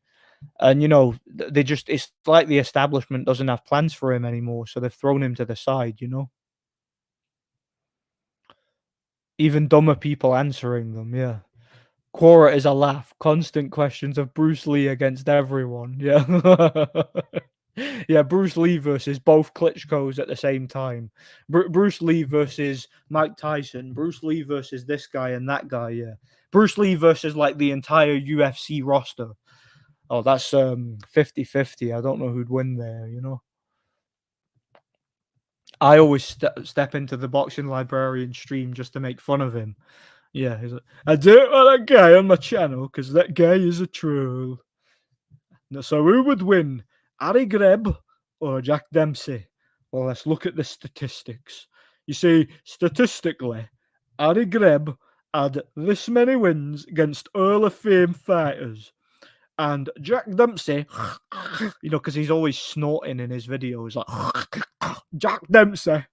And they just it's like the establishment doesn't have plans for him anymore, so they've thrown him to the side. Even dumber people answering them, yeah. Quora is a laugh. Constant questions of Bruce Lee against everyone. Yeah. Yeah, Bruce Lee versus both Klitschko's at the same time. Bruce Lee versus Mike Tyson. Bruce Lee versus this guy and that guy, yeah. Bruce Lee versus like the entire UFC roster. Oh, that's 50-50. I don't know who'd win there. I always step into the boxing librarian stream just to make fun of him. Yeah, he's like, I don't want that guy on my channel because that guy is a troll. So who would win, Harry Greb or Jack Dempsey? Well, let's look at the statistics. You see, statistically, Harry Greb had this many wins against Hall of Fame fighters. And Jack Dempsey, because he's always snorting in his videos, like, Jack Dempsey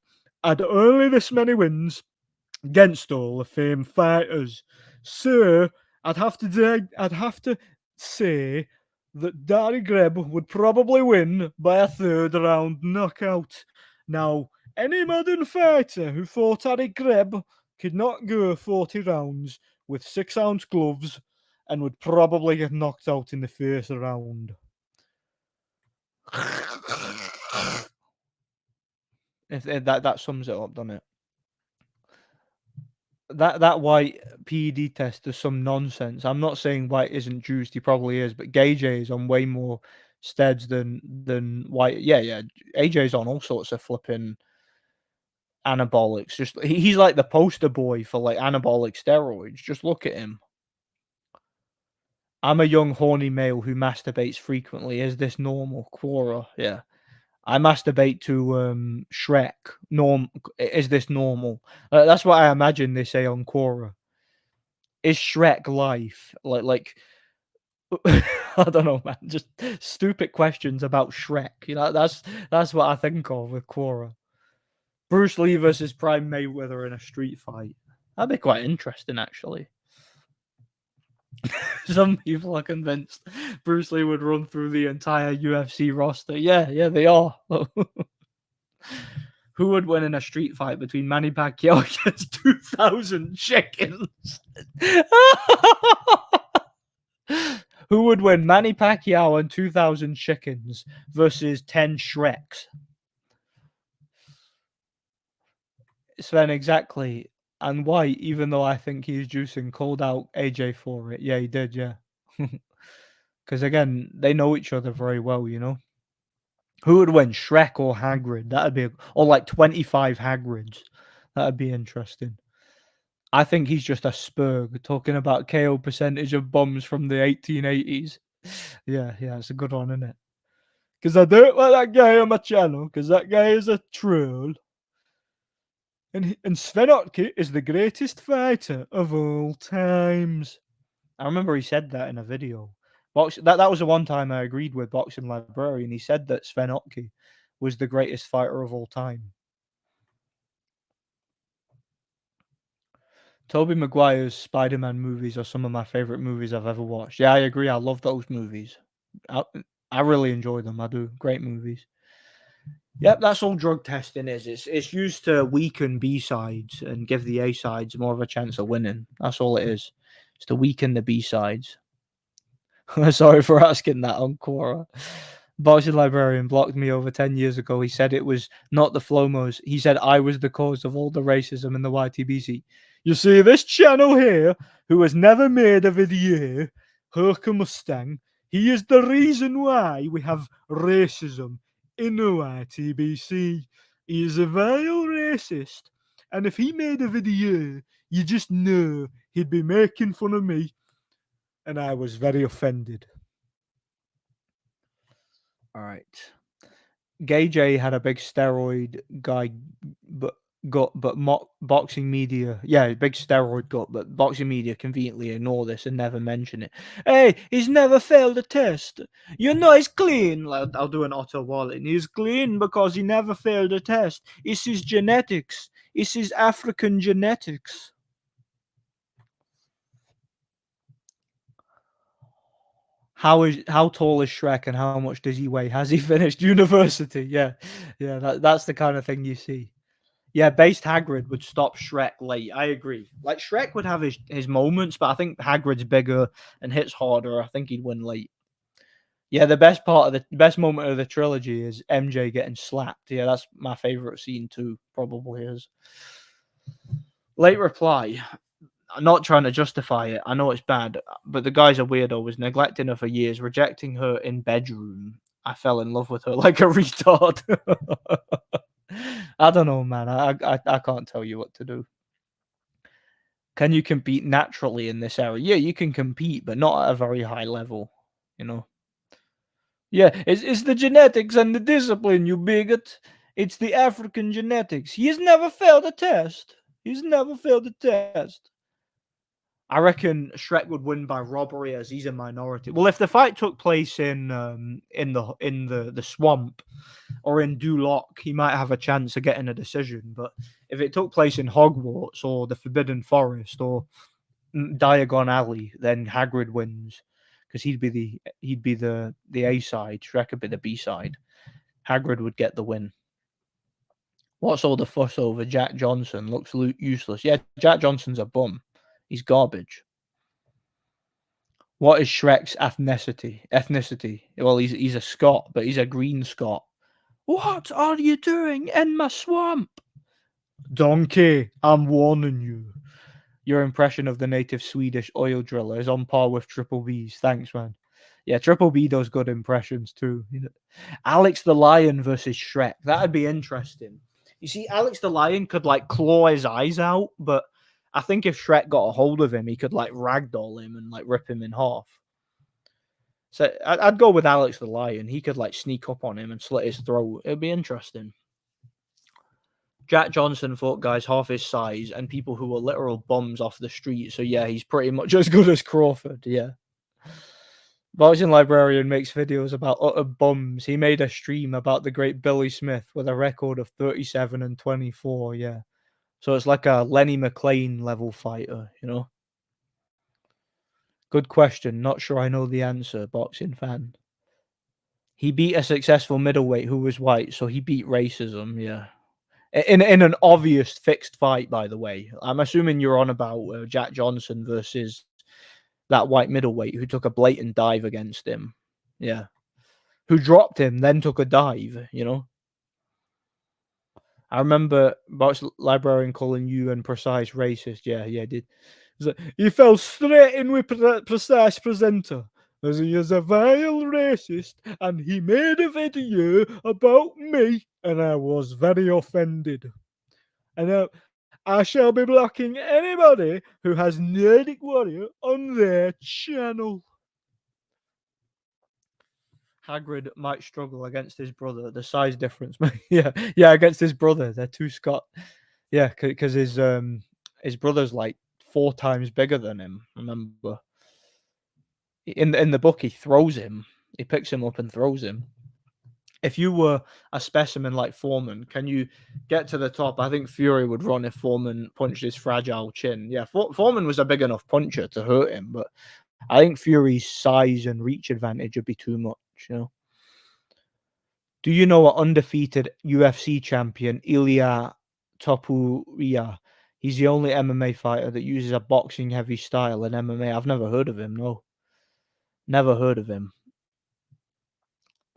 had only this many wins against Hall of Fame fighters. So I'd have to say that Darry Greb would probably win by a third round knockout. Now, any modern fighter who fought Harry Greb could not go 40 rounds with 6-ounce gloves and would probably get knocked out in the first round. If that sums it up, doesn't it? That White PED test is some nonsense. I'm not saying White isn't juiced, he probably is, but AJ is on way more steads than White. Yeah. AJ's on all sorts of flipping anabolics. Just he's like the poster boy for like anabolic steroids. Just look at him. I'm a young horny male who masturbates frequently. Is this normal? Quora, yeah. I masturbate to Shrek. Is this normal? That's what I imagine they say on Quora. Is Shrek life? Like I don't know, man. Just stupid questions about Shrek. That's what I think of with Quora. Bruce Lee versus Prime Mayweather in a street fight. That'd be quite interesting, actually. Some people are convinced Bruce Lee would run through the entire UFC roster. Yeah, they are. Who would win in a street fight between Manny Pacquiao against 2,000 chickens? Who would win, Manny Pacquiao and 2,000 chickens versus 10 Shreks? Sven, exactly. And White, even though I think he's juicing, called out AJ for it. Yeah, he did, yeah. Because again, they know each other very well, Who would win, Shrek or Hagrid? Or like 25 Hagrids. That'd be interesting. I think he's just a spurg talking about KO percentage of bombs from the 1880s. Yeah, it's a good one, isn't it? Because I don't like that guy on my channel, because that guy is a troll. And Sven Otke is the greatest fighter of all times. I remember he said that in a video. That was the one time I agreed with Boxing Librarian. He said that Sven Otke was the greatest fighter of all time. Tobey Maguire's Spider-Man movies are some of my favorite movies I've ever watched. Yeah, I agree. I love those movies. I really enjoy them. I do. Great movies. Yep, that's all drug testing is. It's used to weaken B-sides and give the A-sides more of a chance of winning. That's all it is. It's to weaken the B-sides. Sorry for asking that on Quora. Boxing Librarian blocked me over 10 years ago. He said it was not the Flomos. He said I was the cause of all the racism in the YTBC. You see, this channel here, who has never made a video, Herca Mustang, he is the reason why we have racism in the YTBC. He is a vile racist, And if he made a video, you just know he'd be making fun of me. And I was very offended. All right. Gay J had a big steroid guy, but boxing media, yeah, big steroid gut, but boxing media conveniently ignore this and never mention it. Hey, he's never failed a test. You know he's clean. I'll do an Otto Wallet. He's clean because he never failed a test. It's his genetics. It's his African genetics. How tall is Shrek and how much does he weigh? Has he finished university? Yeah, that's the kind of thing you see. Yeah, based Hagrid would stop Shrek late. I agree. Like Shrek would have his moments, but I think Hagrid's bigger and hits harder. I think he'd win late. Yeah, the best moment of the trilogy is MJ getting slapped. Yeah, that's my favorite scene too. Probably is. Late reply. I'm not trying to justify it. I know it's bad, but the guy's a weirdo. Was neglecting her for years, rejecting her in bedroom. I fell in love with her like a retard. I don't know, man. I can't tell you what to do. Can you compete naturally in this era? Yeah, you can compete, but not at a very high level, you know. Yeah, it's the genetics and the discipline, you bigot. It's the African genetics. He's never failed a test. He's never failed a test. I reckon Shrek would win by robbery as he's a minority. Well, if the fight took place in the swamp or in Duloc, he might have a chance of getting a decision. But if it took place in Hogwarts or the Forbidden Forest or Diagon Alley, then Hagrid wins because he'd be the A side. Shrek would be the B side. Hagrid would get the win. What's all the fuss over Jack Johnson? Looks useless. Yeah, Jack Johnson's a bum. He's garbage. What is Shrek's ethnicity? Well, he's a Scot, but he's a green Scot. What are you doing in my swamp? Donkey, I'm warning you. Your impression of the native Swedish oil driller is on par with Triple B's. Thanks, man. Yeah, Triple B does good impressions too. Alex the Lion versus Shrek. That'd be interesting. You see, Alex the Lion could like claw his eyes out, but I think if Shrek got a hold of him, he could like ragdoll him and like rip him in half. So I'd go with Alex the Lion. He could like sneak up on him and slit his throat. It'd be interesting. Jack Johnson fought guys half his size and people who were literal bums off the street. So yeah, he's pretty much as good as Crawford. Yeah. Boxing Librarian makes videos about utter bums. He made a stream about the great Billy Smith with a record of 37 and 24. Yeah. So it's like a Lenny McLean level fighter, you know? Good question. Not sure I know the answer, boxing fan. He beat a successful middleweight who was white, so he beat racism, yeah. In an obvious fixed fight, by the way. I'm assuming you're on about Jack Johnson versus that white middleweight who took a blatant dive against him. Yeah. Who dropped him, then took a dive, you know? I remember Box Librarian calling you and Precise racist. Yeah, did. He fell straight in with Precise Presenter as he is a vile racist and he made a video about me and I was very offended. And I shall be blocking anybody who has Nerdic Warrior on their channel. Hagrid might struggle against his brother. The size difference, yeah, against his brother. They're two Scott. Yeah, because his brother's like 4 times bigger than him. Remember, in the book, he throws him. He picks him up and throws him. If you were a specimen like Foreman, can you get to the top? I think Fury would run if Foreman punched his fragile chin. Yeah, Foreman was a big enough puncher to hurt him, but I think Fury's size and reach advantage would be too much, you know. Do you know an undefeated UFC champion, Ilya Topuria? He's the only MMA fighter that uses a boxing heavy style in MMA. I've never heard of him, no. Never heard of him.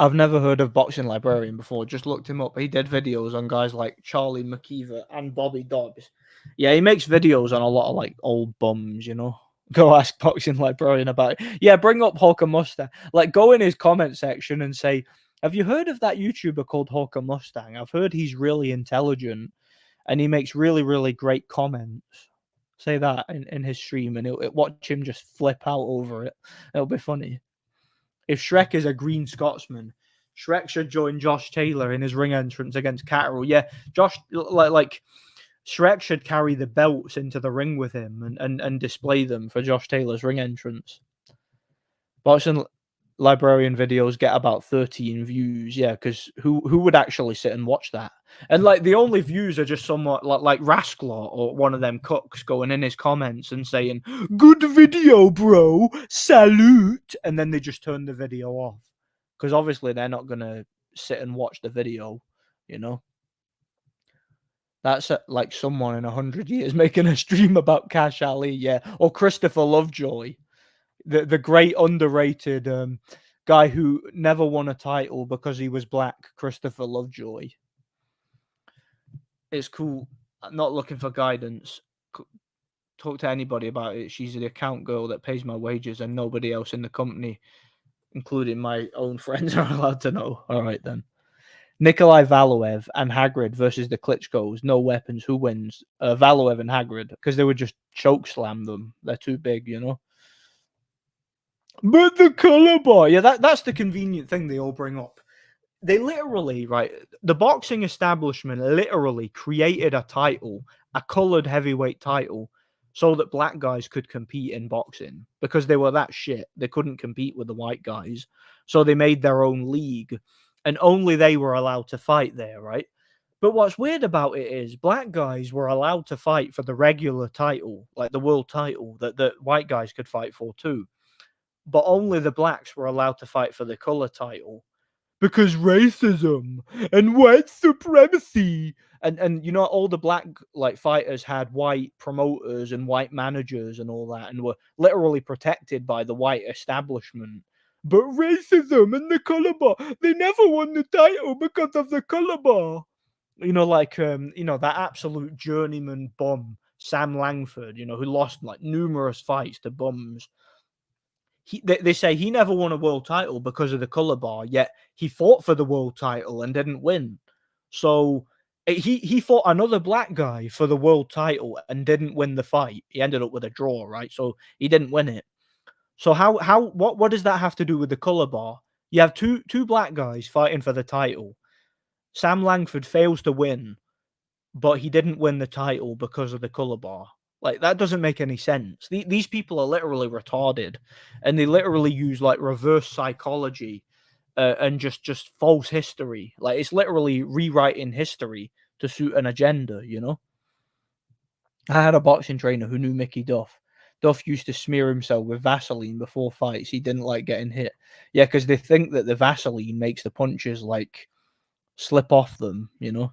I've never heard of Boxing Librarian before. Just looked him up. He did videos on guys like Charlie McKeever and Bobby Dobbs. Yeah, he makes videos on a lot of like old bums, you know. Go ask Boxing Librarian about it. Yeah, bring up Hawker Mustang. Like, go in his comment section and say, have you heard of that YouTuber called Hawker Mustang? I've heard he's really intelligent and he makes really, really great comments. Say that in his stream, and watch him just flip out over it. It'll be funny. If Shrek is a green Scotsman, Shrek should join Josh Taylor in his ring entrance against Catterall. Yeah, Josh, like Shrek should carry the belts into the ring with him and display them for Josh Taylor's ring entrance. Boxing librarian videos get about 13 views, yeah, because who would actually sit and watch that? And like the only views are just somewhat like Rasclaw or one of them cooks going in his comments and saying, "Good video, bro, salute," and then they just turn the video off because obviously they're not gonna sit and watch the video, you know. That's like someone in 100 years making a stream about Cash Ali, yeah, or Christopher Lovejoy, the great underrated guy who never won a title because he was black, Christopher Lovejoy. It's cool. I'm not looking for guidance. Talk to anybody about it. She's the account girl that pays my wages, and nobody else in the company, including my own friends, are allowed to know. All right then. Nikolai Valoev and Hagrid versus the Klitschko's. No weapons. Who wins? Valoev and Hagrid, because they would just choke slam them. They're too big, you know. But the color bar, yeah, that's the convenient thing they all bring up. They literally, right, the boxing establishment literally created a title, a colored heavyweight title, so that black guys could compete in boxing because they were that shit. They couldn't compete with the white guys. So they made their own league and only they were allowed to fight there, right? But what's weird about it is black guys were allowed to fight for the regular title, like the world title that white guys could fight for too. But only the blacks were allowed to fight for the color title because racism and white supremacy. And you know, all the black like fighters had white promoters and white managers and all that, and were literally protected by the white establishment. But racism and the color bar, they never won the title because of the color bar. You know, like you know, that absolute journeyman bum, Sam Langford, you know, who lost like numerous fights to bums. They say he never won a world title because of the color bar, yet he fought for the world title and didn't win. So he fought another black guy for the world title and didn't win the fight. He ended up with a draw, right? So he didn't win it. So what does that have to do with the color bar? You have two black guys fighting for the title. Sam Langford fails to win, but he didn't win the title because of the color bar. Like, that doesn't make any sense. These people are literally retarded, and they literally use like reverse psychology and just false history. Like, it's literally rewriting history to suit an agenda, you know. I had a boxing trainer who knew Mickey Duff. Duff used to smear himself with Vaseline before fights. He didn't like getting hit. Yeah, because they think that the Vaseline makes the punches like slip off them, you know.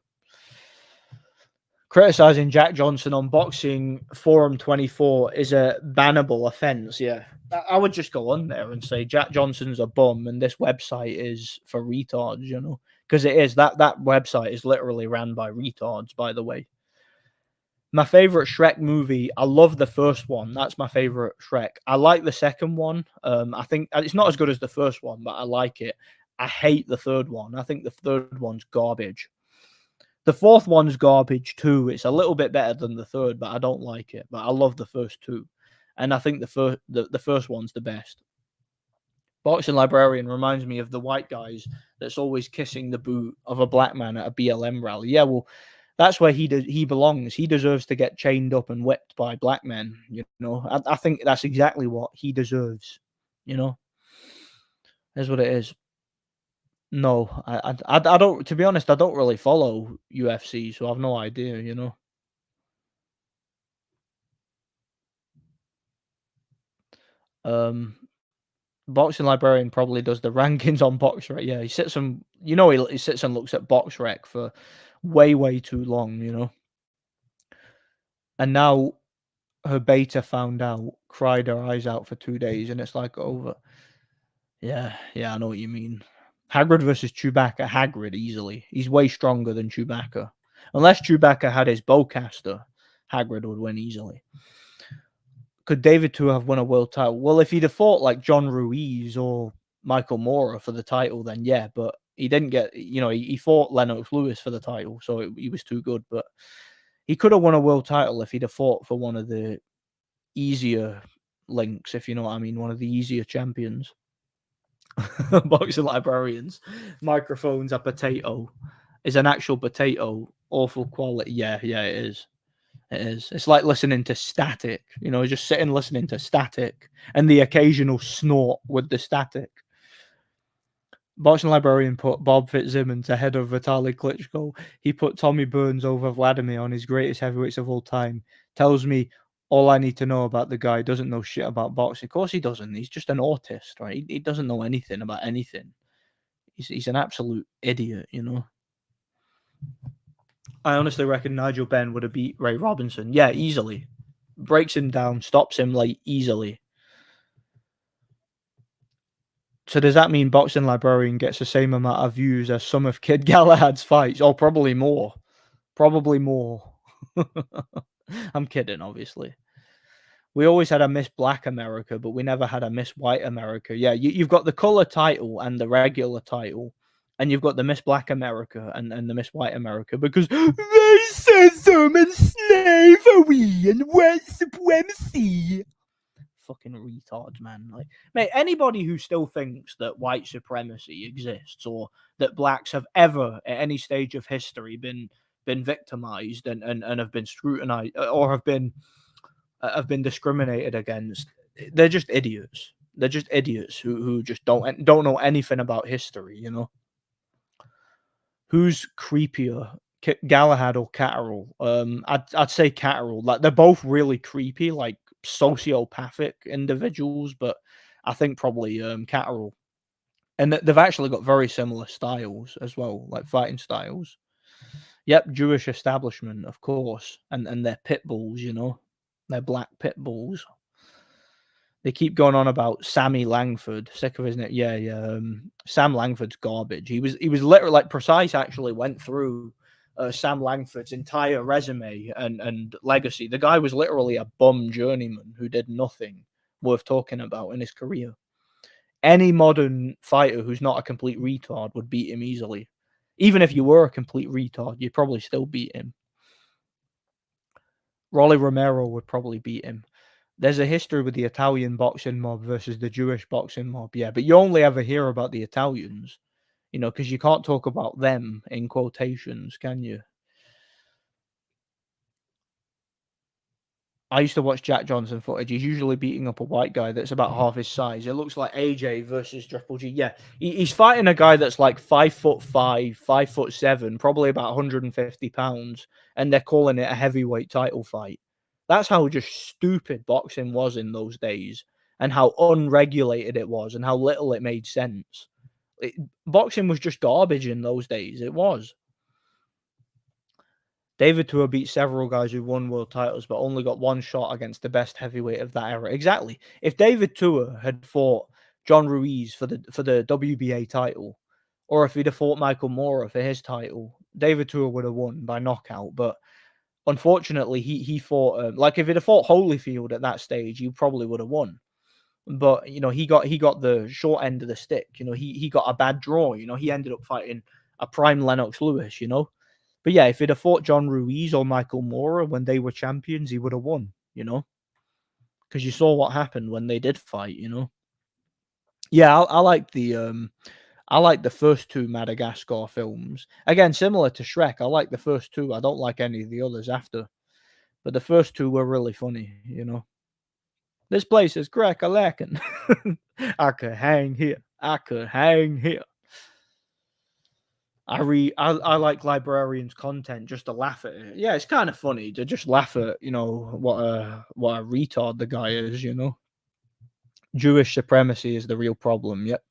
Criticizing Jack Johnson on Boxing Forum 24 is a bannable offense. Yeah, I would just go on there and say Jack Johnson's a bum and this website is for retards, you know, because it is. That website is literally ran by retards, by the way. My favorite Shrek movie, I love the first one. That's my favorite Shrek. I like the second one. I think it's not as good as the first one, but I like it. I hate the third one. I think the third one's garbage. The fourth one's garbage too. It's a little bit better than the third, but I don't like it. But I love the first two, and I think the first one's the best. Boxing librarian reminds me of the white guys that's always kissing the boot of a black man at a BLM rally. Yeah, well, that's where he belongs. He deserves to get chained up and whipped by black men. You know, I think that's exactly what he deserves. You know, that's what it is. No, I don't. To be honest, I don't really follow UFC, so I've no idea. You know. Um, Boxing librarian probably does the rankings on BoxRec. Yeah, he sits and you know he sits and looks at BoxRec for way too long. You know, and now her beta found out, cried her eyes out for 2 days, and it's like over. Yeah, I know what you mean. Hagrid versus Chewbacca. Hagrid easily. He's way stronger than Chewbacca. Unless Chewbacca had his bowcaster, Hagrid would win easily. Could David Tua have won a world title? Well, if he'd have fought like John Ruiz or Michael Moorer for the title, then yeah, but he didn't get, you know, he fought Lennox Lewis for the title, so he was too good. But He could have won a world title if he'd have fought for one of the easier links, if you know what I mean, one of the easier champions. Boxing librarians. Microphone's a potato. Is an actual potato awful quality? Yeah, yeah, it is. It is. It's like listening to static, just sitting listening to static and the occasional snort with the static. Boxing librarian put Bob Fitzsimmons ahead of Vitaly Klitschko. He put Tommy Burns over Vladimir on his greatest heavyweights of all time. Tells me all I need to know about the guy. Doesn't know shit about boxing. Of course he doesn't. He's just an autist, right? He doesn't know anything about anything. He's an absolute idiot, I honestly reckon Nigel Benn would have beat Ray Robinson. Yeah, easily. Breaks him down, stops him like easily. So does that mean Boxing Librarian gets the same amount of views as some of Kid Galahad's fights? Oh, probably more. Probably more. I'm kidding, obviously. We always had a Miss Black America, but we never had a Miss White America. Yeah, you've got the color title and the regular title, and you've got the Miss Black America and the Miss White America because racism and slavery and white supremacy. Fucking retards, man. Like, mate, anybody who still thinks that white supremacy exists or that blacks have ever at any stage of history been victimized and have been scrutinized or have been discriminated against, they're just idiots. They're just idiots who just don't know anything about history, Who's creepier, Galahad or Catterall? I'd say Catterall. Like, they're both really creepy, like sociopathic individuals, but I think probably Catterall. And they've actually got very similar styles as well, like fighting styles. Yep, Jewish establishment, of course, and they're pit bulls, they're black pit bulls. They keep going on about Sammy Langford. Sick of, isn't it? Yeah, yeah. Sam Langford's garbage. He was literally, like, Precise actually went through Sam Langford's entire resume and legacy. The guy was literally a bum journeyman who did nothing worth talking about in his career. Any modern fighter who's not a complete retard would beat him easily. Even if you were a complete retard, you'd probably still beat him. Rolly Romero would probably beat him. There's a history with the Italian boxing mob versus the Jewish boxing mob, yeah, but you only ever hear about the Italians, because you can't talk about them in quotations, can you? I used to watch Jack Johnson footage. He's usually beating up a white guy that's about half his size. It looks like AJ versus Triple G. Yeah, he's fighting a guy that's like 5'5", 5'7", probably about 150 pounds, and they're calling it a heavyweight title fight. That's how just stupid boxing was in those days, and how unregulated it was, and how little it made sense. Boxing was just garbage in those days. It was. David Tua beat several guys who won world titles, but only got one shot against the best heavyweight of that era. Exactly. If David Tua had fought John Ruiz for the WBA title, or if he'd have fought Michael Moorer for his title, David Tua would have won by knockout. But unfortunately, he fought like, if he'd have fought Holyfield at that stage, he probably would have won. But he got the short end of the stick. He got a bad draw. He ended up fighting a prime Lennox Lewis. But yeah, if he'd have fought John Ruiz or Michael Moorer when they were champions, he would have won, because you saw what happened when they did fight, Yeah, I like the first two Madagascar films. Again, similar to Shrek, I like the first two. I don't like any of the others after. But the first two were really funny, This place is crack-a-lackin'. I could hang here. I could hang here. I like Librarian's content just to laugh at it. Yeah, it's kind of funny to just laugh at, what a retard the guy is, Jewish supremacy is the real problem. Yep.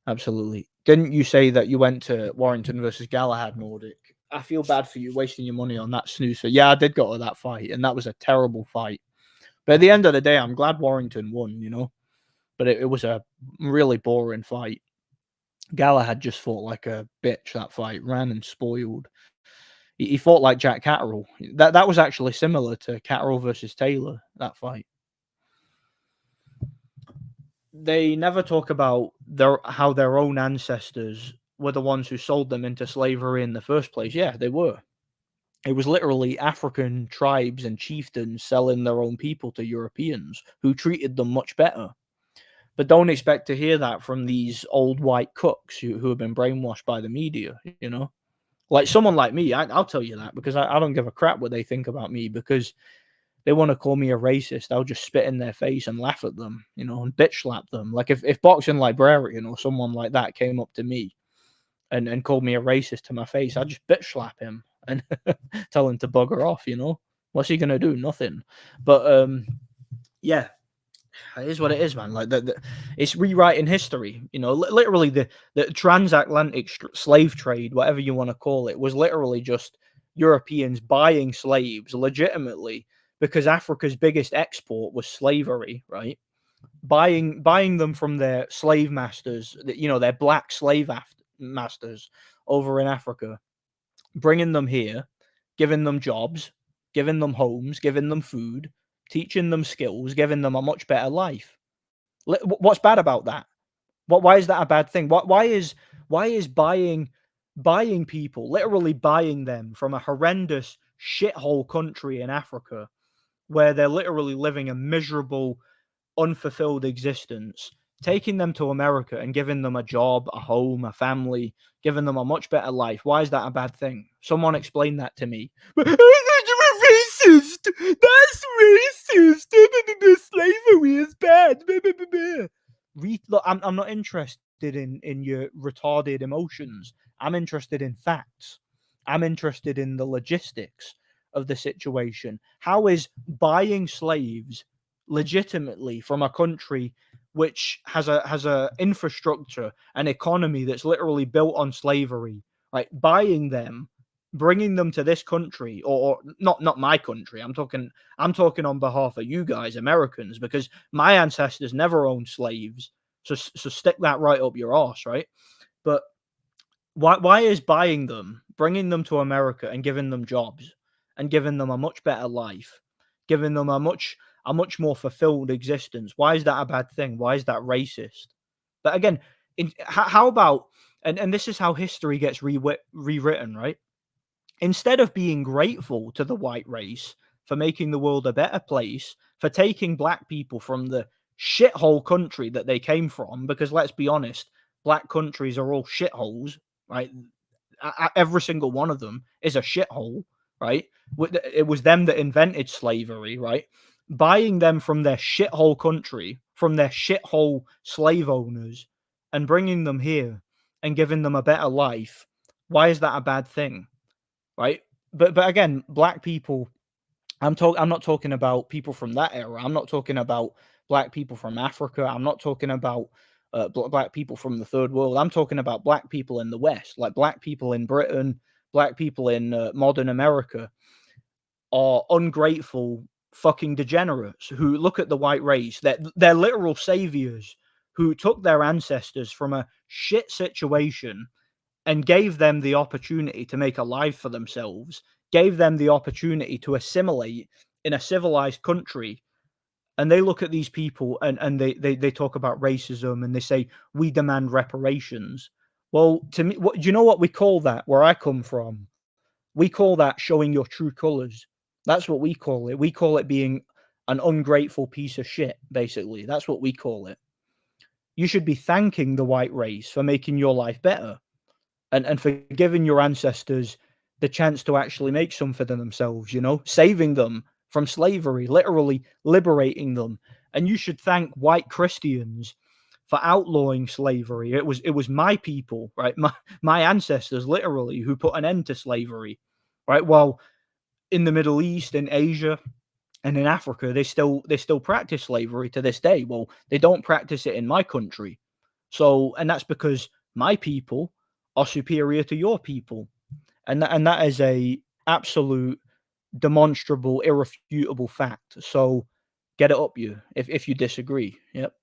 Absolutely. Didn't you say that you went to Warrington versus Galahad Nordic? I feel bad for you wasting your money on that snoozer. Yeah, I did go to that fight, and that was a terrible fight. But at the end of the day, I'm glad Warrington won, But it was a really boring fight. Galahad just fought like a bitch that fight, ran and spoiled. He fought like Jack Catterall. That was actually similar to Catterall versus Taylor, that fight. They never talk about how their own ancestors were the ones who sold them into slavery in the first place. Yeah, they were. It was literally African tribes and chieftains selling their own people to Europeans who treated them much better. But don't expect to hear that from these old white cooks who have been brainwashed by the media, you know? Like someone like me, I'll tell you that because I don't give a crap what they think about me because they want to call me a racist. I'll just spit in their face and laugh at them, you know, and bitch slap them. Like if Boxing Librarian or someone like that came up to me and called me a racist to my face, I'd just bitch slap him and tell him to bugger off, you know? What's he gonna do? Nothing. But yeah, it is what it is, man. Like it's rewriting history. You know, literally the transatlantic slave trade, whatever you want to call it, was literally just Europeans buying slaves legitimately because Africa's biggest export was slavery, right? Buying them from their slave masters, you know, their black slave masters over in Africa, bringing them here, giving them jobs, giving them homes, giving them food, teaching them skills, giving them a much better life. What's bad about that? Why is that a bad thing? Why is buying people, literally buying them from a horrendous shithole country in Africa where they're literally living a miserable, unfulfilled existence, taking them to America and giving them a job, a home, a family, giving them a much better life? Why is that a bad thing? Someone explain that to me. Racist. That's racist. Slavery is bad. Look, I'm not interested in your retarded emotions. I'm interested in facts. I'm interested in the logistics of the situation. How is buying slaves legitimately from a country which has a infrastructure, an economy that's literally built on slavery, like buying them, bringing them to this country, or not my country. I'm talking on behalf of you guys, Americans, because my ancestors never owned slaves. So stick that right up your arse, right? But why is buying them, bringing them to America and giving them jobs and giving them a much better life, giving them a much more fulfilled existence? Why is that a bad thing? Why is that racist? But again, how about, and this is how history gets rewritten, right? Instead of being grateful to the white race for making the world a better place, for taking black people from the shithole country that they came from, because let's be honest, black countries are all shitholes, right? Every single one of them is a shithole, right? It was them that invented slavery, right? Buying them from their shithole country, from their shithole slave owners, and bringing them here and giving them a better life. Why is that a bad thing, right? But again, black people. I'm not talking about people from that era. I'm not talking about black people from Africa. I'm not talking about black people from the third world. I'm talking about black people in the West, like black people in Britain, black people in modern America are ungrateful fucking degenerates who look at the white race. They're literal saviors who took their ancestors from a shit situation and gave them the opportunity to make a life for themselves, gave them the opportunity to assimilate in a civilized country. And they look at these people and they talk about racism and they say, we demand reparations. Well, to me, do you know what we call that where I come from? We call that showing your true colors. That's what we call it. We call it being an ungrateful piece of shit, basically. That's what we call it. You should be thanking the white race for making your life better and for giving your ancestors the chance to actually make something of themselves, you know, saving them from slavery, literally liberating them. And you should thank white Christians for outlawing slavery. It was my people, right? My ancestors literally who put an end to slavery, right? While in the Middle East, in Asia, and in Africa, they still practice slavery to this day. Well, they don't practice it in my country. So, and that's because my people are superior to your people. And that is a absolute demonstrable, irrefutable fact. So get it up you if you disagree. Yep.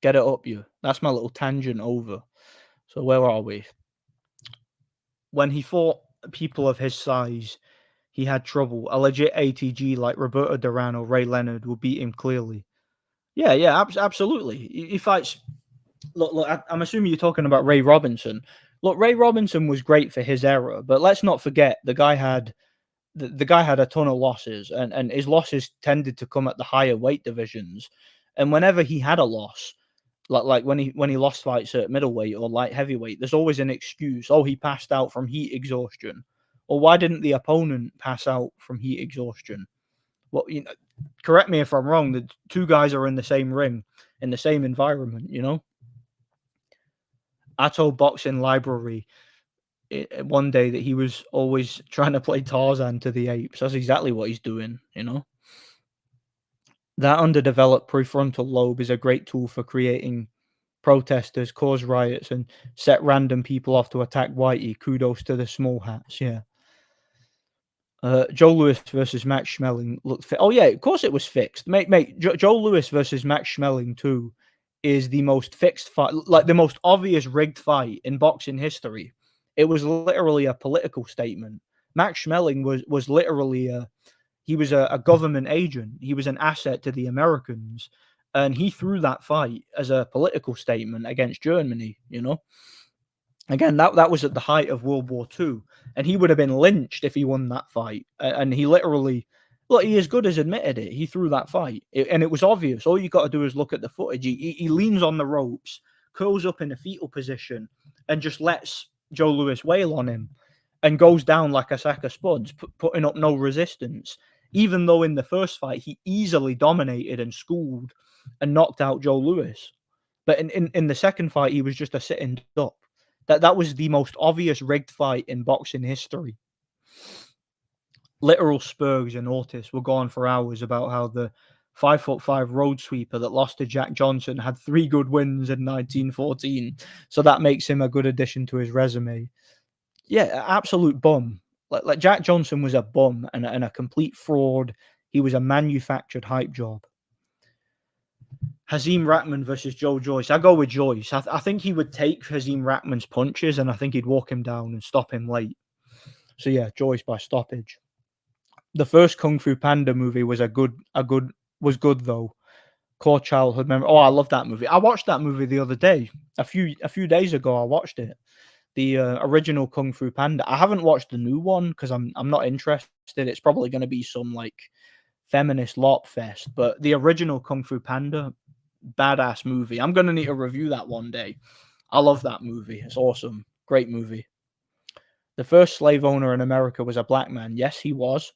Get it up you. That's my little tangent over. So where are we? When he fought people of his size, he had trouble. A legit ATG like Roberto Duran or Ray Leonard will beat him clearly. Yeah, absolutely. He fights. Look, I'm assuming you're talking about Ray Robinson. Look, Ray Robinson was great for his era, but let's not forget the guy had the guy had a ton of losses, and his losses tended to come at the higher weight divisions. And whenever he had a loss, like when he lost fights at middleweight or light heavyweight, there's always an excuse. Oh, he passed out from heat exhaustion. Or why didn't the opponent pass out from heat exhaustion? Well, correct me if I'm wrong. The two guys are in the same ring, in the same environment. I told Boxing Library one day that he was always trying to play Tarzan to the apes. That's exactly what he's doing. That underdeveloped prefrontal lobe is a great tool for creating protesters, cause riots, and set random people off to attack Whitey. Kudos to the small hats. Yeah. Joe Louis versus Max Schmeling looked fit. Oh yeah, of course it was fixed, mate. Joe Louis versus Max Schmeling too is the most fixed fight, like the most obvious rigged fight in boxing history. It was literally a political statement. Max Schmeling was literally he was a government agent. He was an asset to the Americans, and he threw that fight as a political statement against Germany. Again, that was at the height of World War II, and he would have been lynched if he won that fight. And he literally, look, he as good as admitted it. He threw that fight, and it was obvious. All you got to do is look at the footage. He leans on the ropes, curls up in a fetal position, and just lets Joe Louis wail on him, and goes down like a sack of spuds, putting up no resistance. Even though in the first fight he easily dominated and schooled and knocked out Joe Louis, but in the second fight he was just a sitting duck. That was the most obvious rigged fight in boxing history. Literal Spurgs and Ortiz were gone for hours about how the 5'5" road sweeper that lost to Jack Johnson had 3 good wins in 1914, so that makes him a good addition to his resume. Yeah, absolute bum. Like Jack Johnson was a bum and a complete fraud. He was a manufactured hype job. Hazeem Rahman versus Joe Joyce. I go with Joyce. I think he would take Hazeem Rahman's punches, and I think he'd walk him down and stop him late. So yeah, Joyce by stoppage. The first Kung Fu Panda movie was good though. Core childhood memory. Oh, I love that movie. I watched that movie the other day. A few days ago, I watched it. The original Kung Fu Panda. I haven't watched the new one because I'm not interested. It's probably going to be some like feminist lop fest. But the original Kung Fu Panda, badass movie. I'm going to need to review that one day. I love that movie. It's awesome. Great movie. The first slave owner in America was a black man. Yes, he was.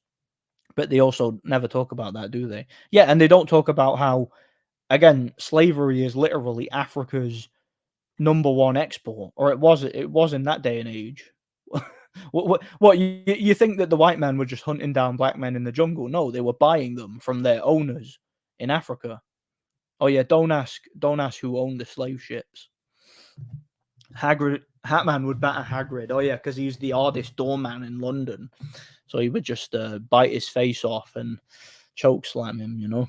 But they also never talk about that, do they? Yeah, and they don't talk about how, again, slavery is literally Africa's number one export, or it was in that day and age. What you think that the white men were just hunting down black men in the jungle? No, they were buying them from their owners in Africa. Oh yeah, don't ask who owned the slave ships. Hatman would batter Hagrid. Oh yeah, because he's the hardest doorman in London, so he would just bite his face off and choke slam him.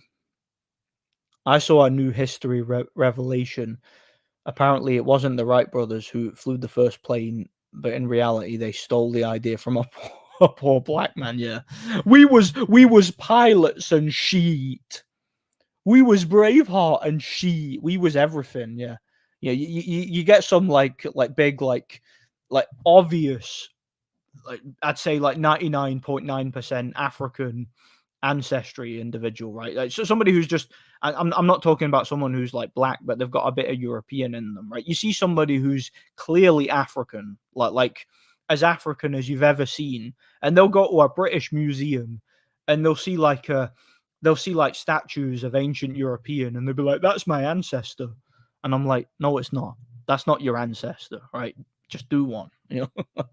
I saw a new history revelation. Apparently, it wasn't the Wright brothers who flew the first plane, but in reality, they stole the idea from a poor black man. Yeah, we was pilots and shit. We was Braveheart and shit. We was everything. Yeah, yeah. You get some like big like obvious, like I'd say like 99.9% African ancestry individual, right? Like so somebody who's just I'm not talking about someone who's like black, but they've got a bit of European in them, right? You see somebody who's clearly African, like as African as you've ever seen, and they'll go to a British museum and they'll see like statues of ancient European, and they'll be like, "That's my ancestor," and I'm like, "No, it's not. That's not your ancestor, right? Just do one, you know."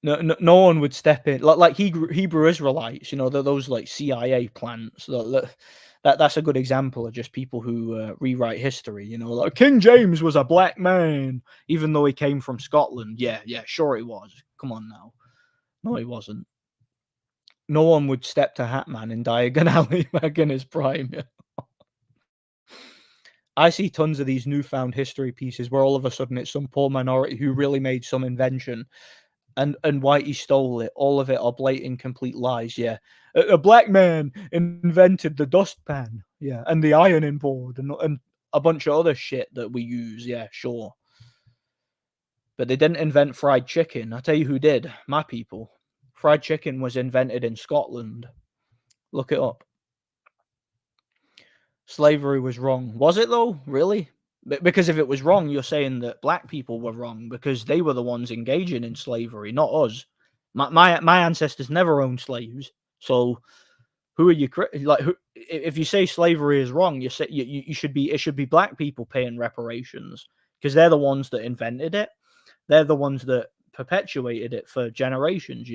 No one would step in like Hebrew Israelites, those like CIA plants. That's a good example of just people who rewrite history. Like King James was a black man, even though he came from Scotland. Yeah, sure he was. Come on now, no, he wasn't. No one would step to Hatman in Diagon Alley back in his prime. I see tons of these newfound history pieces where all of a sudden it's some poor minority who really made some invention. And Whitey stole it. All of it are blatant, complete lies. Yeah, a black man invented the dustpan. Yeah, and the ironing board and a bunch of other shit that we use. Yeah, sure. But they didn't invent fried chicken. I tell you who did. My people. Fried chicken was invented in Scotland. Look it up. Slavery was wrong. Was it though? Really? Because if it was wrong, you're saying that black people were wrong because they were the ones engaging in slavery, not us. My ancestors never owned slaves. So who are you like? Who, if you say slavery is wrong, you say you should be it should be black people paying reparations because they're the ones that invented it. They're the ones that perpetuated it for generations.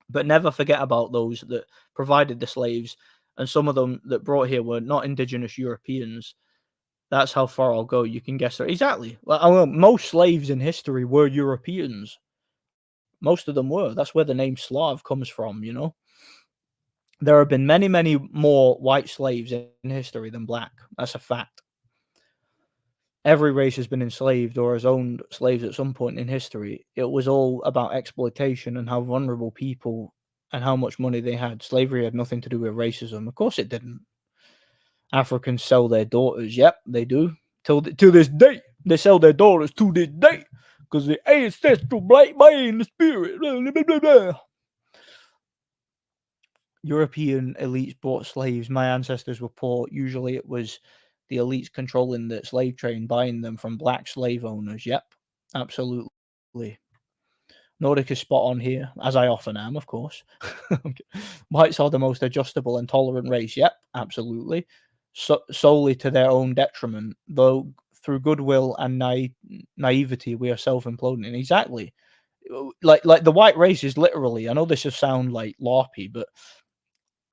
But never forget about those that provided the slaves, and some of them that brought here were not indigenous Europeans. That's how far I'll go. You can guess that. Exactly. Well, most slaves in history were Europeans. Most of them were. That's where the name Slav comes from. There have been many, many more white slaves in history than black. That's a fact. Every race has been enslaved or has owned slaves at some point in history. It was all about exploitation and how vulnerable people and how much money they had. Slavery had nothing to do with racism. Of course it didn't. Africans sell their daughters. Yep, they do. To this day, they sell their daughters to this day because the ancestral black man in the spirit. Blah, blah, blah, blah. European elites bought slaves. My ancestors were poor. Usually it was the elites controlling the slave trade, buying them from black slave owners. Yep, absolutely. Nordic is spot on here, as I often am, of course. Whites are the most adjustable and tolerant race. Yep, absolutely. Solely to their own detriment, though through goodwill and naivety we are self-imploding. Exactly. Like the white race is literally, I know this will sound like LARPy, but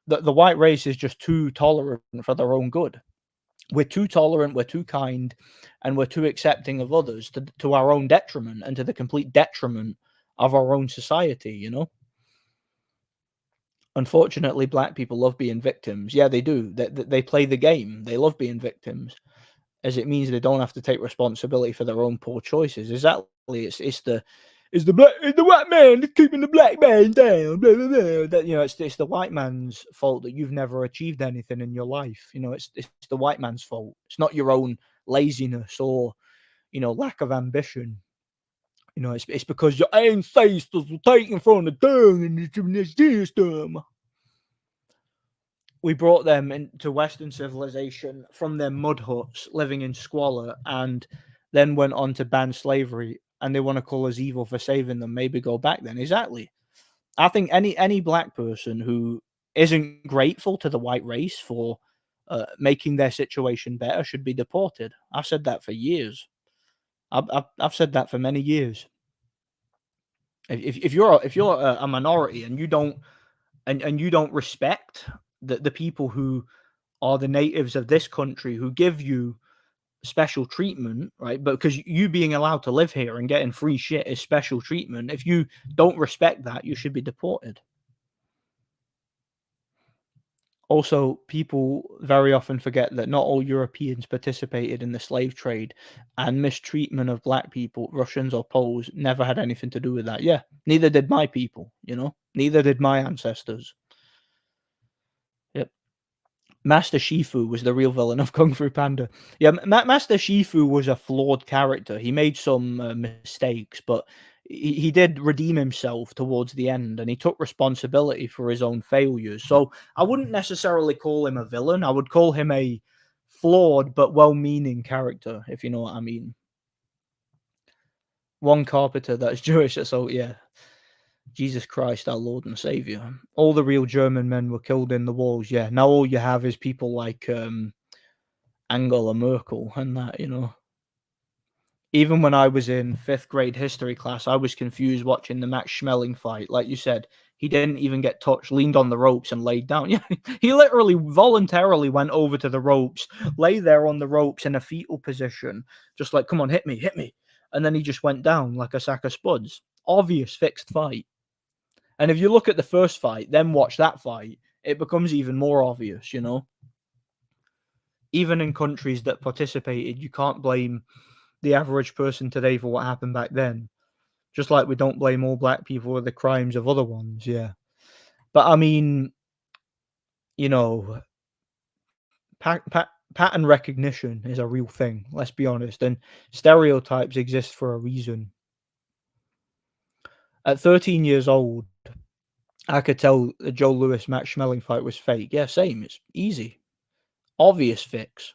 the white race is just too tolerant for their own good. We're too tolerant, we're too kind, and we're too accepting of others to our own detriment and to the complete detriment of our own society. Unfortunately, black people love being victims. Yeah, they do. They play the game. They love being victims, as it means they don't have to take responsibility for their own poor choices. Exactly. It's the white man that's keeping the black man down. Blah, blah, blah. That, it's the white man's fault that you've never achieved anything in your life. It's the white man's fault. It's not your own laziness or lack of ambition. It's because your ancestors were taken from the tongue and the system. We brought them into Western civilization from their mud huts, living in squalor, and then went on to ban slavery. And they want to call us evil for saving them. Maybe go back then. Exactly. I think any black person who isn't grateful to the white race for making their situation better should be deported. I've said that for years. I've said that for many years. If you're a minority and you don't respect the people who are the natives of this country who give you special treatment, right? But because you being allowed to live here and getting free shit is special treatment. If you don't respect that, you should be deported. Also, people very often forget that not all Europeans participated in the slave trade, and mistreatment of black people, Russians or Poles, never had anything to do with that. Yeah, neither did my people, neither did my ancestors. Yep. Master Shifu was the real villain of Kung Fu Panda. Yeah, Master Shifu was a flawed character. He made some mistakes, but he did redeem himself towards the end, and he took responsibility for his own failures. So I wouldn't necessarily call him a villain. I would call him a flawed but well-meaning character, if you know what I mean. One Carpenter, that's Jewish. So yeah. Jesus Christ, our Lord and Savior. All the real German men were killed in the wars. Yeah, now all you have is people like Angela Merkel and that. Even when I was in 5th grade history class, I was confused watching the Max Schmeling fight. Like you said, he didn't even get touched, leaned on the ropes and laid down. Yeah, he literally voluntarily went over to the ropes, lay there on the ropes in a fetal position, just like, come on, hit me. And then he just went down like a sack of spuds. Obvious fixed fight. And if you look at the first fight, then watch that fight, it becomes even more obvious, Even in countries that participated, you can't blame the average person today for what happened back then. Just like we don't blame all black people for the crimes of other ones, yeah. But I mean, pattern recognition is a real thing, let's be honest, and stereotypes exist for a reason. At 13 years old, I could tell the Joe Louis Max Schmeling fight was fake. Yeah, same. It's easy. Obvious fix.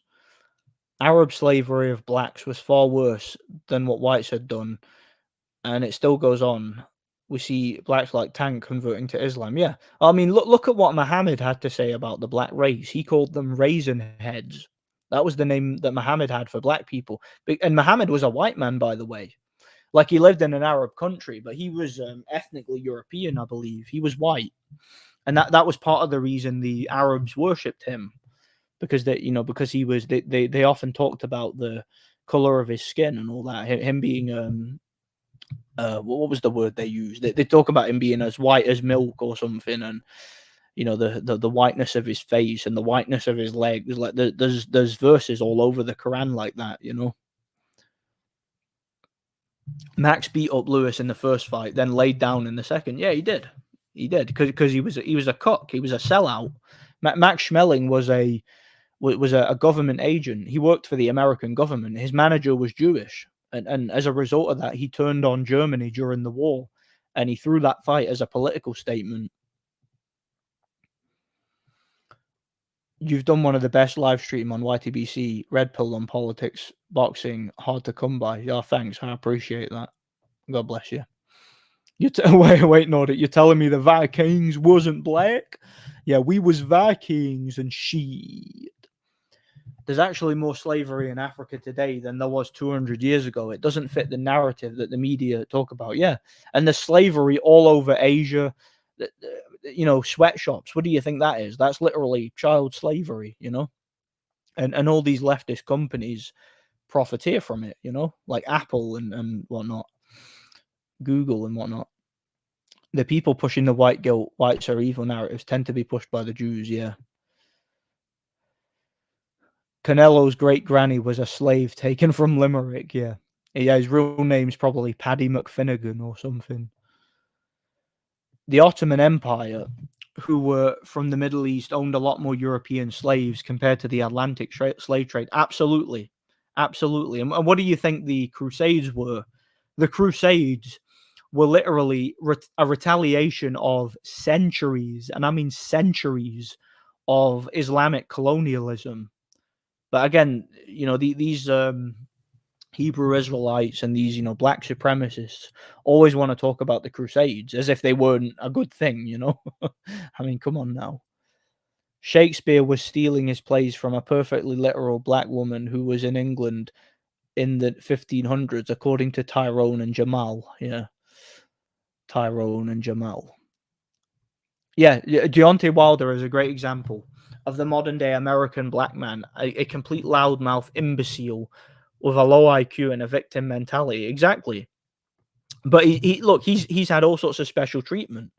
Arab slavery of blacks was far worse than what whites had done, and it still goes on. We see blacks like Tank converting to Islam. Yeah, I mean, look at what Muhammad had to say about the black race. He called them raisin heads. That was the name that Muhammad had for black people. And Muhammad was a white man, by the way. Like, he lived in an Arab country, but he was ethnically European, I believe. He was white, and that was part of the reason the Arabs worshipped him, because because he was they often talked about the color of his skin and all that. Him being what was the word they used? They talk about him being as white as milk or something, and the whiteness of his face and the whiteness of his legs. Like, there's verses all over the Quran like that. Max beat up Lewis in the first fight, then laid down in the second. Yeah, he did. He did, because he was a cock. He was a sellout. Max Schmeling was a government agent. He worked for the American government. His manager was Jewish, and as a result of that, he turned on Germany during the war, and he threw that fight as a political statement. You've done one of the best live stream on YTBC, Red Pill on politics, boxing, hard to come by. Yeah, thanks. I appreciate that. God bless you. Wait, no, you're telling me the Vikings wasn't black? Yeah, we was Vikings and shit. There's actually more slavery in Africa today than there was 200 years ago. It doesn't fit the narrative that the media talk about. Yeah, and there's slavery all over Asia. Sweatshops. What do you think that is? That's literally child slavery. And all these leftist companies profiteer from it. Like Apple and whatnot, Google and whatnot. The people pushing the white guilt, whites are evil narratives tend to be pushed by the Jews. Yeah. Canelo's great granny was a slave taken from Limerick. Yeah. His real name's probably Paddy McFinnigan or something. The Ottoman Empire, who were from the Middle East, owned a lot more European slaves compared to the Atlantic slave trade. Absolutely. Absolutely. And what do you think the Crusades were? The Crusades were literally a retaliation of centuries, and I mean centuries, of Islamic colonialism. But again, these Hebrew Israelites and these, black supremacists always want to talk about the Crusades as if they weren't a good thing. I mean, come on now. Shakespeare was stealing his plays from a perfectly literal black woman who was in England in the 1500s, according to Tyrone and Jamal. Yeah. Tyrone and Jamal. Yeah, Deontay Wilder is a great example of the modern day American black man, a complete loudmouth imbecile with a low IQ and a victim mentality. Exactly. But he's had all sorts of special treatment.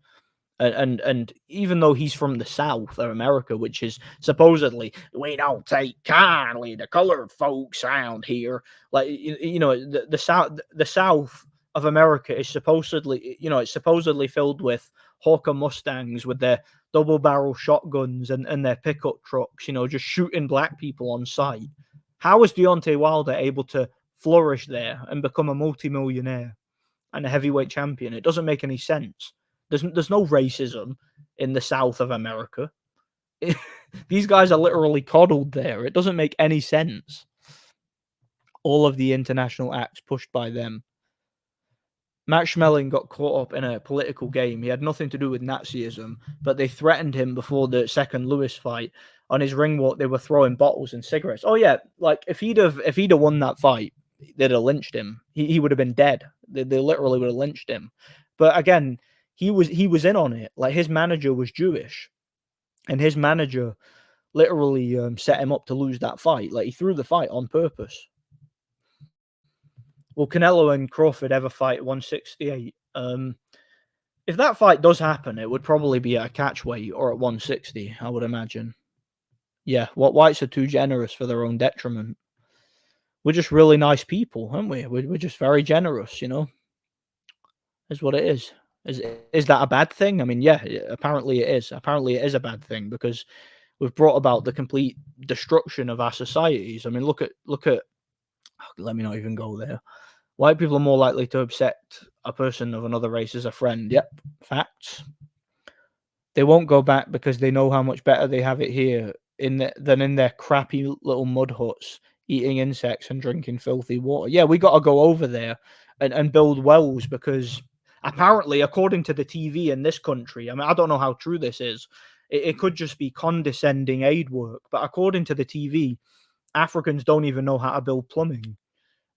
And even though he's from the South of America, which is supposedly, we don't take kindly to colored folks around here, like the South of America is supposedly, it's supposedly filled with Hawker Mustangs with their double barrel shotguns and their pickup trucks, just shooting black people on sight. How is Deontay Wilder able to flourish there and become a multimillionaire and a heavyweight champion? It doesn't make any sense. There's no racism in the South of America. These guys are literally coddled there. It doesn't make any sense. All of the international acts pushed by them. Max Schmeling got caught up in a political game. He had nothing to do with Nazism, but they threatened him before the second Lewis fight. On his ring walk, they were throwing bottles and cigarettes. Oh yeah, like if he'd have won that fight, they'd have lynched him. He would have been dead. They literally would have lynched him. But again, he was in on it. Like, his manager was Jewish, and his manager literally set him up to lose that fight. Like, he threw the fight on purpose. Will Canelo and Crawford ever fight 168? If that fight does happen, it would probably be at a catch weight or at 160, I would imagine. Yeah, whites are too generous for their own detriment. We're just really nice people, aren't we? We're just very generous, is what it is. Is that a bad thing? I mean, yeah, apparently it is. Apparently it is a bad thing, because we've brought about the complete destruction of our societies. I mean, look at. Let me not even go there. White people are more likely to accept a person of another race as a friend. Yep, facts. They won't go back because they know how much better they have it here than in their crappy little mud huts, eating insects and drinking filthy water. Yeah, we gotta go over there and build wells because apparently, according to the TV in this country, I mean, I don't know how true this is. It could just be condescending aid work, but according to the TV, Africans don't even know how to build plumbing.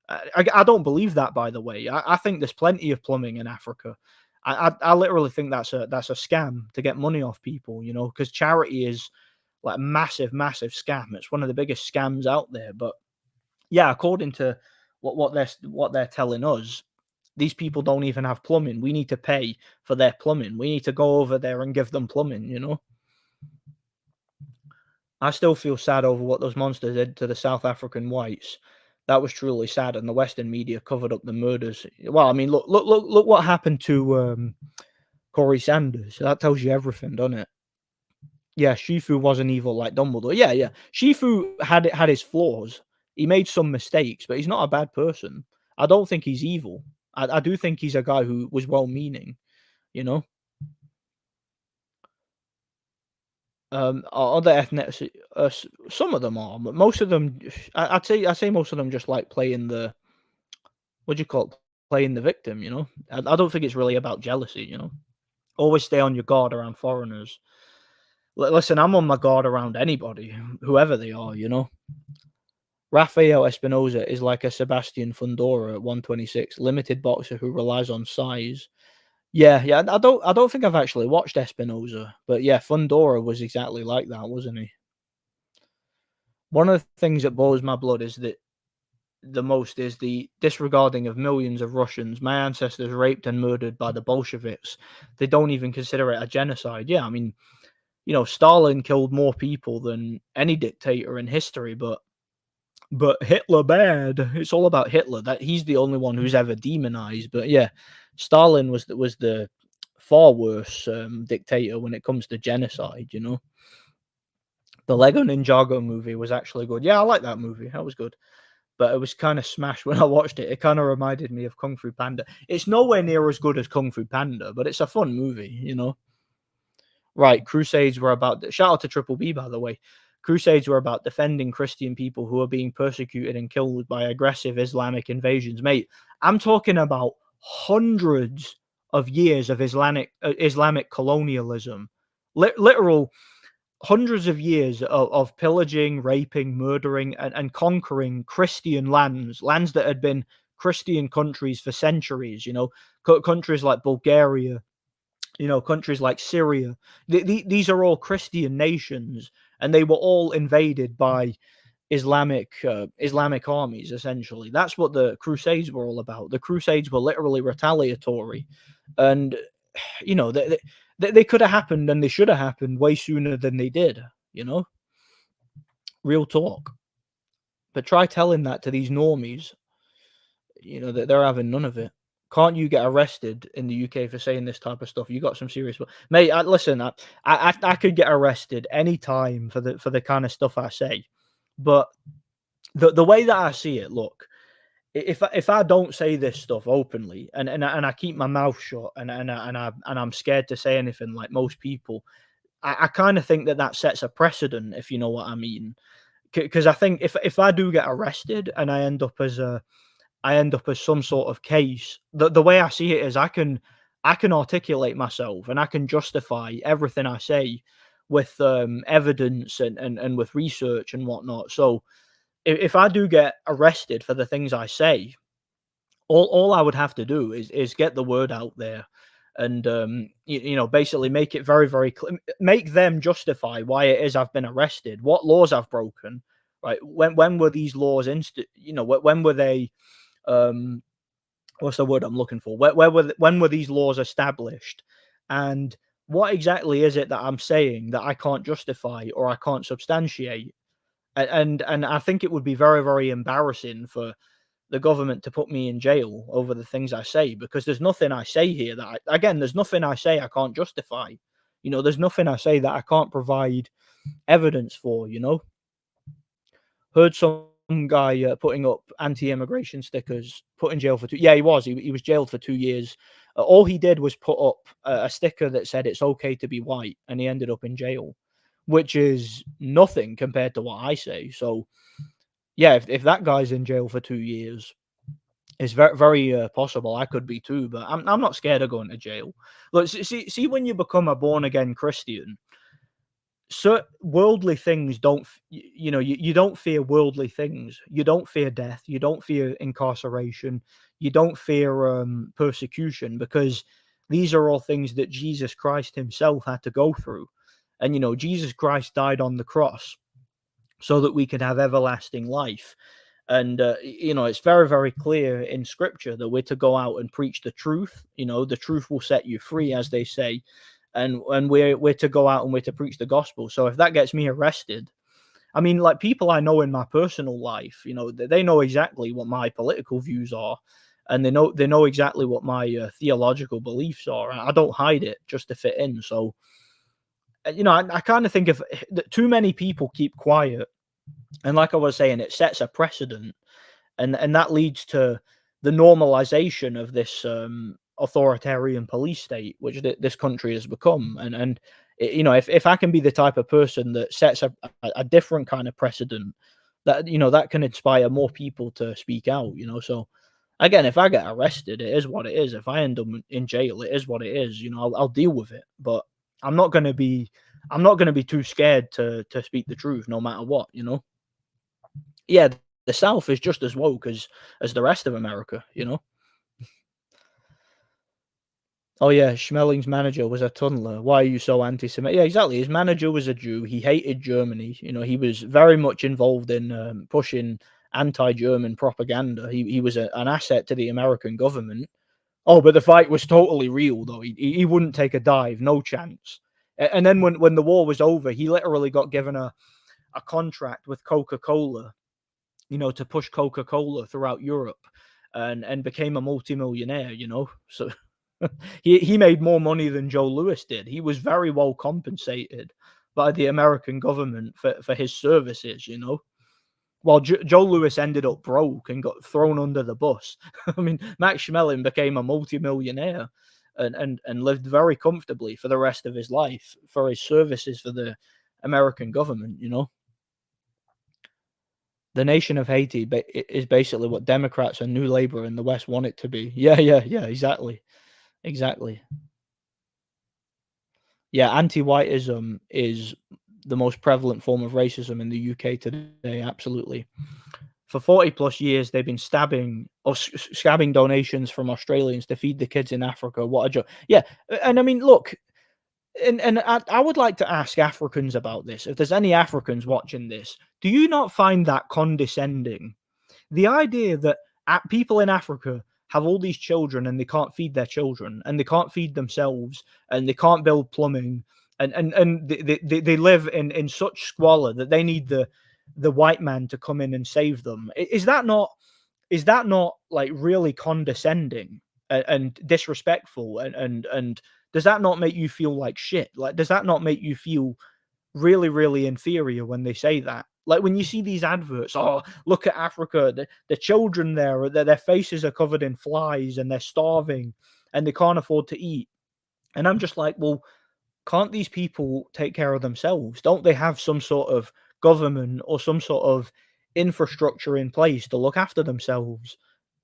I don't believe that, by the way. I think there's plenty of plumbing in Africa. I literally think that's a scam to get money off people, because charity is like a massive, massive scam. It's one of the biggest scams out there. But yeah, according to what they're telling us, these people don't even have plumbing. We need to pay for their plumbing. We need to go over there and give them plumbing. I still feel sad over what those monsters did to the South African whites. That was truly sad, and the Western media covered up the murders. Well, I mean, look what happened to Corey Sanders. That tells you everything, doesn't it? Yeah, Shifu wasn't evil like Dumbledore. Yeah, yeah. Shifu had his flaws. He made some mistakes, but he's not a bad person. I don't think he's evil. I do think he's a guy who was well-meaning. You know, other ethnicity, some of them are, but most of them, I'd say most of them just like playing the what do you call it? Playing the victim. I don't think it's really about jealousy. Always stay on your guard around foreigners. Listen, I'm on my guard around anybody, whoever they are. Rafael Espinoza is like a Sebastian Fundora at 126, limited boxer who relies on size. Yeah, yeah. I don't think I've actually watched Espinoza, but yeah, Fundora was exactly like that, wasn't he? One of the things that boils my blood is that the most is the disregarding of millions of Russians, my ancestors raped and murdered by the Bolsheviks. They don't even consider it a genocide. Yeah, I mean, Stalin killed more people than any dictator in history, but Hitler bad. It's all about Hitler. That he's the only one who's ever demonized. But yeah, Stalin was the far worse dictator when it comes to genocide. The Lego Ninjago movie was actually good. Yeah, I like that movie. That was good. But it was kind of smashed when I watched it. It kind of reminded me of Kung Fu Panda. It's nowhere near as good as Kung Fu Panda, but it's a fun movie. Right, Crusades were about shout out to Triple B, by the way. Crusades were about defending Christian people who are being persecuted and killed by aggressive Islamic invasions. Mate, I'm talking about hundreds of years of Islamic colonialism. Literal hundreds of years of pillaging, raping, murdering, and conquering Christian lands that had been Christian countries for centuries. Countries like Bulgaria, countries like Syria. These are all Christian nations, and they were all invaded by Islamic armies. Essentially, that's what the Crusades were all about. The Crusades were literally retaliatory, and they could have happened and they should have happened way sooner than they did. You know, real talk. But try telling that to these normies, that they're having none of it. Can't you get arrested in the UK for saying this type of stuff? You got some serious, mate. Listen, I could get arrested any time for the kind of stuff I say, but the way that I see it, look, if I don't say this stuff openly and I keep my mouth shut and I'm scared to say anything like most people, I kind of think that sets a precedent, if you know what I mean. Because I think if I do get arrested and I end up as some sort of case. The way I see it is I can articulate myself and I can justify everything I say with evidence and with research and whatnot. So if I do get arrested for the things I say, all I would have to do is get the word out there and basically make it very, very clear, make them justify why it is I've been arrested, what laws I've broken, right? When were these laws when were they um what's the word I'm looking for? When were these laws established? And what exactly is it that I'm saying that I can't justify or I can't substantiate? And I think it would be very, very embarrassing for the government to put me in jail over the things I say, because there's nothing I say here there's nothing I say I can't justify. There's nothing I say that I can't provide evidence for. Heard some guy putting up anti-immigration stickers, put in jail for 2. Yeah, he was. He was jailed for 2 years All he did was put up a sticker that said it's okay to be white, and he ended up in jail, which is nothing compared to what I say. So yeah, if that guy's in jail for 2 years, it's very very possible I could be too. But I'm not scared of going to jail. Look, see when you become a born again Christian, so worldly things don't you don't fear worldly things. You don't fear death, you don't fear incarceration, you don't fear persecution, because these are all things that Jesus Christ himself had to go through. And Jesus Christ died on the cross so that we could have everlasting life. And it's very very clear in scripture that we're to go out and preach the truth. The truth will set you free, as they say. And we're to go out and we're to preach the gospel. So if that gets me arrested, I mean, like, people I know in my personal life, they know exactly what my political views are, and they know exactly what my theological beliefs are. I don't hide it just to fit in. So I kind of think if that too many people keep quiet, and like I was saying, it sets a precedent, and that leads to the normalization of this authoritarian police state, which this country has become. And if I can be the type of person that sets a different kind of precedent, that can inspire more people to speak out. So again, if I get arrested, it is what it is. If I end up in jail, it is what it is. I'll deal with it. But I'm not going to be I'm not going to be too scared to speak the truth, no matter what. Yeah, the South is just as woke as the rest of America. Oh yeah, Schmeling's manager was a tunneler. Why are you so anti-Semitic? Yeah, exactly. His manager was a Jew. He hated Germany. He was very much involved in pushing anti-German propaganda. He was an asset to the American government. Oh, but the fight was totally real, though. He wouldn't take a dive, no chance. And then when the war was over, he literally got given a contract with Coca-Cola, to push Coca-Cola throughout Europe, and became a multimillionaire. So he made more money than Joe Louis did. He was very well compensated by the American government for his services. While Joe Louis ended up broke and got thrown under the bus. I mean, Max Schmeling became a multimillionaire and lived very comfortably for the rest of his life for his services for the American government. The nation of Haiti is basically what Democrats and New Labour in the West want it to be. Yeah, yeah, yeah, exactly. Exactly. Yeah, anti-whiteism is the most prevalent form of racism in the UK today. Absolutely. For 40 plus years, they've been scabbing donations from Australians to feed the kids in Africa. What a joke. Yeah. And I mean, look, and I would like to ask Africans about this. If there's any Africans watching this, do you not find that condescending? The idea that people in Africa have all these children and they can't feed their children and they can't feed themselves and they can't build plumbing, and they live in such squalor that they need the white man to come in and save them. Is that not like really condescending and disrespectful, and does that not make you feel like shit? Like, does that not make you feel really, really inferior when they say that? Like, when you see these adverts, oh, look at Africa, the children there, their faces are covered in flies and they're starving and they can't afford to eat. And I'm just like, well, can't these people take care of themselves? Don't they have some sort of government or some sort of infrastructure in place to look after themselves?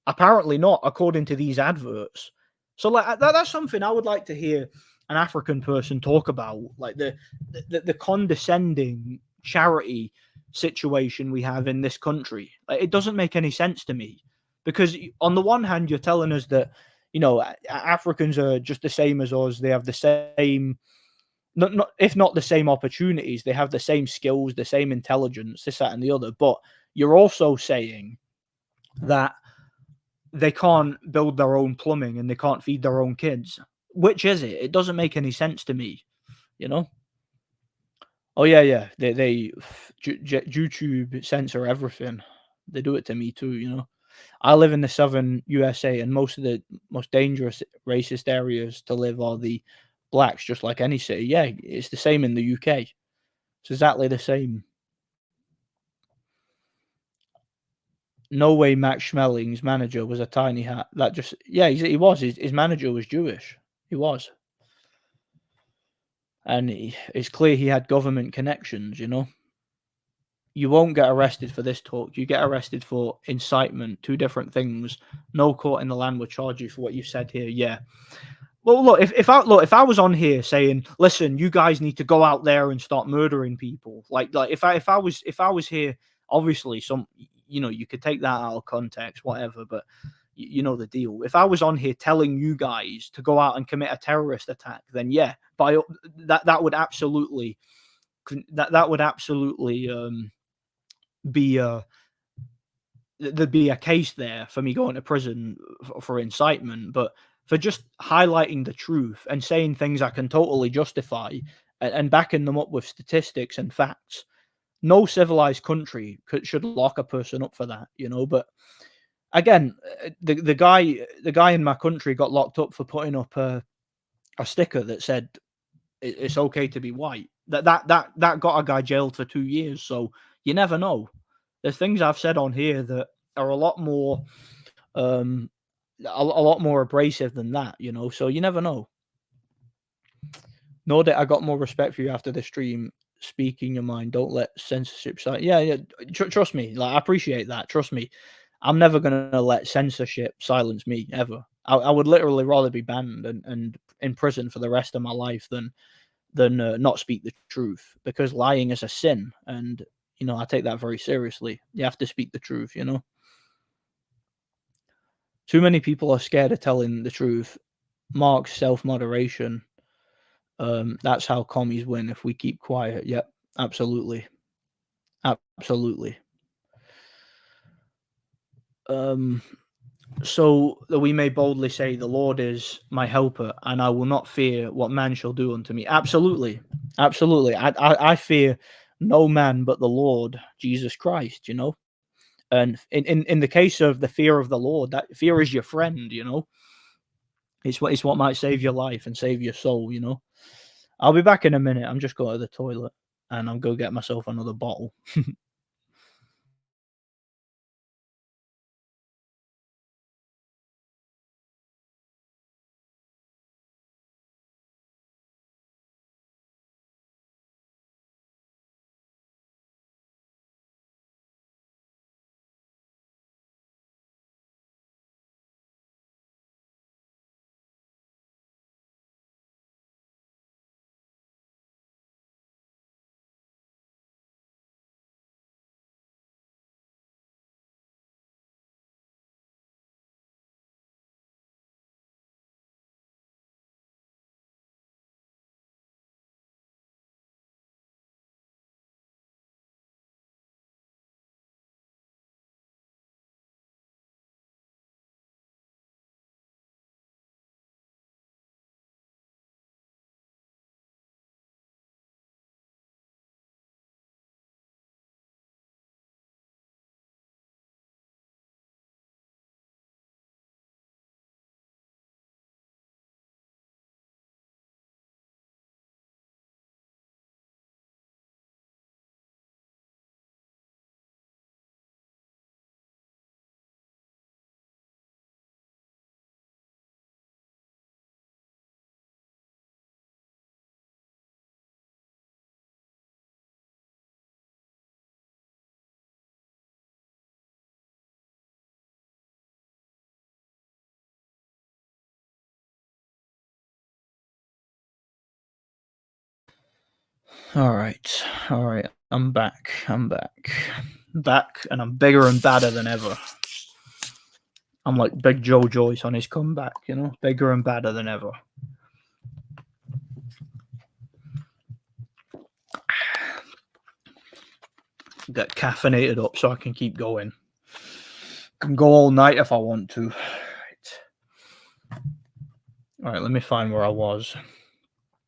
Apparently not, according to these adverts. So, like, that's something I would like to hear an African person talk about, like the condescending charity situation we have in this country. Like, it doesn't make any sense to me, because on the one hand you're telling us that Africans are just the same as us. They have the same, not if not the same opportunities. They have the same skills, the same intelligence, this, that, and the other. But you're also saying that they can't build their own plumbing and they can't feed their own kids. Which is it? It doesn't make any sense to me, you know? Oh yeah, yeah. YouTube censor everything. They do it to me too. I live in the southern USA, and most of the most dangerous racist areas to live are the blacks, just like any city. Yeah, it's the same in the UK. It's exactly the same. No way Max Schmeling's manager was a tiny hat. That just, yeah, he was. His manager was Jewish. He was. And it's clear he had government connections, You won't get arrested for this talk. You get arrested for incitement, two different things. No court in the land would charge you for what you said here. Yeah. Well, look, if I was on here saying, listen, you guys need to go out there and start murdering people, like if I was here, obviously you could take that out of context, whatever, but you know the deal. If I was on here telling you guys to go out and commit a terrorist attack, then yeah, that would absolutely be there'd be a case there for me going to prison for incitement, but for just highlighting the truth and saying things I can totally justify and backing them up with statistics and facts, no civilized country should lock a person up for that, But again, the guy in my country got locked up for putting up a sticker that said it's okay to be white. That got a guy jailed for 2 years. So you never know. There's things I've said on here that are a lot more abrasive than that, So you never know. Know that I got more respect for you after the stream. Speaking your mind, don't let censorship side. Yeah. Trust me, like I appreciate that. Trust me, I'm never gonna let censorship silence me ever. I would literally rather be banned and in prison for the rest of my life than not speak the truth, because lying is a sin, and I take that very seriously. You have to speak the truth. Too many people are scared of telling the truth. Mark's self-moderation. That's how commies win. If we keep quiet. Yep, absolutely. So that we may boldly say, the Lord is my helper, and I will not fear what man shall do unto me. Absolutely. I fear no man but the Lord Jesus Christ, And in the case of the fear of the Lord, that fear is your friend, It's what might save your life and save your soul, I'll be back in a minute. I'm just going to the toilet and I'll go get myself another bottle. All right. I'm back. Back, and I'm bigger and badder than ever. I'm like Big Joyce on his comeback, bigger and badder than ever. Get caffeinated up so I can keep going. Can go all night if I want to. All right, let me find where I was.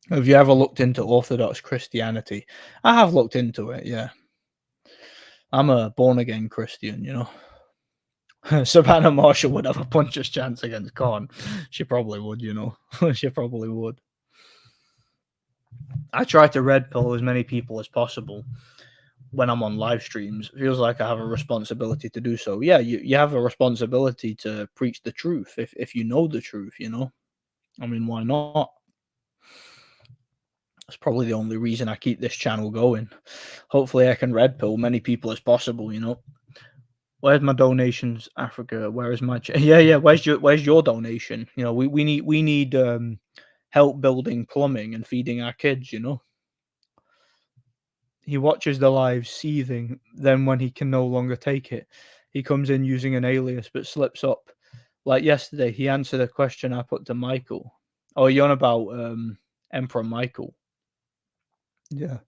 Have you ever looked into Orthodox Christianity? I have looked into it, yeah. I'm a born-again Christian, Savannah Marshall would have a puncher's chance against Khan. She probably would, She probably would. I try to red pill as many people as possible. when I'm on live streams. It feels like I have a responsibility to do so. Yeah, you have a responsibility to preach the truth if you know the truth, you know? I mean, why not? That's probably the only reason I keep this channel going. Hopefully I can red pill many people as possible, you know? Where's my donations, Africa? Where is my yeah, yeah, where's your donation? You know, we need help building plumbing and feeding our kids, you know? He watches the live seething, then when he can no longer take it, he comes in using an alias but slips up. Like yesterday, he answered a question I put to Michael. Oh, you're on about Emperor Michael. Yeah.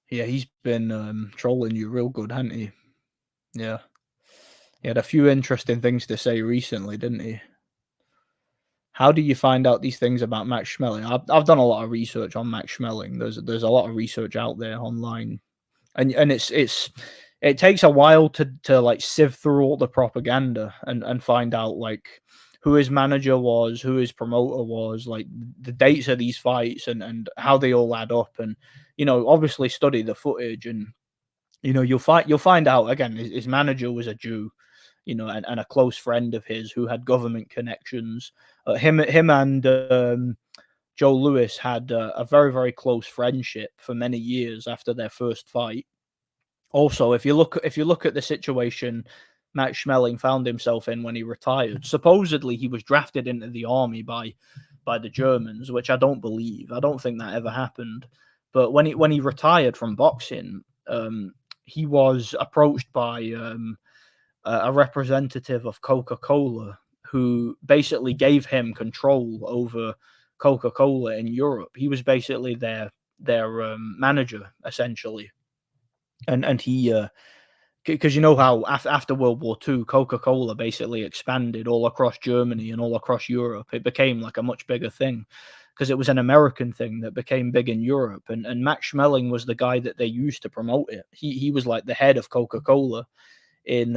Yeah, he's been trolling you real good, hasn't he? Yeah. He had a few interesting things to say recently, didn't he? How do you find out these things about Max Schmeling? I've done a lot of research on Max Schmeling. There's a lot of research out there online, and it takes a while to like sift through all the propaganda and find out like who his manager was, who his promoter was, like the dates of these fights and how they all add up, and obviously study the footage, and you'll find out again his manager was a Jew, and a close friend of his who had government connections. Him and Joe Lewis had a very, very close friendship for many years after their first fight. Also, if you look at the situation Max Schmeling found himself in when he retired, supposedly he was drafted into the army by the Germans, which I don't believe. I don't think that ever happened. But when he retired from boxing, he was approached by a representative of Coca-Cola who basically gave him control over Coca-Cola in Europe. He was basically their manager essentially, and he because you know how after World War II, Coca-Cola basically expanded all across Germany and all across Europe. It became like a much bigger thing because it was an American thing that became big in Europe. And Max Schmeling was the guy that they used to promote it. He was like the head of Coca-Cola in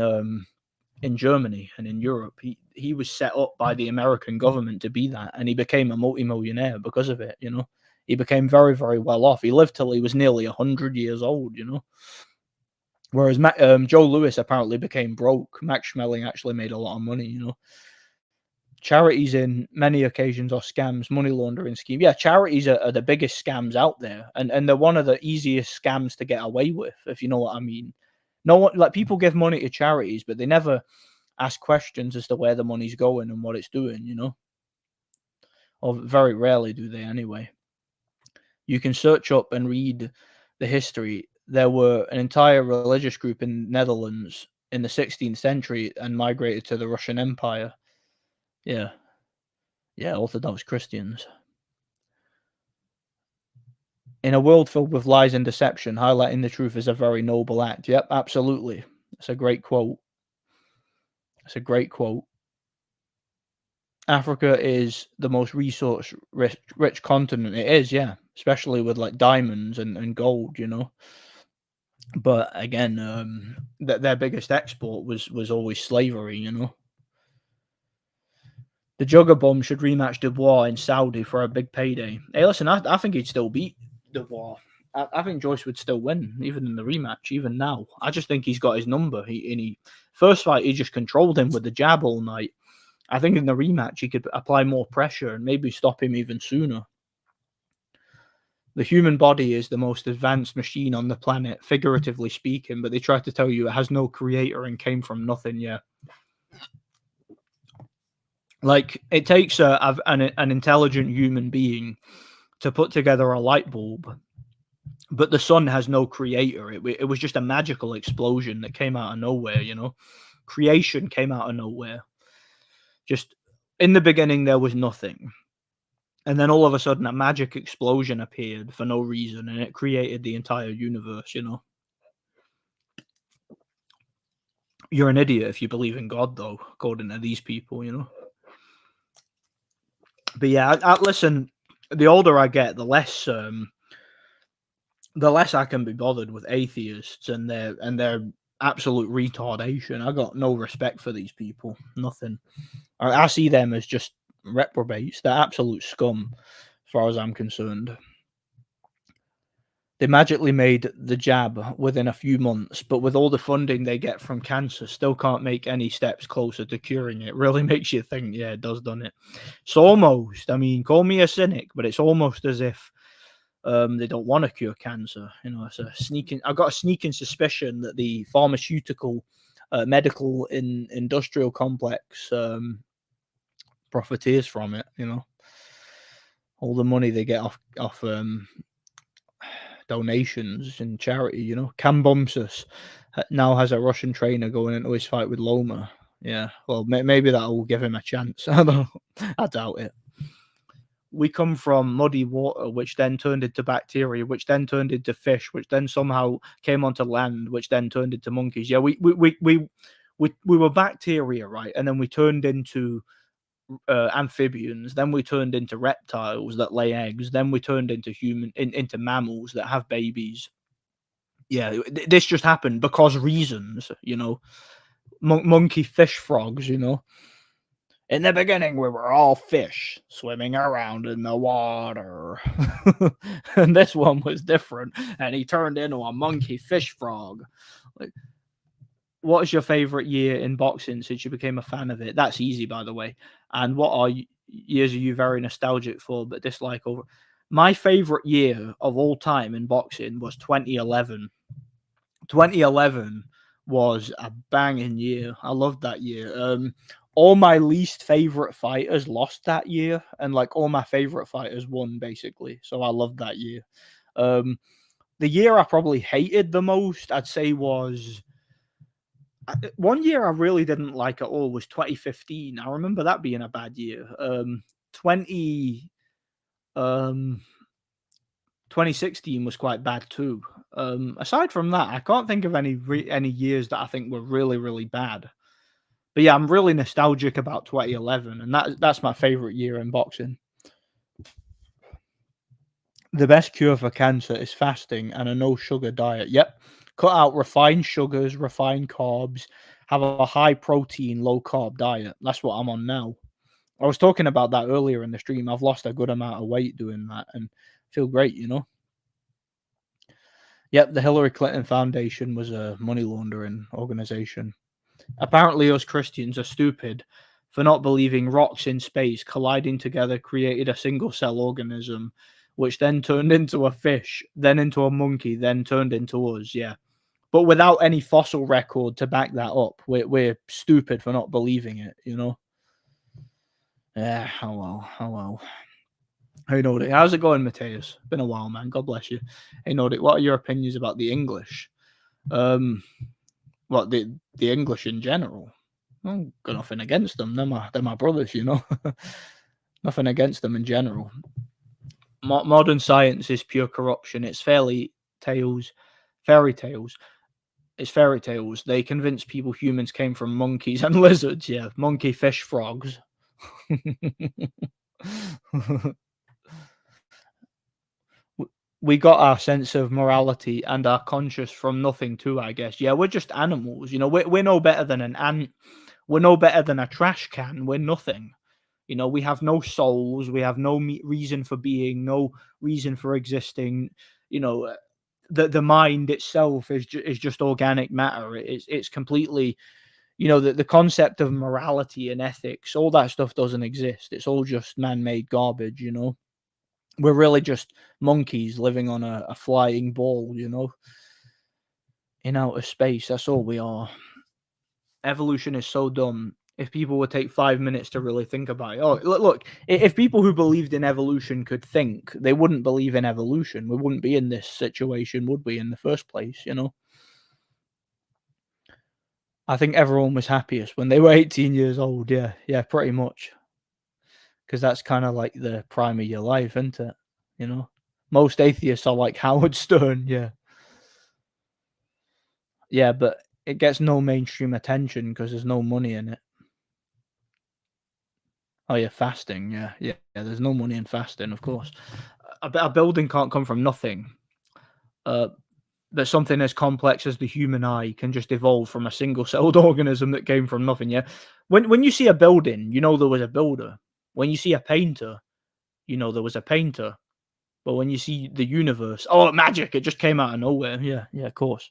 Germany and in Europe. He was set up by the American government to be that, and he became a multimillionaire because of it. He became very, very well off. He lived till he was nearly 100 years old. Whereas Joe Lewis apparently became broke. Max Schmeling actually made a lot of money. Charities in many occasions are scams, money laundering scheme. Yeah, charities are the biggest scams out there, and they're one of the easiest scams to get away with, if you know what I mean. No one, like, people give money to charities, but they never ask questions as to where the money's going and what it's doing. Or very rarely do they anyway. You can search up and read the history. There were an entire religious group in Netherlands in the 16th century and migrated to the Russian Empire. Yeah. Yeah, Orthodox Christians. In a world filled with lies and deception, highlighting the truth is a very noble act. Yep, absolutely. It's a great quote. It's a great quote. Africa is the most resource rich continent. It is, yeah, especially with like diamonds and gold. But again, their biggest export was always slavery. The Jugger Bomb should rematch Dubois in Saudi for a big payday. Hey, listen, I think he'd still beat Dubois. I think Joyce would still win, even in the rematch, even now. I just think he's got his number. He first fight, he just controlled him with the jab all night. I think in the rematch, he could apply more pressure and maybe stop him even sooner. The human body is the most advanced machine on the planet, figuratively speaking, but they try to tell you it has no creator and came from nothing. Yeah. Like, it takes an intelligent human being to put together a light bulb, but the sun has no creator. It was just a magical explosion that came out of nowhere. Creation came out of nowhere. Just in the beginning, there was nothing. And then all of a sudden, a magic explosion appeared for no reason, and it created the entire universe. You're an idiot if you believe in God, though, according to these people. But yeah, listen. The older I get, the less I can be bothered with atheists and their absolute retardation. I got no respect for these people. Nothing. I see them as just reprobates. They're absolute scum, as far as I'm concerned. They magically made the jab within a few months, but with all the funding they get from cancer, still can't make any steps closer to curing it. Really makes you think, yeah, it does, doesn't it? It's almost, I mean, call me a cynic, but it's almost as if they don't want to cure cancer. You know, it's a sneaking. I got a sneaking suspicion that the pharmaceutical, medical, industrial complex profiteers from it. You know, all the money they get off donations and charity. You know, Kambomsus now has a Russian trainer going into his fight with Loma. Yeah, well, maybe that will give him a chance. I don't know. I doubt it. We come from muddy water, which then turned into bacteria, which then turned into fish, which then somehow came onto land, which then turned into monkeys. Yeah, we were bacteria, right? And then we turned into amphibians. Then we turned into reptiles that lay eggs. Then we turned into into mammals that have babies. Yeah, this just happened because reasons, you know. Monkey, fish, frogs, you know. In the beginning, we were all fish swimming around in the water. And this one was different, and he turned into a monkey fish frog. Like, what is your favorite year in boxing since you became a fan of it? That's easy, by the way. And what years are you very nostalgic for but dislike over? My favorite year of all time in boxing was 2011. 2011 was a banging year. I loved that year. All my least favorite fighters lost that year, and like all my favorite fighters won, basically. So I loved that year. The year I probably hated the most, I'd say, was one year I really didn't like at all was 2015. I remember that being a bad year. 20 um 2016 was quite bad too. Aside from that, I can't think of any years that I think were really bad. But yeah, I'm really nostalgic about 2011, and that's my favorite year in boxing. The best cure for cancer is fasting and a no sugar diet. Yep. Cut out refined sugars, refined carbs, have a high protein, low carb diet. That's what I'm on now. I was talking about that earlier in the stream. I've lost a good amount of weight doing that and feel great, you know. Yep, the Hillary Clinton Foundation was a money laundering organization. Apparently, us Christians are stupid for not believing rocks in space colliding together created a single cell organism, which then turned into a fish, then into a monkey, then turned into us. Yeah. But without any fossil record to back that up, we're stupid for not believing it, you know? Yeah, oh well, oh well. Hey, Nordic, how's it going, Mateus? Been a while, man. God bless you. Hey, Nordic, what are your opinions about the English? What the English in general? I've got nothing against them. They're my brothers, you know. Nothing against them in general. Modern science is pure corruption. It's fairy tales. It's fairy tales. They convince people humans came from monkeys and lizards. Yeah, monkey, fish, frogs. We got our sense of morality and our conscience from nothing too, I guess. Yeah, we're just animals. You know, we're no better than an ant. We're no better than a trash can. We're nothing. You know, we have no souls. We have no reason for being, no reason for existing. You know, the mind itself is just organic matter. It's completely, you know, the concept of morality and ethics, all that stuff doesn't exist. It's all just man-made garbage, you know. We're really just monkeys living on a flying ball, you know, in outer space. That's all we are. Evolution is so dumb. If people would take 5 minutes to really think about it. Oh, look, if people who believed in evolution could think, they wouldn't believe in evolution. We wouldn't be in this situation, would we, in the first place, you know? I think everyone was happiest when they were 18 years old. Yeah, pretty much. Because that's kind of like the prime of your life, isn't it? You know? Most atheists are like Howard Stern, yeah. Yeah, but it gets no mainstream attention because there's no money in it. Oh yeah, fasting. Yeah. There's no money in fasting, of course. A building can't come from nothing. But something as complex as the human eye can just evolve from a single-celled organism that came from nothing. Yeah. When you see a building, you know there was a builder. When you see a painter, you know there was a painter. But when you see the universe, oh, magic! It just came out of nowhere. Yeah, yeah, of course.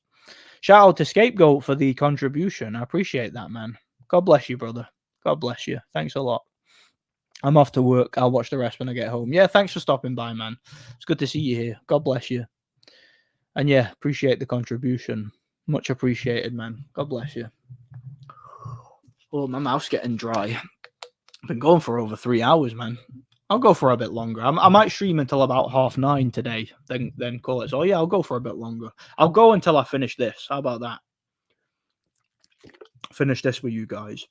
Shout out to Scapegoat for the contribution. I appreciate that, man. God bless you, brother. God bless you. Thanks a lot. I'm off to work. I'll watch the rest when I get home. Yeah, thanks for stopping by, man. It's good to see you here. God bless you. And yeah, appreciate the contribution. Much appreciated, man. God bless you. Oh, my mouth's getting dry. I've been going for over 3 hours, man. I'll go for a bit longer. I might stream until about 9:30 today, then call it. So yeah, I'll go for a bit longer. I'll go until I finish this. How about that? Finish this with you guys.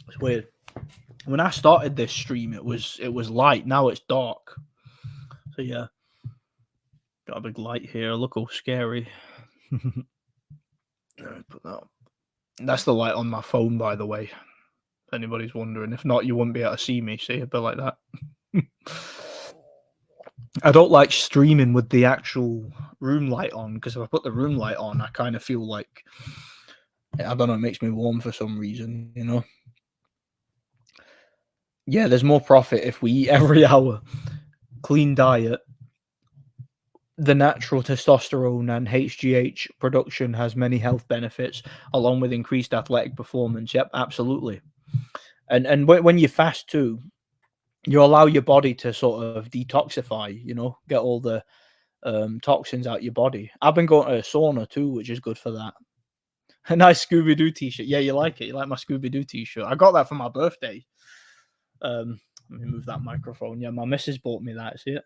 It's weird. When I started this stream, it was light. Now it's dark. So yeah, got a big light here. Look how scary. Put that up. That's the light on my phone, by the way. If anybody's wondering. If not, you wouldn't be able to see me. See a bit like that. I don't like streaming with the actual room light on, because if I put the room light on, I kind of feel like, I don't know, it makes me warm for some reason, you know? Yeah, there's more profit if we eat every hour. Clean diet. The natural testosterone and HGH production has many health benefits, along with increased athletic performance. Yep, absolutely. And when you fast too, you allow your body to sort of detoxify, you know, get all the toxins out your body. I've been going to a sauna too, which is good for that. A nice Scooby-Doo t-shirt. Yeah, you like it? You like my Scooby-Doo t-shirt? I got that for my birthday. Let me move that microphone. Yeah, my missus bought me that. See it?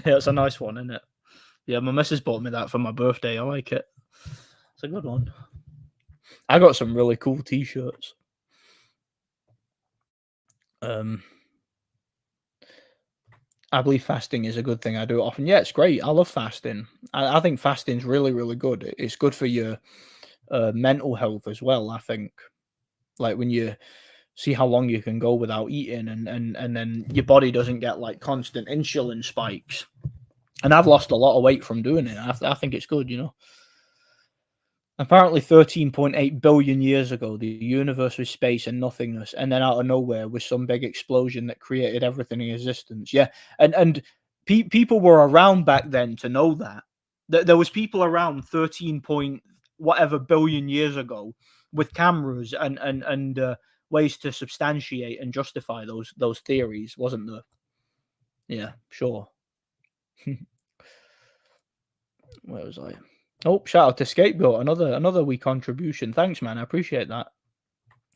Yeah, it's a nice one, isn't it? Yeah, my missus bought me that for my birthday. I like it. It's a good one. I got some really cool t-shirts. I believe fasting is a good thing. I do it often. Yeah, it's great. I love fasting. I think fasting's really, really good. It's good for your mental health as well, I think. Like when you see how long you can go without eating, and then your body doesn't get like constant insulin spikes. And I've lost a lot of weight from doing it. I think it's good, you know. Apparently 13.8 billion years ago, the universe was space and nothingness, and then out of nowhere was some big explosion that created everything in existence. Yeah, and people were around back then to know that. There was people around 13 point whatever billion years ago with cameras and ways to substantiate and justify those theories, wasn't there? Yeah, sure. Where was I? Oh, shout out to Scapegoat. Another wee contribution. Thanks, man. I appreciate that.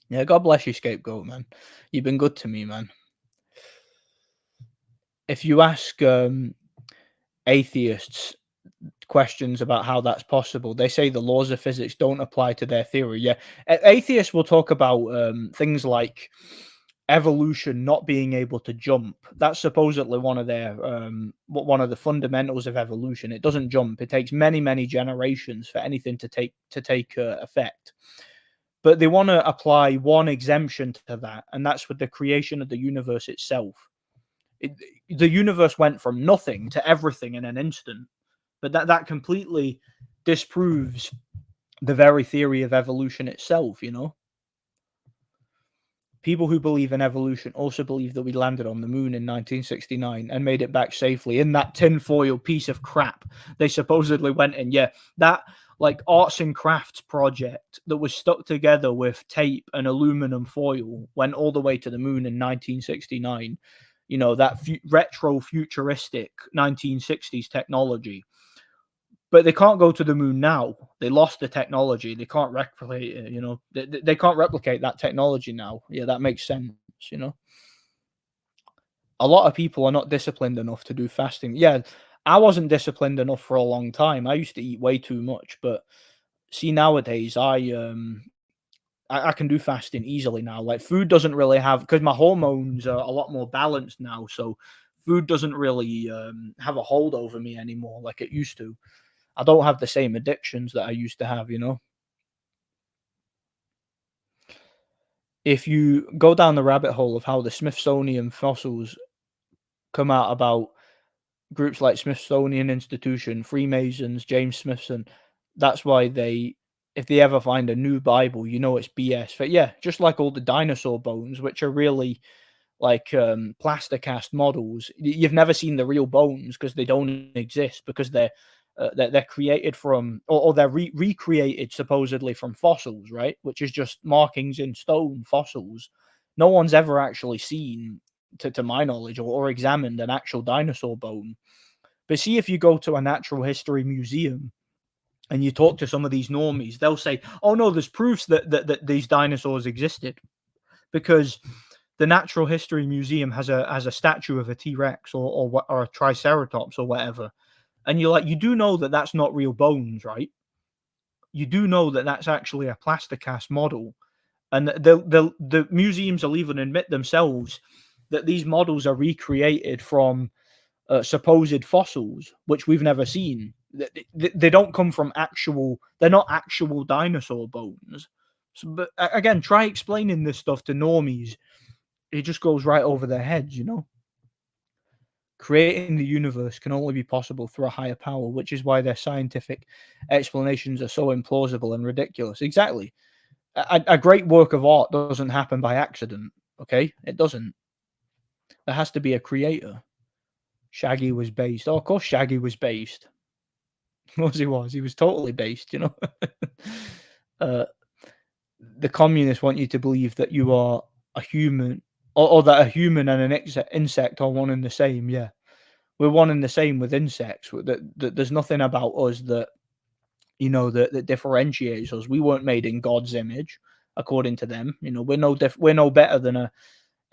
Yeah, God bless you, Scapegoat, man. You've been good to me, man. If you ask atheists questions about how that's possible, they say the laws of physics don't apply to their theory. Yeah, atheists will talk about things like evolution not being able to jump. That's supposedly one of the fundamentals of evolution. It doesn't jump. It takes many generations for anything to take effect. But they want to apply one exemption to that, and that's with the creation of the universe itself. The universe went from nothing to everything in an instant, but that completely disproves the very theory of evolution itself, you know? People who believe in evolution also believe that we landed on the moon in 1969 and made it back safely in that tinfoil piece of crap they supposedly went in. Yeah, that like arts and crafts project that was stuck together with tape and aluminum foil went all the way to the moon in 1969. You know, that retro futuristic 1960s technology. But they can't go to the moon now. They lost the technology. They can't replicate it, you know. They can't replicate that technology now. Yeah, that makes sense, you know. A lot of people are not disciplined enough to do fasting. Yeah, I wasn't disciplined enough for a long time. I used to eat way too much, but see nowadays I can do fasting easily now. Like food doesn't really have, because my hormones are a lot more balanced now, so food doesn't really have a hold over me anymore like it used to. I don't have the same addictions that I used to have, you know. If you go down the rabbit hole of how the Smithsonian fossils come out about groups like Smithsonian Institution, Freemasons, James Smithson, that's why they if they ever find a new Bible, you know it's BS. But yeah, just like all the dinosaur bones, which are really like plaster cast models. You've never seen the real bones because they don't exist, because they're created from, or they're recreated supposedly from fossils, right? Which is just markings in stone, fossils. No one's ever actually seen, to my knowledge, or examined an actual dinosaur bone. But see, if you go to a natural history museum and you talk to some of these normies, they'll say, "Oh no, there's proofs that these dinosaurs existed," because the Natural History Museum has a statue of a T Rex or a Triceratops or whatever, and you're like, you do know that that's not real bones, right? You do know that that's actually a plaster cast model, and the museums will even admit themselves that these models are recreated from supposed fossils, which we've never seen. They don't come from actual. They're not actual dinosaur bones. So, but again, try explaining this stuff to normies. It just goes right over their heads, you know. Creating the universe can only be possible through a higher power, which is why their scientific explanations are so implausible and ridiculous. Exactly. A great work of art doesn't happen by accident. Okay, it doesn't. There has to be a creator. Shaggy was based. Oh, of course, Shaggy was based. Was he was. He was totally based. You know. uh, the communists want you to believe that you are a human, or that a human and an insect are one and the same. Yeah, we're one and the same with insects. That there's nothing about us that, you know, that differentiates us. We weren't made in God's image, according to them. You know, we're no better than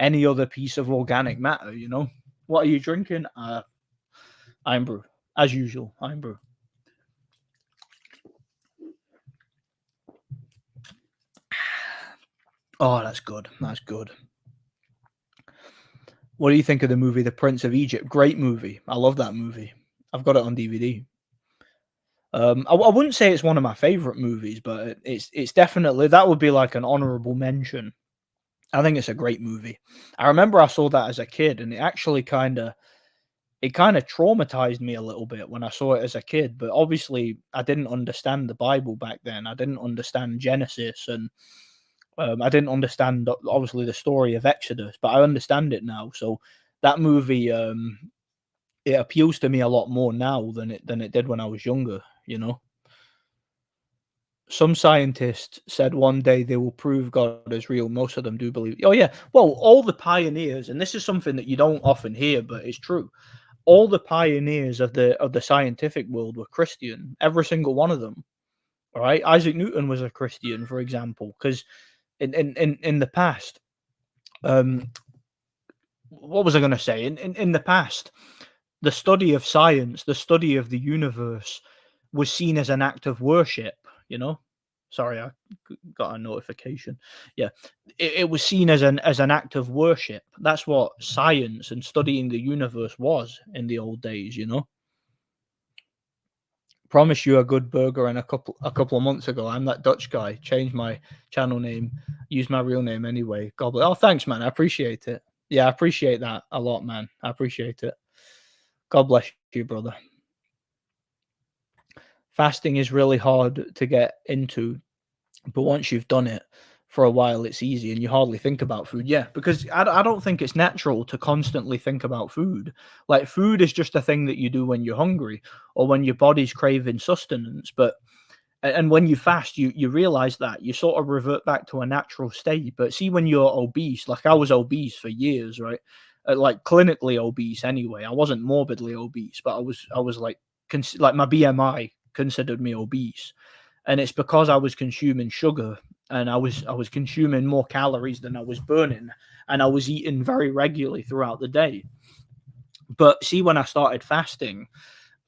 any other piece of organic matter. You know, what are you drinking? Iron brew, as usual. Iron brew. Oh, that's good. That's good. What do you think of the movie The Prince of Egypt? Great movie. I love that movie. I've got it on DVD. I wouldn't say it's one of my favorite movies, but it's definitely, that would be like an honorable mention. I think it's a great movie. I remember I saw that as a kid, and it kind of traumatized me a little bit when I saw it as a kid. But obviously, I didn't understand the Bible back then. I didn't understand Genesis, and I didn't understand obviously the story of Exodus. But I understand it now. So that movie, it appeals to me a lot more now than it did when I was younger. You know. Some scientists said one day they will prove God is real. Most of them do believe. Oh yeah, well, all the pioneers, and this is something that you don't often hear, but it's true. All the pioneers of the scientific world were Christian. Every single one of them. All right, Isaac Newton was a Christian, for example, because in the past, um, what was I going to say? In the past, the study of science, the study of the universe, was seen as an act of worship. You know, sorry, I got a notification. Yeah, it was seen as an act of worship. That's what science and studying the universe was in the old days. You know, promise you a good burger. And a couple of months ago, I'm that Dutch guy. Changed my channel name, used my real name anyway. God bless. Oh, thanks, man. I appreciate it. Yeah, I appreciate that a lot, man. I appreciate it. God bless you, brother. Fasting is really hard to get into, but once you've done it for a while, it's easy and you hardly think about food. Yeah, because I don't think it's natural to constantly think about food. Like, food is just a thing that you do when you're hungry or when your body's craving sustenance. But and when you fast, you realize that you sort of revert back to a natural state. But see, when you're obese, like I was obese for years, right? Like clinically obese anyway. I wasn't morbidly obese, but I was like like my BMI considered me obese, and it's because I was consuming sugar, and I was consuming more calories than I was burning, and I was eating very regularly throughout the day. But see, when I started fasting,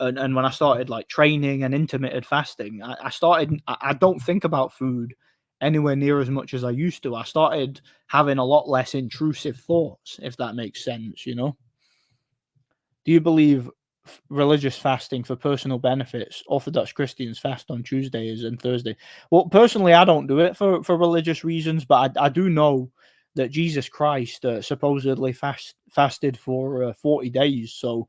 and when I started like training and intermittent fasting, I don't think about food anywhere near as much as I used to. I started having a lot less intrusive thoughts, if that makes sense, you know. Do you believe religious fasting for personal benefits? Orthodox Christians fast on Tuesdays and Thursday. Well, personally, I don't do it for religious reasons, but I do know that Jesus Christ supposedly fasted for 40 days. So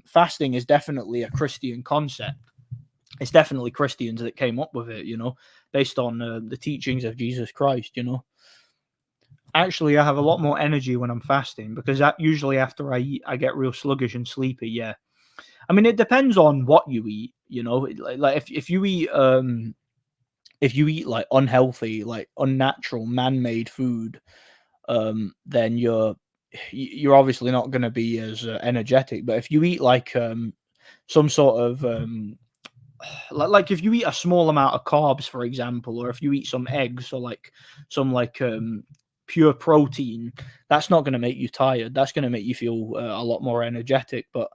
fasting is definitely a Christian concept. It's definitely Christians that came up with it, based on the teachings of Jesus Christ. Actually, I have a lot more energy when I'm fasting because that usually after I eat, I get real sluggish and sleepy. Yeah, I mean it depends on what you eat. Like if you eat like unhealthy, like unnatural, man-made food, then you're obviously not going to be as energetic. But if you eat like some sort of like if you eat a small amount of carbs, for example, or if you eat some eggs or like some like pure protein, that's not going to make you tired. That's going to make you feel a lot more energetic. But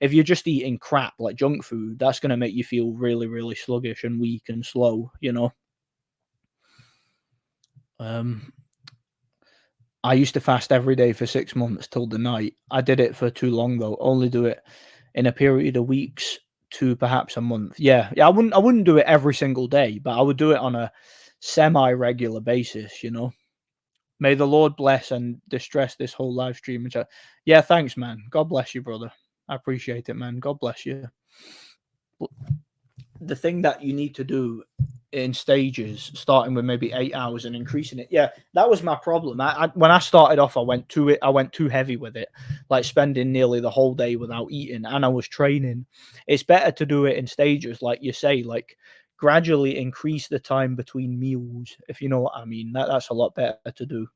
if you're just eating crap like junk food, that's going to make you feel really, really sluggish and weak and slow. Um, I used to fast every day for 6 months till the night. I did it for too long though. Only do it in a period of weeks to perhaps a month. Yeah. I wouldn't do it every single day, but I would do it on a semi-regular basis. May the Lord bless and distress this whole live stream. And chat. Yeah, thanks, man. God bless you, brother. I appreciate it, man. God bless you. The thing that you need to do in stages, starting with maybe 8 hours and increasing it. Yeah, that was my problem. When I started off, I went too heavy with it, like spending nearly the whole day without eating, and I was training. It's better to do it in stages, like you say, like gradually increase the time between meals, if you know what I mean. That's a lot better to do.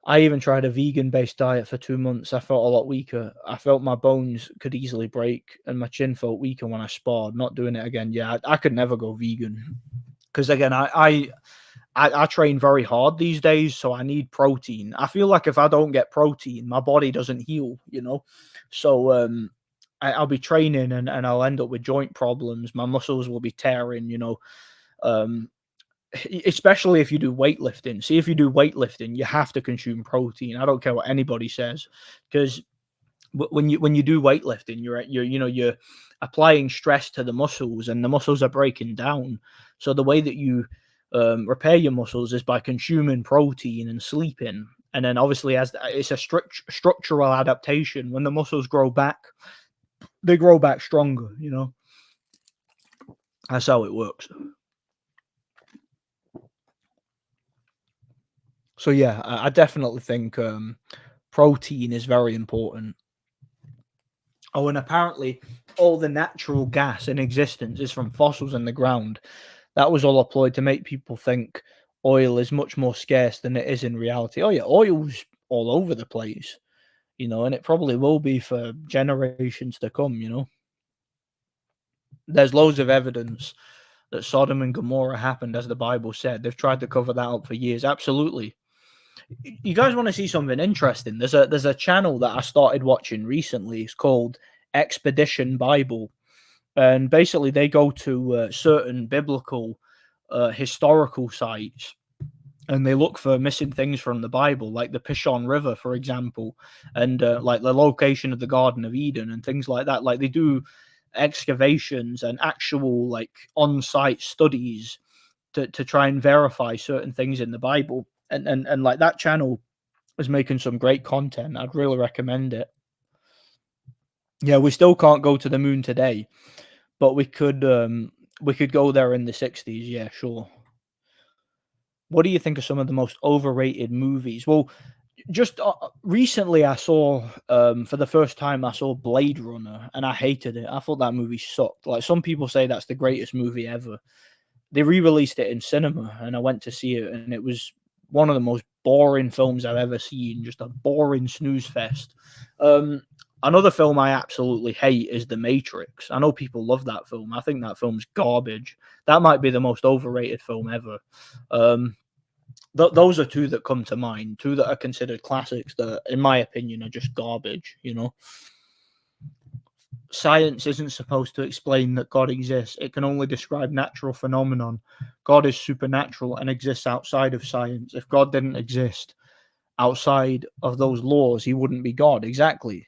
I even tried a vegan-based diet for 2 months. I felt a lot weaker. I felt my bones could easily break, and my chin felt weaker when I sparred. Not doing it again. Yeah, I could never go vegan because again, I train very hard these days, so I need protein. I feel like if I don't get protein, my body doesn't heal. So I'll be training and I'll end up with joint problems. My muscles will be tearing. Um, especially if you do weightlifting. See, if you do weightlifting, you have to consume protein. I don't care what anybody says, because when you do weightlifting, you're applying stress to the muscles, and the muscles are breaking down. So the way that you repair your muscles is by consuming protein and sleeping. And then obviously, as it's a structural adaptation, when the muscles grow back, they grow back stronger. That's how it works. So yeah, I definitely think protein is very important. Oh, and apparently all the natural gas in existence is from fossils in the ground. That was all a ploy to make people think oil is much more scarce than it is in reality. Oh yeah, oil's all over the place, and it probably will be for generations to come. There's loads of evidence that Sodom and Gomorrah happened as the Bible said. They've tried to cover that up for years. Absolutely. You guys want to see something interesting? There's a channel that I started watching recently. It's called Expedition Bible, and basically they go to certain biblical historical sites, and they look for missing things from the Bible, like the Pishon River, for example, and like the location of the Garden of Eden and things like that. Like they do excavations and actual like on-site studies to try and verify certain things in the Bible. And like that channel is making some great content. I'd really recommend it. Yeah, we still can't go to the moon today, but we could go there in the 60s. Yeah, sure. What do you think of some of the most overrated movies? Well, just recently I saw for the first time I saw Blade Runner, and I hated it. I thought that movie sucked. Like some people say that's the greatest movie ever. They re-released it in cinema, and I went to see it, and it was one of the most boring films I've ever seen. Just a boring snooze fest. Another film I absolutely hate is The Matrix. I know people love that film. I think that film's garbage. That might be the most overrated film ever. Those are two that come to mind. Two that are considered classics that, in my opinion, are just garbage. Science isn't supposed to explain that God exists. It can only describe natural phenomenon. God is supernatural and exists outside of science. If God didn't exist outside of those laws, he wouldn't be God. Exactly.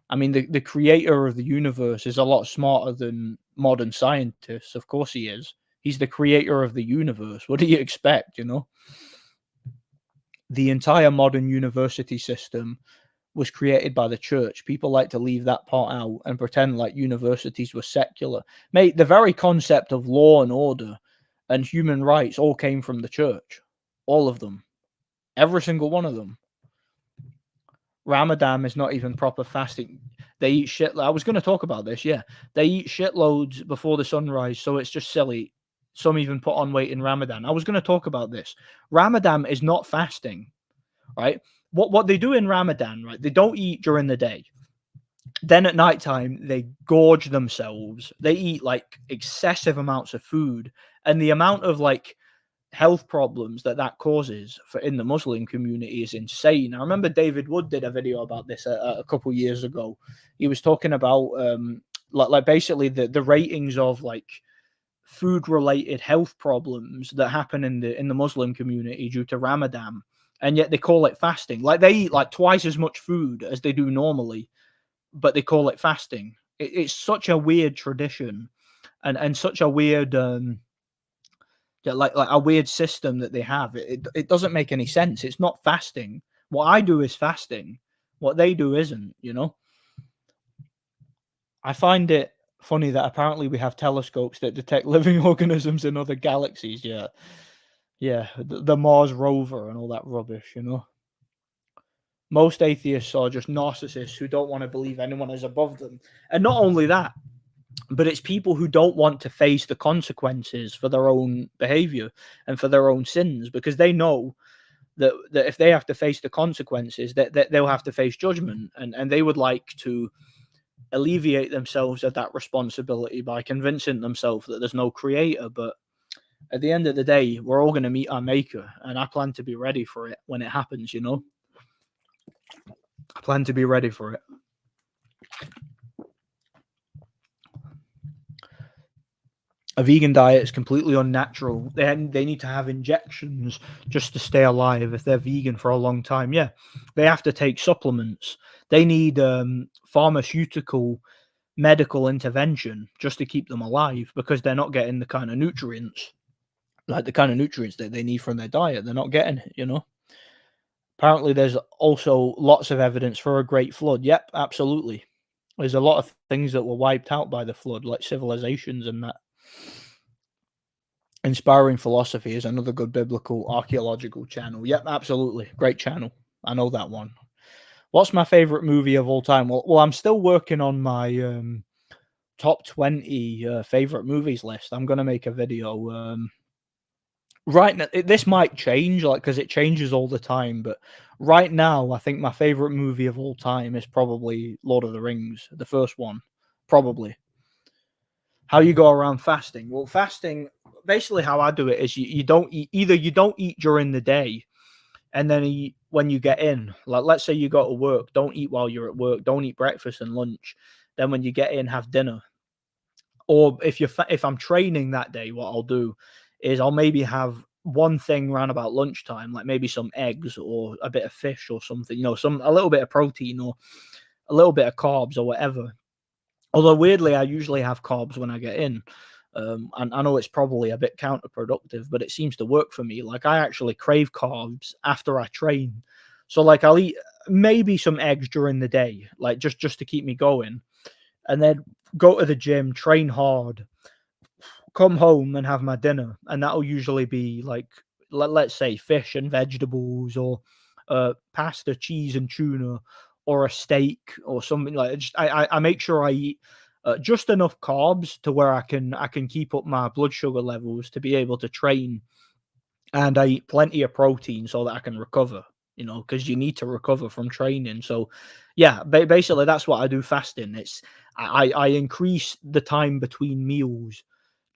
I mean, the creator of the universe is a lot smarter than modern scientists. Of course he is. He's the creator of the universe. What do you expect? The entire modern university system was created by the church. People like to leave that part out and pretend like universities were secular. Mate, the very concept of law and order and human rights all came from the church. All of them. Every single one of them. Ramadan is not even proper fasting. They eat shit. I was going to talk about this, yeah. They eat shitloads before the sunrise, so it's just silly. Some even put on weight in Ramadan. I was going to talk about this. Ramadan is not fasting, right? What they do in Ramadan, right? They don't eat during the day. Then at nighttime, they gorge themselves. They eat like excessive amounts of food, and the amount of like health problems that causes for in the Muslim community is insane. I remember David Wood did a video about this a couple years ago. He was talking about like basically the ratings of like food related health problems that happen in the Muslim community due to Ramadan, and yet they call it fasting. Like they eat like twice as much food as they do normally, but they call it fasting. It's such a weird tradition, and such a weird like a weird system that they have. It doesn't make any sense. It's not fasting. What I do is fasting. What they do isn't, you know? I find it funny that apparently we have telescopes that detect living organisms in other galaxies. Yeah. Yeah. The Mars rover and all that rubbish, you know? Most atheists are just narcissists who don't want to believe anyone is above them. And not only that, but it's people who don't want to face the consequences for their own behavior and for their own sins, because they know that if they have to face the consequences, that they'll have to face judgment, and they would like to alleviate themselves of that responsibility by convincing themselves that there's no creator. But at the end of the day, we're all going to meet our maker, and I plan to be ready for it when it happens, you know? I plan to be ready for it. A vegan diet is completely unnatural. They need to have injections just to stay alive if they're vegan for a long time. Yeah, they have to take supplements. They need pharmaceutical medical intervention just to keep them alive, because they're not getting the kind of nutrients, like the kind of nutrients that they need from their diet. They're not getting it, you know? Apparently, there's also lots of evidence for a great flood. Yep, absolutely. There's a lot of things that were wiped out by the flood, like civilizations and that. Inspiring Philosophy is another good biblical archaeological channel. Yep, absolutely. Great channel. I know that one. What's my favorite movie of all time? Well, I'm still working on my top 20 favorite movies list. I'm going to make a video. Right now, this might change, like, because it changes all the time. But right now, I think my favorite movie of all time is probably Lord of the Rings, the first one. Probably. How you go around fasting? Well, fasting, basically how I do it is you don't eat, either you don't eat during the day, and then eat when you get in. Like, let's say you go to work, don't eat while you're at work, don't eat breakfast and lunch. Then when you get in, have dinner. Or if I'm training that day, what I'll do is I'll maybe have one thing around about lunchtime, like maybe some eggs or a bit of fish or something, you know, a little bit of protein or a little bit of carbs or whatever. Although weirdly, I usually have carbs when I get in. And I know it's probably a bit counterproductive, but it seems to work for me. Like, I actually crave carbs after I train. So like I'll eat maybe some eggs during the day, like just to keep me going, and then go to the gym, train hard, come home and have my dinner. And that'll usually be like, let's say fish and vegetables, or pasta, cheese and tuna, or a steak or something like that. I make sure I eat just enough carbs to where I can keep up my blood sugar levels to be able to train, and I eat plenty of protein so that I can recover. You know, because you need to recover from training. So, yeah, basically that's what I do fasting. It's I increase the time between meals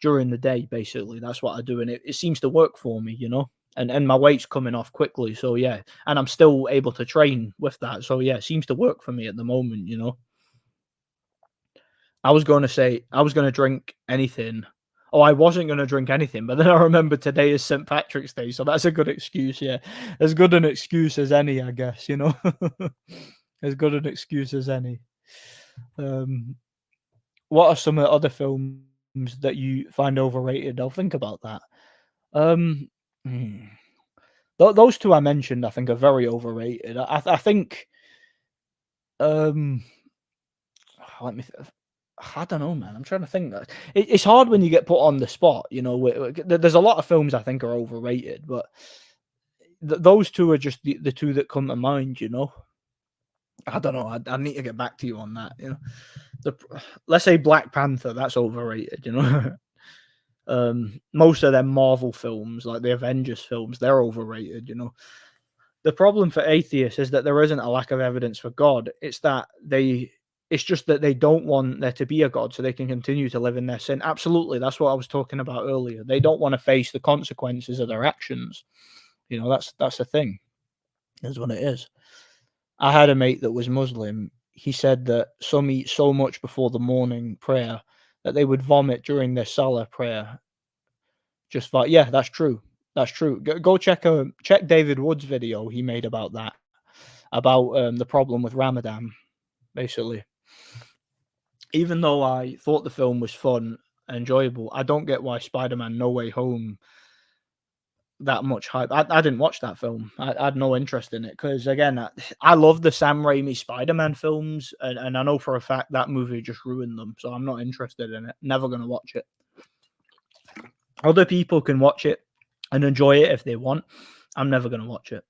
during the day. Basically, that's what I do, and it seems to work for me. You know, and my weight's coming off quickly. So yeah, and I'm still able to train with that. So yeah, it seems to work for me at the moment. You know. I was going to say I was going to drink anything. Oh, I wasn't going to drink anything, but then I remembered today is St. Patrick's Day, so that's a good excuse. Yeah, as good an excuse as any, I guess. You know, as good an excuse as any. What are some other films that you find overrated? I'll think about that. Um, hmm. Those two I mentioned, I think, are very overrated. I think Um, let me. I don't know, man. I'm trying to think. That it's hard when you get put on the spot. You know, there's a lot of films I think are overrated, but those two are just the two that come to mind. You know, I don't know. I need to get back to you on that. You know, let's say Black Panther. That's overrated. You know. Most of them Marvel films, like the Avengers films, they're overrated. You know, the problem for atheists is that there isn't a lack of evidence for God. It's just that they don't want there to be a God so they can continue to live in their sin. Absolutely. That's what I was talking about earlier. They don't want to face the consequences of their actions. You know, that's the thing. That's what it is. I had a mate that was Muslim. He said that some eat so much before the morning prayer that they would vomit during their Salah prayer. Just like, yeah, that's true. That's true. Go check David Wood's video he made about that, about the problem with Ramadan, basically. Even though I thought the film was fun, enjoyable, I don't get why Spider-Man No Way Home that much hype. I didn't watch that film. I had no interest in it because, again, I love the Sam Raimi Spider-Man films, and I know for a fact that movie just ruined them. So I'm not interested in it. Never going to watch it. Other people can watch it and enjoy it if they want. I'm never going to watch it.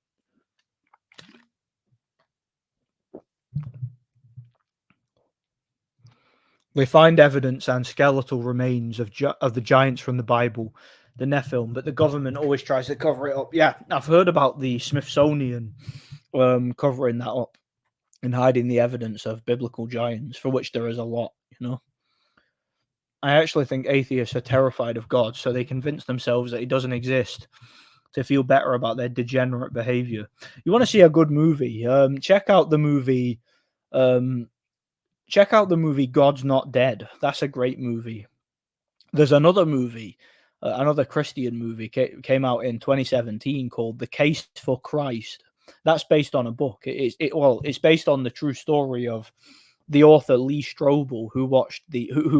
They find evidence and skeletal remains of the giants from the Bible, the Nephilim, but the government always tries to cover it up. Yeah, I've heard about the Smithsonian covering that up and hiding the evidence of biblical giants, for which there is a lot, you know. I actually think atheists are terrified of God, so they convince themselves that he doesn't exist to feel better about their degenerate behavior. You want to see a good movie? Check out the movie God's Not Dead. That's a great movie. There's another movie, another Christian movie came out in 2017 called The Case for Christ. That's based on a book. It's based on the true story of the author Lee Strobel, who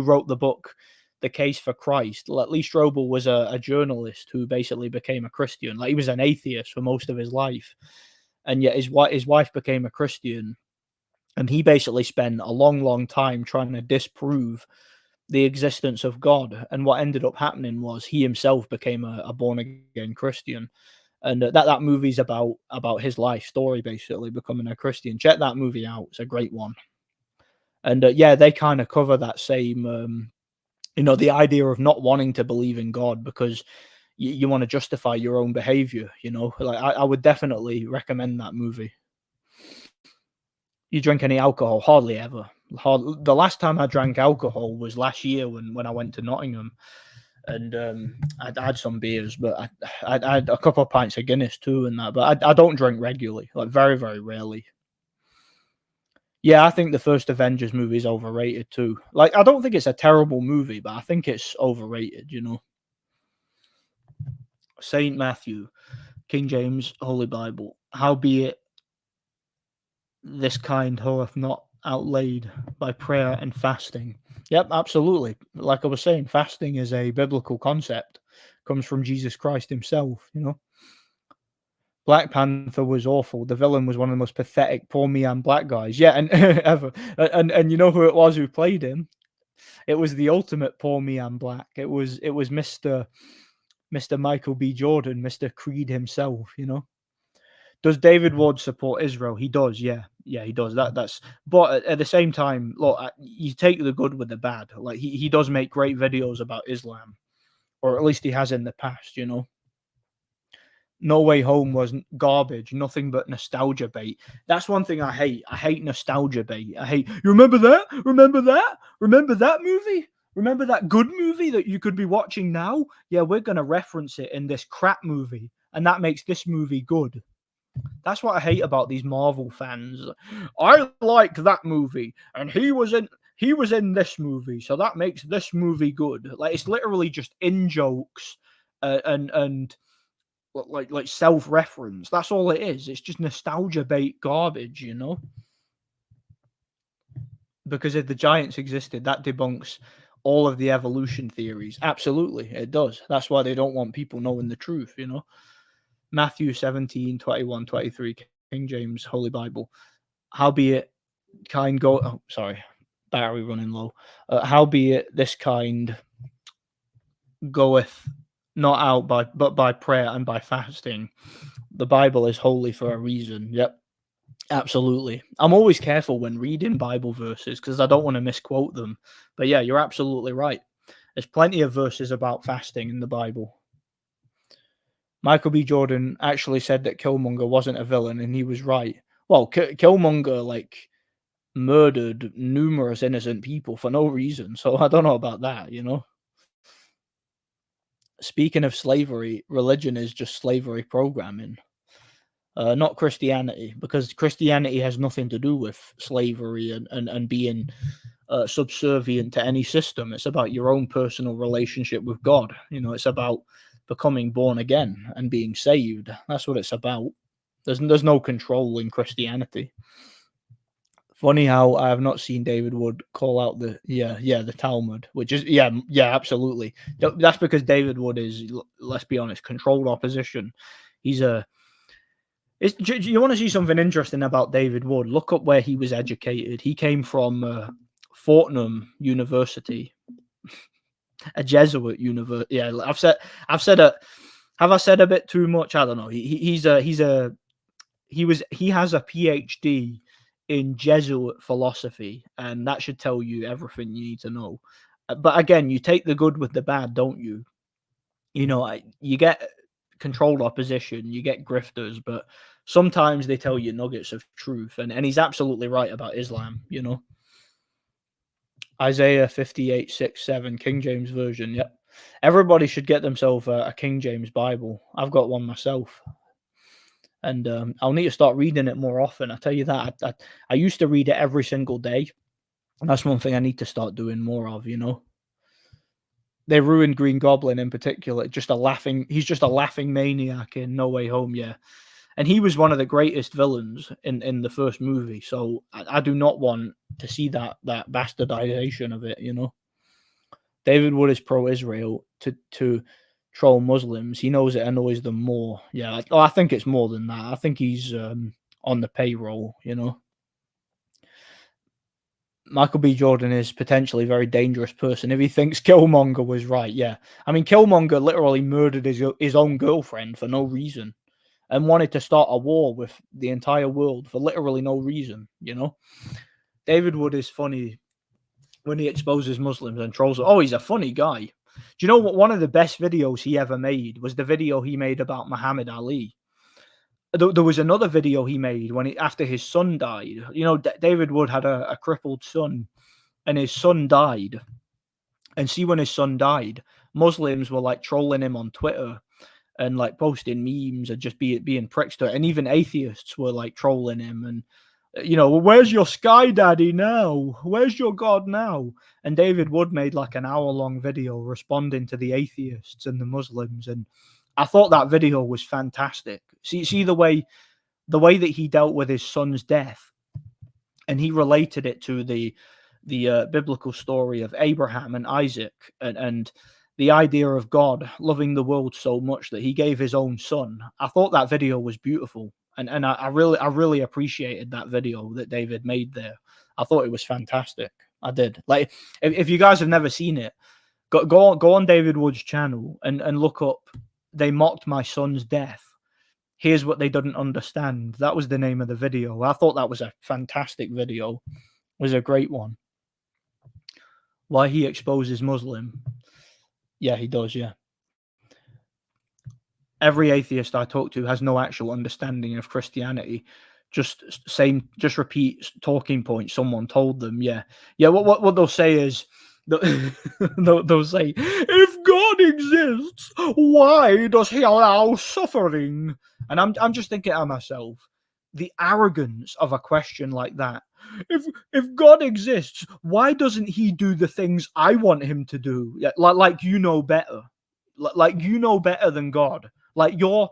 wrote the book The Case for Christ. Like, Lee Strobel was a journalist who basically became a Christian. Like, he was an atheist for most of his life, and yet his wife became a Christian. And he basically spent a long, long time trying to disprove the existence of God. And what ended up happening was he himself became a born again Christian. And that movie's about his life story, basically becoming a Christian. Check that movie out; it's a great one. And yeah, they kind of cover that same, the idea of not wanting to believe in God because you want to justify your own behavior. You know, like I would definitely recommend that movie. You drink any alcohol? Hardly ever. The last time I drank alcohol was last year when I went to Nottingham, and I'd had some beers, but I had a couple of pints of Guinness too, and that. But I don't drink regularly, like very, very rarely. Yeah, I think the first Avengers movie is overrated too. Like, I don't think it's a terrible movie, but I think it's overrated. You know, Saint Matthew, King James Holy Bible. Howbeit, this kind hath not outlaid by prayer and fasting. Yep, absolutely. Like I was saying, fasting is a biblical concept. Comes from Jesus Christ himself, you know. Black Panther was awful. The villain was one of the most pathetic, poor me and black guys. Yeah, and ever. And you know who it was who played him? It was the ultimate poor me and black. It was Mr. Michael B. Jordan, Mr. Creed himself, you know. Does David Wood support Israel? He does, yeah, he does. But at the same time, look, you take the good with the bad. Like he does make great videos about Islam, or at least he has in the past. You know, No Way Home was garbage, nothing but nostalgia bait. That's one thing I hate. I hate nostalgia bait. I hate. You remember that? Remember that? Remember that movie? Remember that good movie that you could be watching now? Yeah, we're gonna reference it in this crap movie, and that makes this movie good. That's what I hate about these Marvel fans. I liked that movie, and he was in this movie, so that makes this movie good. Like, it's literally just in jokes, and like self reference. That's all it is. It's just nostalgia bait garbage, you know. Because if the giants existed, that debunks all of the evolution theories. Absolutely, it does. That's why they don't want people knowing the truth, you know. Matthew 17, 21, 23, King James Holy Bible. Howbeit, kind go. Oh, sorry, battery running low. Howbeit this kind goeth not out but by prayer and by fasting. The Bible is holy for a reason. Yep, absolutely. I'm always careful when reading Bible verses because I don't want to misquote them. But yeah, you're absolutely right. There's plenty of verses about fasting in the Bible. Michael B. Jordan actually said that Killmonger wasn't a villain, and he was right. Well, Killmonger like murdered numerous innocent people for no reason, so I don't know about that. Speaking of slavery, religion is just slavery programming, not Christianity, because Christianity has nothing to do with slavery and being subservient to any system. It's about your own personal relationship with God. It's about becoming born again and being saved. That's what it's about. There's no control in Christianity. Funny how I have not seen David Wood call out the Talmud, which is absolutely. That's because David Wood is, let's be honest, controlled opposition. He's a. Do you want to see something interesting about David Wood? Look up where he was educated. He came from Fortnum University, a Jesuit university. Yeah, I've said it. Have I said a bit too much? I don't know. He has a PhD in Jesuit philosophy, and that should tell you everything you need to know. But again, you take the good with the bad, don't you? You get controlled opposition, you get grifters, but sometimes they tell you nuggets of truth, and he's absolutely right about Islam. Isaiah 58:6-7, King James Version. Yep. Everybody should get themselves a King James Bible. I've got one myself. And I'll need to start reading it more often. I tell you that. I used to read it every single day. And that's one thing I need to start doing more of, They ruined Green Goblin in particular. He's just a laughing maniac in No Way Home, yeah. And he was one of the greatest villains in the first movie. So I do not want to see that bastardization of it, David Wood is pro-Israel to troll Muslims. He knows it annoys them more. Yeah, I think it's more than that. I think he's on the payroll, Michael B. Jordan is potentially a very dangerous person if he thinks Killmonger was right. Yeah. I mean, Killmonger literally murdered his own girlfriend for no reason and wanted to start a war with the entire world for literally no reason, David Wood is funny when he exposes Muslims and trolls them. Oh, he's a funny guy. Do you know what? One of the best videos he ever made was the video he made about Muhammad Ali. There was another video he made after his son died. David Wood had a crippled son, and his son died. And see, when his son died, Muslims were like trolling him on Twitter and like posting memes and just being pricks to it. And even atheists were like trolling him and where's your sky daddy now? Where's your God now? And David Wood made like an hour-long video responding to the atheists and the Muslims, and I thought that video was fantastic. See the way that he dealt with his son's death, and he related it to the biblical story of Abraham and Isaac, and the idea of God loving the world so much that he gave his own son. I thought that video was beautiful. And I really appreciated that video that David made there. I thought it was fantastic. I did. Like, if you guys have never seen it, go on David Wood's channel and look up "They Mocked My Son's Death. Here's what they didn't understand." That was the name of the video. I thought that was a fantastic video. It was a great one. Why he exposes Muslim. Yeah, he does, yeah. Every atheist I talk to has no actual understanding of Christianity. Just repeat talking points someone told them. Yeah. What they'll say is, they'll say, if God exists, why does he allow suffering? And I'm just thinking to myself, the arrogance of a question like that. If God exists, why doesn't he do the things I want him to do? Like better. Like better than God. Like your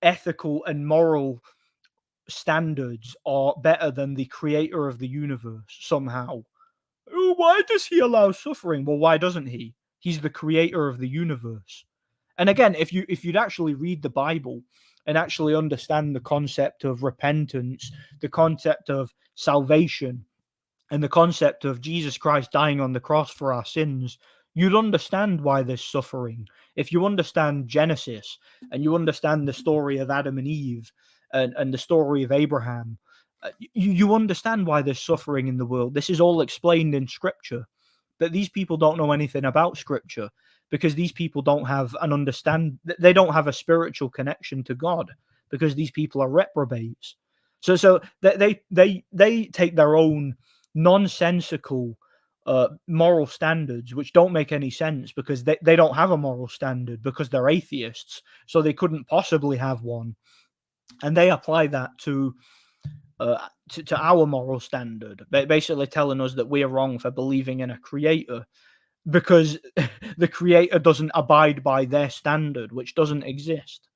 ethical and moral standards are better than the creator of the universe somehow. Why does he allow suffering? Well, why doesn't he? He's the creator of the universe. And again, if you'd actually read the Bible, and actually understand the concept of repentance, the concept of salvation, and the concept of Jesus Christ dying on the cross for our sins, you'd understand why there's suffering. If you understand Genesis and you understand the story of Adam and Eve and the story of Abraham, you understand why there's suffering in the world. This is all explained in Scripture. But these people don't know anything about Scripture because these people don't have they don't have a spiritual connection to God, because these people are reprobates. So they take their own nonsensical moral standards, which don't make any sense, because they don't have a moral standard, because they're atheists, so they couldn't possibly have one, and they apply that to our moral standard, basically telling us that we are wrong for believing in a creator because the creator doesn't abide by their standard, which doesn't exist.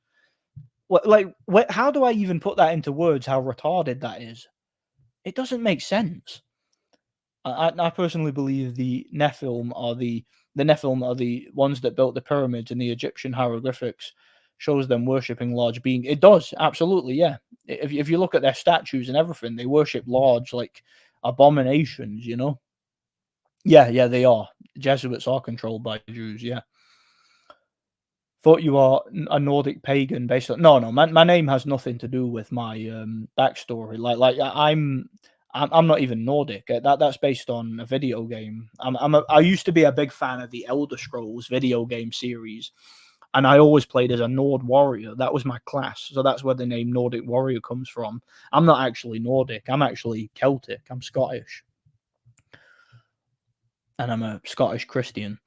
How do I even put that into words, how retarded that is? It doesn't make sense. I personally believe the Nephilim are the ones that built the pyramids, and the Egyptian hieroglyphics shows them worshipping large beings. It does, absolutely, yeah. If you look at their statues and everything, they worship large, like, abominations, you know? Yeah, they are. Jesuits are controlled by Jews, yeah. Thought you are a Nordic pagan based on... No, my name has nothing to do with my backstory. Like I'm not even Nordic. That's based on a video game. I used to be a big fan of the Elder Scrolls video game series, and I always played as a Nord warrior. That was my class, so that's where the name Nordic warrior comes from. I'm not actually Nordic. I'm actually Celtic. I'm Scottish, and I'm a Scottish Christian.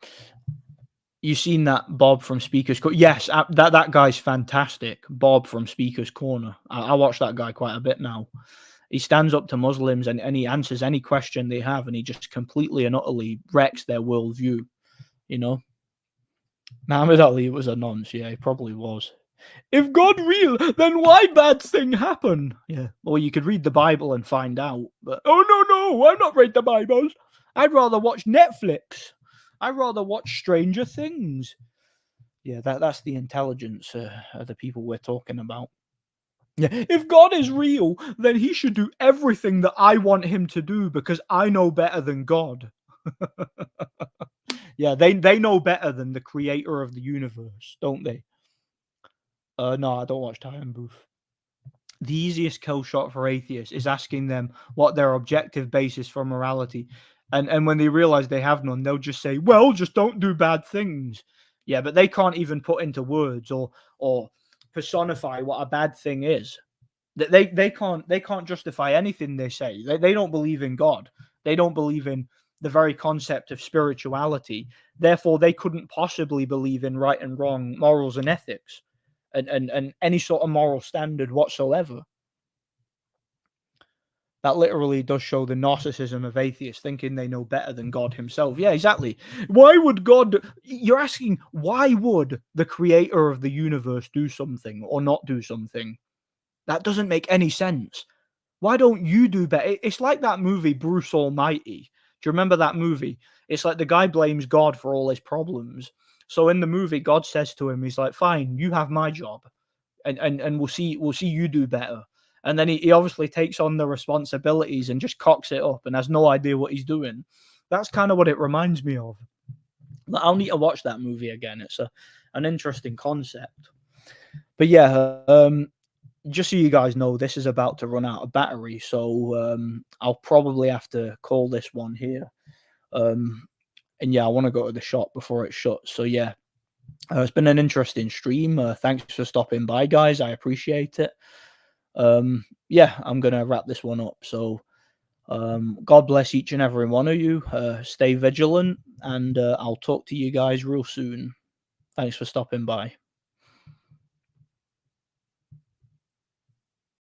You've seen that Bob from Speaker's Corner? Yes, that guy's fantastic. Bob from Speaker's Corner. I watch that guy quite a bit now. He stands up to Muslims and he answers any question they have, and he just completely and utterly wrecks their worldview, you know? Muhammad Ali was a nonce, yeah, he probably was. If God real, then why bad thing happen? Yeah, well, you could read the Bible and find out, but oh no, I'm not read the Bible. I'd rather watch Netflix. I'd rather watch Stranger Things. Yeah, that's the intelligence of the people we're talking about. Yeah, if God is real, then he should do everything that I want him to do, because I know better than God. Yeah, they know better than the creator of the universe, don't they? No, I don't watch Time Booth. The easiest kill shot for atheists is asking them what their objective basis for morality, and when they realize they have none, they'll just say, well, just don't do bad things. Yeah, but they can't even put into words or personify what a bad thing is. They can't justify anything they say. They don't believe in God. They don't believe in the very concept of spirituality. Therefore, they couldn't possibly believe in right and wrong, morals and ethics, and any sort of moral standard whatsoever. That literally does show the narcissism of atheists, thinking they know better than God himself. Yeah, exactly. Why would God... You're asking, why would the creator of the universe do something or not do something? That doesn't make any sense. Why don't you do better? It's like that movie, Bruce Almighty. Do you remember that movie? It's like the guy blames God for all his problems. So in the movie, God says to him, he's like, fine, you have my job. And we'll see you do better. And then he obviously takes on the responsibilities and just cocks it up and has no idea what he's doing. That's kind of what it reminds me of. I'll need to watch that movie again. It's an interesting concept. But yeah, just so you guys know, this is about to run out of battery, so I'll probably have to call this one here. And yeah, I want to go to the shop before it shuts. So yeah, it's been an interesting stream. Thanks for stopping by, guys. I appreciate it. Yeah, I'm gonna wrap this one up. So God bless each and every one of you. Stay vigilant, and I'll talk to you guys real soon. Thanks for stopping by.